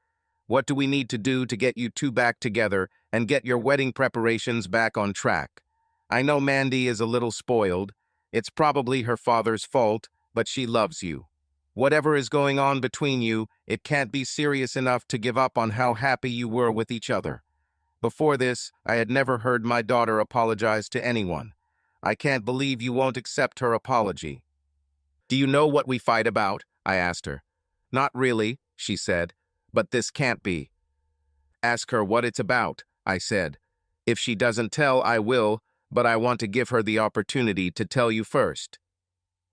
[SPEAKER 1] What do we need to do to get you two back together and get your wedding preparations back on track? I know Mandy is a little spoiled. It's probably her father's fault, but she loves you. Whatever is going on between you, it can't be serious enough to give up on how happy you were with each other. Before this, I had never heard my daughter apologize to anyone. I can't believe you won't accept her apology." "Do you know what we fight about?" I asked her. "Not really," she said, "but this can't be." "Ask her what it's about," I said. "If she doesn't tell, I will, but I want to give her the opportunity to tell you first."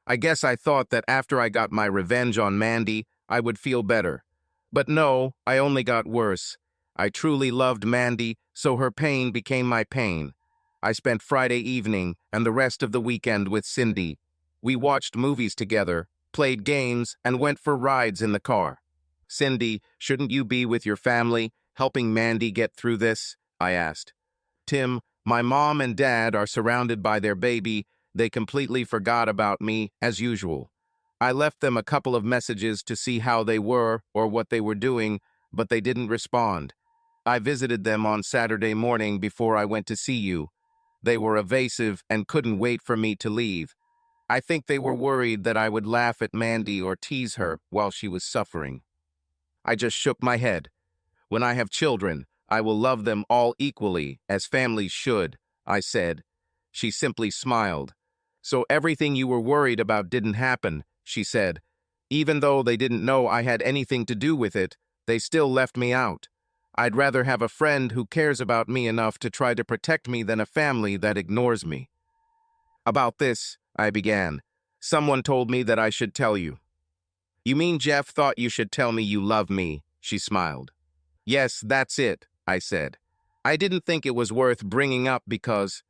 [SPEAKER 1] I guess I thought that after I got my revenge on Mandy, I would feel better. But no, I only got worse. I truly loved Mandy, so her pain became my pain. I spent Friday evening and the rest of the weekend with Cindy. We watched movies together, played games, and went for rides in the car. "Cindy, shouldn't you be with your family, helping Mandy get through this?" I asked. "Tim, my mom and dad are surrounded by their baby. They completely forgot about me, as usual. I left them a couple of messages to see how they were or what they were doing, but they didn't respond. I visited them on Saturday morning before I went to see you. They were evasive and couldn't wait for me to leave. I think they were worried that I would laugh at Mandy or tease her while she was suffering." I just shook my head. "When I have children, I will love them all equally, as families should," I said. She simply smiled. "So everything you were worried about didn't happen," she said. "Even though they didn't know I had anything to do with it, they still left me out. I'd rather have a friend who cares about me enough to try to protect me than a family that ignores me." "About this," I began, "someone told me that I should tell you." "You mean Jeff thought you should tell me you love me?" she smiled. "Yes, that's it," I said. "I didn't think it was worth bringing up because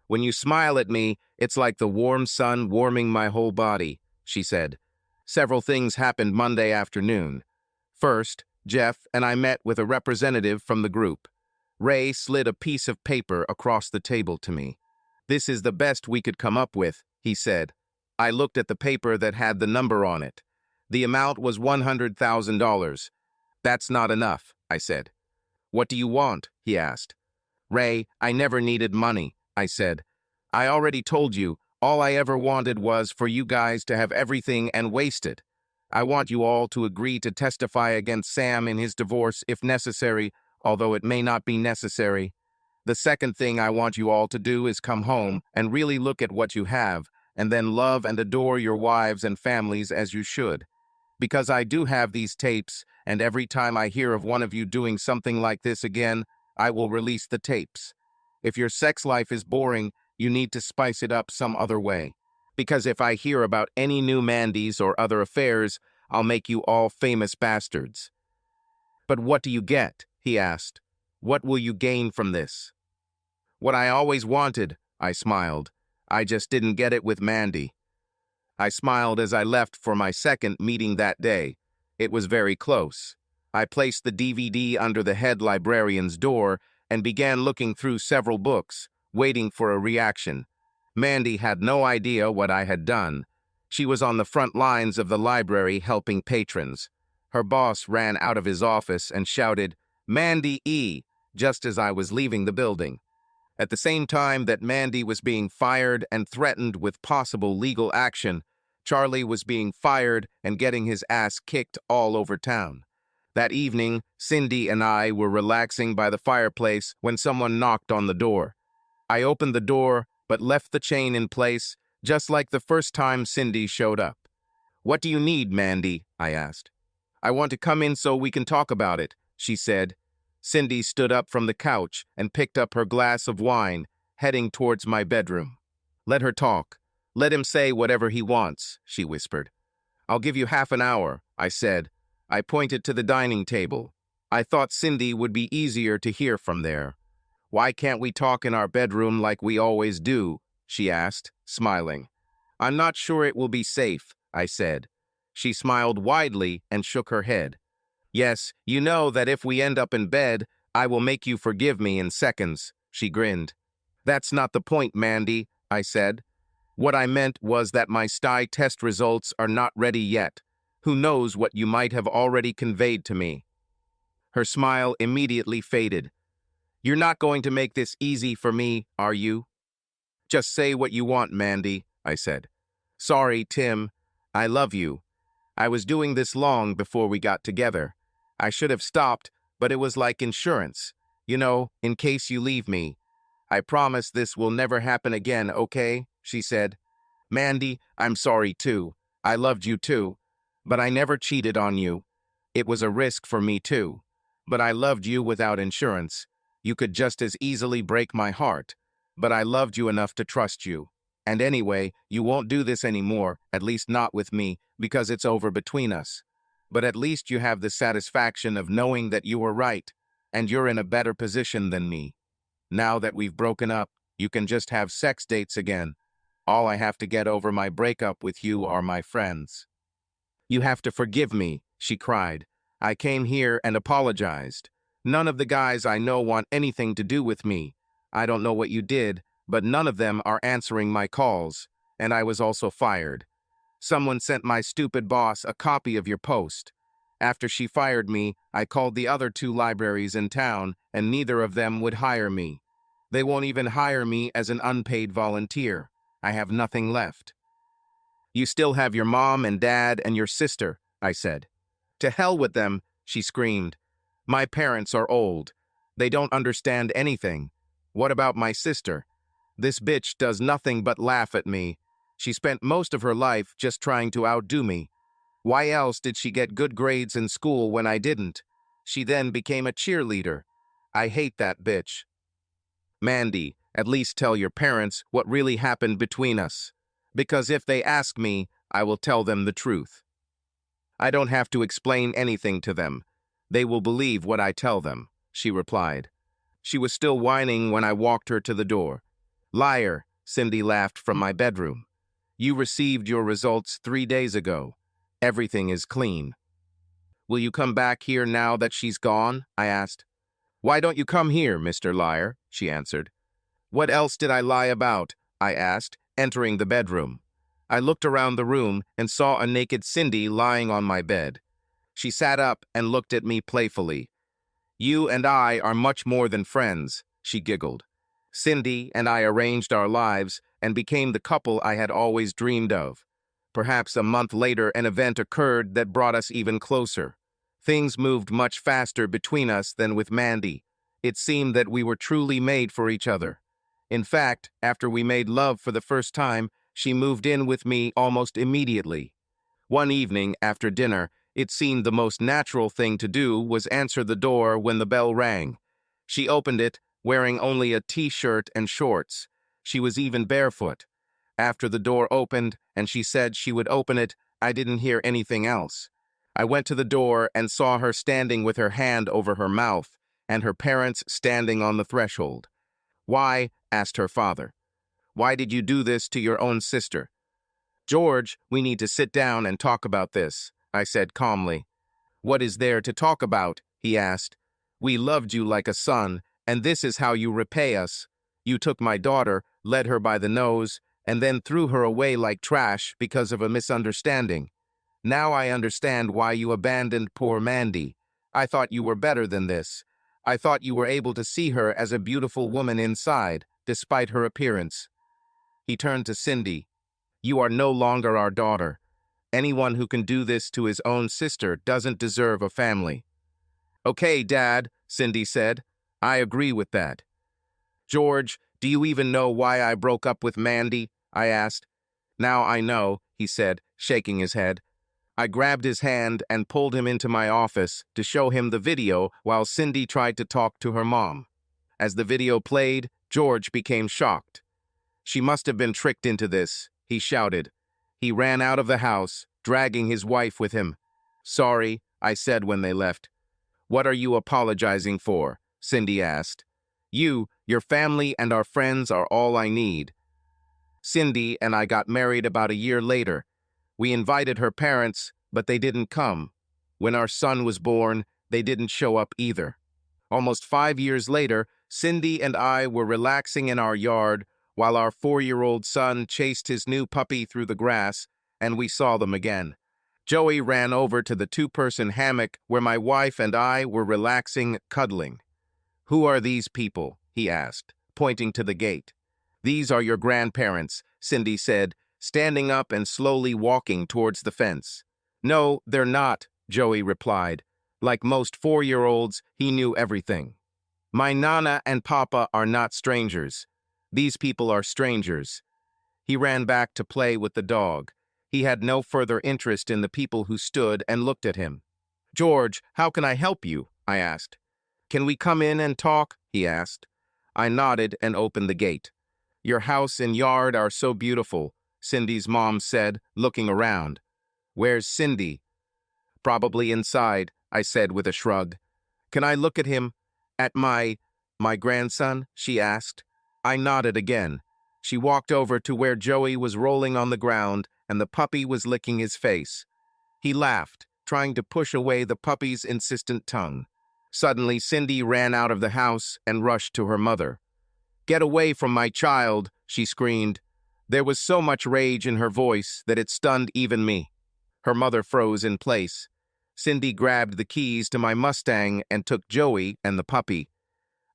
[SPEAKER 1] when you smile at me, it's like the warm sun warming my whole body," she said. "Several things happened Monday afternoon. First, Jeff and I met with a representative from the group. Ray slid a piece of paper across the table to me. 'This is the best we could come up with,' he said. I looked at the paper that had the number on it. The amount was $100,000. "That's not enough," I said. "What do you want?" he asked. "Ray, I never needed money," I said. "I already told you, all I ever wanted was for you guys to have everything and waste it. I want you all to agree to testify against Sam in his divorce if necessary, although it may not be necessary. The second thing I want you all to do is come home and really look at what you have, and then love and adore your wives and families as you should. Because I do have these tapes, and every time I hear of one of you doing something like this again, I will release the tapes. If your sex life is boring, you need to spice it up some other way. Because if I hear about any new Mandys or other affairs, I'll make you all famous bastards." "But what do you get?" he asked. "What will you gain from this?" "What I always wanted," I smiled. "I just didn't get it with Mandy." I smiled as I left for my second meeting that day. It was very close. I placed the DVD under the head librarian's door and began looking through several books, waiting for a reaction. Mandy had no idea what I had done. She was on the front lines of the library helping patrons. Her boss ran out of his office and shouted, "Mandy E!" just as I was leaving the building. At the same time that Mandy was being fired and threatened with possible legal action, Charlie was being fired and getting his ass kicked all over town. That evening, Cindy and I were relaxing by the fireplace when someone knocked on the door. I opened the door, but left the chain in place, just like the first time Cindy showed up. "What do you need, Mandy?" I asked. "I want to come in so we can talk about it," she said. Cindy stood up from the couch and picked up her glass of wine, heading towards my bedroom. "Let her talk. Let him say whatever he wants," she whispered. "I'll give you half an hour," I said. I pointed to the dining table. I thought Cindy would be easier to hear from there. "Why can't we talk in our bedroom like we always do?" she asked, smiling. "I'm not sure it will be safe," I said. She smiled widely and shook her head. "Yes, you know that if we end up in bed, I will make you forgive me in seconds," she grinned. "That's not the point, Mandy," I said. "What I meant was that my sty test results are not ready yet. Who knows what you might have already conveyed to me." Her smile immediately faded. "You're not going to make this easy for me, are you?" "Just say what you want, Mandy," I said. "Sorry, Tim. I love you. I was doing this long before we got together. I should have stopped, but it was like insurance. You know, in case you leave me. I promise this will never happen again, okay?" she said. "Mandy, I'm sorry too. I loved you too. But I never cheated on you. It was a risk for me too. But I loved you without insurance. You could just as easily break my heart. But I loved you enough to trust you. And anyway, you won't do this anymore, at least not with me, because it's over between us. But at least you have the satisfaction of knowing that you were right, and you're in a better position than me. Now that we've broken up, you can just have sex dates again. All I have to get over my breakup with you are my friends." "You have to forgive me," she cried. "I came here and apologized. None of the guys I know want anything to do with me. I don't know what you did, but none of them are answering my calls, and I was also fired. Someone sent my stupid boss a copy of your post. After she fired me, I called the other 2 libraries in town, and neither of them would hire me. They won't even hire me as an unpaid volunteer. I have nothing left." "You still have your mom and dad and your sister," I said. "To hell with them," she screamed. "My parents are old. They don't understand anything. What about my sister? This bitch does nothing but laugh at me. She spent most of her life just trying to outdo me. Why else did she get good grades in school when I didn't? She then became a cheerleader. I hate that bitch. Mandy, at least tell your parents what really happened between us. Because if they ask me, I will tell them the truth. I don't have to explain anything to them. They will believe what I tell them," she replied. She was still whining when I walked her to the door. "Liar," Cindy laughed from my bedroom. "You received your results 3 days ago. Everything is clean." "Will you come back here now that she's gone?" I asked. "Why don't you come here, Mr. Liar?" she answered. "What else did I lie about?" I asked, entering the bedroom. I looked around the room and saw a naked Cindy lying on my bed. She sat up and looked at me playfully. "You and I are much more than friends," she giggled. "Cindy and I arranged our lives and became the couple I had always dreamed of. Perhaps a month later, an event occurred that brought us even closer. Things moved much faster between us than with Mandy. It seemed that we were truly made for each other. In fact, after we made love for the first time, she moved in with me almost immediately. One evening, after dinner, it seemed the most natural thing to do was answer the door when the bell rang. She opened it, wearing only a t-shirt and shorts. She was even barefoot. After the door opened and she said she would open it, I didn't hear anything else. I went to the door and saw her standing with her hand over her mouth and her parents standing on the threshold. "Why?" asked her father. "Why did you do this to your own sister?" "George, we need to sit down and talk about this," I said calmly. "What is there to talk about?" he asked. "We loved you like a son, and this is how you repay us. You took my daughter, led her by the nose, and then threw her away like trash because of a misunderstanding. Now I understand why you abandoned poor Mandy. I thought you were better than this. I thought you were able to see her as a beautiful woman inside, despite her appearance." He turned to Cindy. "You are no longer our daughter. Anyone who can do this to his own sister doesn't deserve a family." "Okay, Dad," Cindy said. "I agree with that." "George, do you even know why I broke up with Mandy?" I asked. "Now I know," he said, shaking his head. I grabbed his hand and pulled him into my office to show him the video while Cindy tried to talk to her mom. As the video played, George became shocked. "She must have been tricked into this," he shouted. He ran out of the house, dragging his wife with him. "Sorry," I said when they left. What are you apologizing for? Cindy asked. You, your family, and our friends are all I need. Cindy and I got married about a year later. We invited her parents, but they didn't come. When our son was born, they didn't show up either. Almost 5 years later, Cindy and I were relaxing in our yard while our 4-year-old son chased his new puppy through the grass, and we saw them again. Joey ran over to the two-person hammock where my wife and I were relaxing, cuddling. "Who are these people?" he asked, pointing to the gate. "These are your grandparents," Cindy said, standing up and slowly walking towards the fence. "No, they're not," Joey replied. Like most 4-year-olds, he knew everything. "My Nana and Papa are not strangers. These people are strangers." He ran back to play with the dog. He had no further interest in the people who stood and looked at him. "George, how can I help you?" I asked. "Can we come in and talk?" he asked. I nodded and opened the gate. "Your house and yard are so beautiful," Cindy's mom said, looking around. "Where's Cindy?" "Probably inside," I said with a shrug. "Can I look at him? At my grandson?" she asked. I nodded again. She walked over to where Joey was rolling on the ground and the puppy was licking his face. He laughed, trying to push away the puppy's insistent tongue. Suddenly, Cindy ran out of the house and rushed to her mother. "Get away from my child," she screamed. There was so much rage in her voice that it stunned even me. Her mother froze in place. Cindy grabbed the keys to my Mustang and took Joey and the puppy.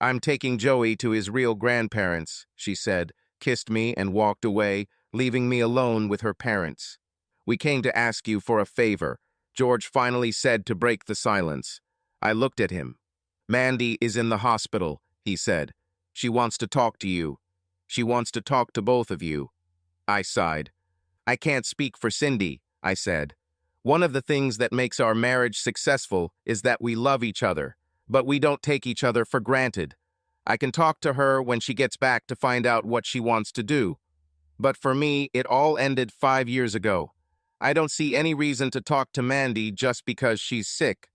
[SPEAKER 1] "I'm taking Joey to his real grandparents," she said, kissed me and walked away, leaving me alone with her parents. "We came to ask you for a favor," George finally said to break the silence. I looked at him. "Mandy is in the hospital," he said. "She wants to talk to you. She wants to talk to both of you." I sighed. "I can't speak for Cindy," I said. "One of the things that makes our marriage successful is that we love each other, but we don't take each other for granted. I can talk to her when she gets back to find out what she wants to do. But for me, it all ended 5 years ago. I don't see any reason to talk to Mandy just because she's sick."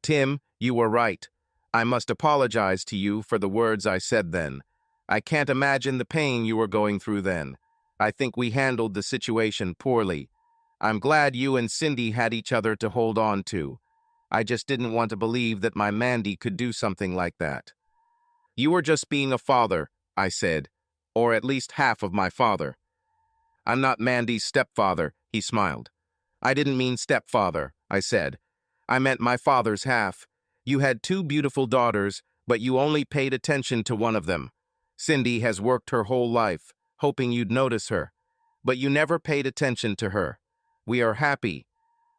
[SPEAKER 1] "Tim, you were right. I must apologize to you for the words I said then. I can't imagine the pain you were going through then. I think we handled the situation poorly. I'm glad you and Cindy had each other to hold on to. I just didn't want to believe that my Mandy could do something like that." "You were just being a father," I said, "or at least half of my father." "I'm not Mandy's stepfather," he smiled. "I didn't mean stepfather," I said. "I meant my father's half. You had 2 beautiful daughters, but you only paid attention to one of them. Cindy has worked her whole life, hoping you'd notice her. But you never paid attention to her. We are happy.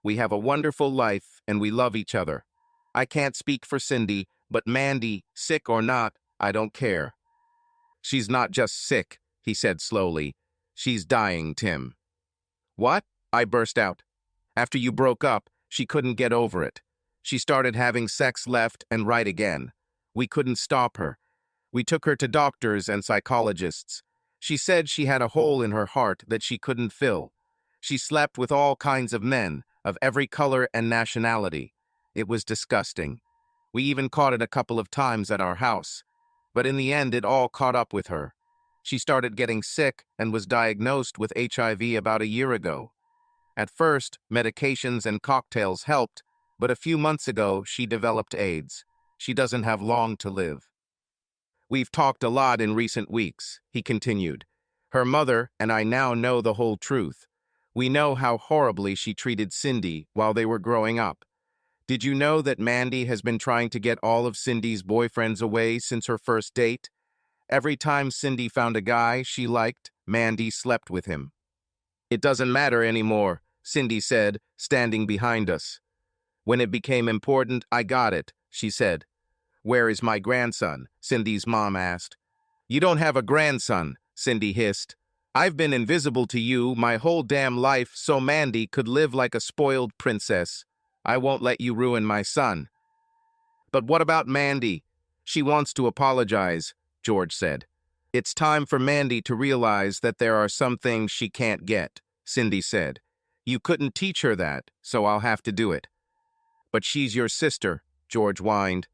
[SPEAKER 1] We have a wonderful life, and we love each other. I can't speak for Cindy, but Mandy, sick or not, I don't care." "She's not just sick," he said slowly. "She's dying, Tim." "What?" I burst out. "After you broke up, she couldn't get over it. She started having sex left and right again. We couldn't stop her. We took her to doctors and psychologists. She said she had a hole in her heart that she couldn't fill. She slept with all kinds of men, of every color and nationality. It was disgusting. We even caught it a couple of times at our house. But in the end, it all caught up with her. She started getting sick and was diagnosed with HIV about a year ago. At first, medications and cocktails helped, but a few months ago, she developed AIDS. She doesn't have long to live." "We've talked a lot in recent weeks," he continued. "Her mother and I now know the whole truth. We know how horribly she treated Cindy while they were growing up. Did you know that Mandy has been trying to get all of Cindy's boyfriends away since her first date? Every time Cindy found a guy she liked, Mandy slept with him." "It doesn't matter anymore," Cindy said, standing behind us. "When it became important, I got it," she said. "Where is my grandson?" Cindy's mom asked. "You don't have a grandson," Cindy hissed. "I've been invisible to you my whole damn life so Mandy could live like a spoiled princess. I won't let you ruin my son." "But what about Mandy? She wants to apologize," George said. "It's time for Mandy to realize that there are some things she can't get," Cindy said. "You couldn't teach her that, so I'll have to do it." "But she's your sister," George whined.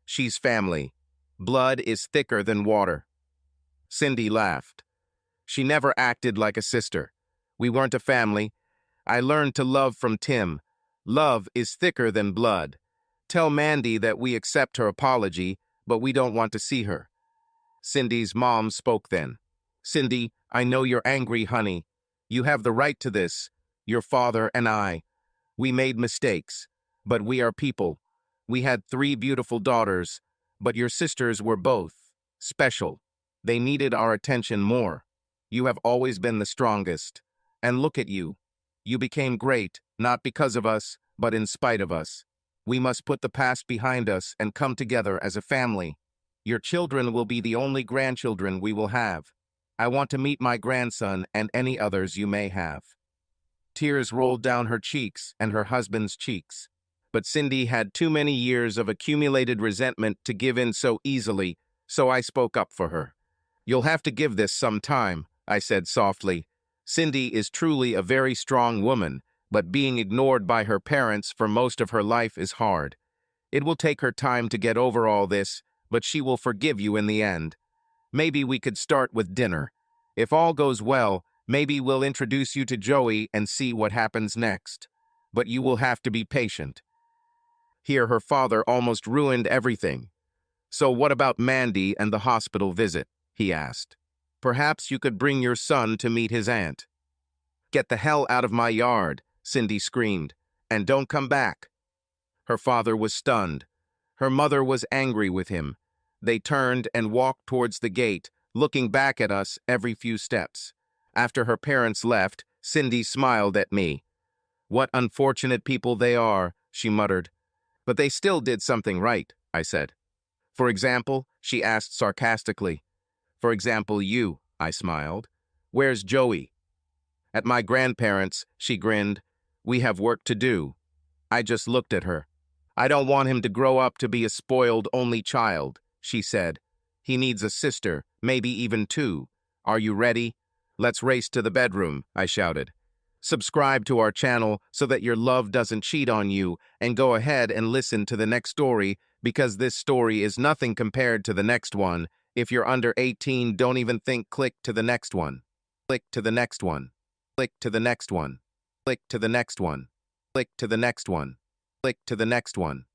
[SPEAKER 1] She's family. Blood is thicker than water. Cindy laughed. She never acted like a sister. We weren't a family. I learned to love from Tim. Love is thicker than blood. Tell Mandy that we accept her apology, but we don't want to see her. Cindy's mom spoke then. Cindy, I know you're angry, honey. You have the right to this. Your father and I. We made mistakes, but we are people. We had 3 beautiful daughters, but your sisters were both special. They needed our attention more. You have always been the strongest. And look at you. You became great, not because of us, but in spite of us. We must put the past behind us and come together as a family. Your children will be the only grandchildren we will have. I want to meet my grandson and any others you may have. Tears rolled down her cheeks and her husband's cheeks. But Cindy had too many years of accumulated resentment to give in so easily, so I spoke up for her. You'll have to give this some time, I said softly. Cindy is truly a very strong woman, but being ignored by her parents for most of her life is hard. It will take her time to get over all this, but she will forgive you in the end. Maybe we could start with dinner. If all goes well, maybe we'll introduce you to Joey and see what happens next. But you will have to be patient. Here her father almost ruined everything. So what about Mandy and the hospital visit? He asked. Perhaps you could bring your son to meet his aunt. Get the hell out of my yard, Cindy screamed, and don't come back. Her father was stunned. Her mother was angry with him. They turned and walked towards the gate, looking back at us every few steps. After her parents left, Cindy smiled at me. What unfortunate people they are, she muttered. But they still did something right, I said. For example, she asked sarcastically. For example, you, I smiled. Where's Joey? At my grandparents', she grinned. We have work to do. I just looked at her. I don't want him to grow up to be a spoiled only child, she said. He needs a sister, maybe even 2. Are you ready? Let's race to the bedroom, I shouted. Subscribe to our channel so that your love doesn't cheat on you, and go ahead and listen to the next story, because this story is nothing compared to the next one. If you're under 18, don't even think. Click to the next one. Click to the next one. Click to the next one. Click to the next one. Click to the next one. Click to the next one.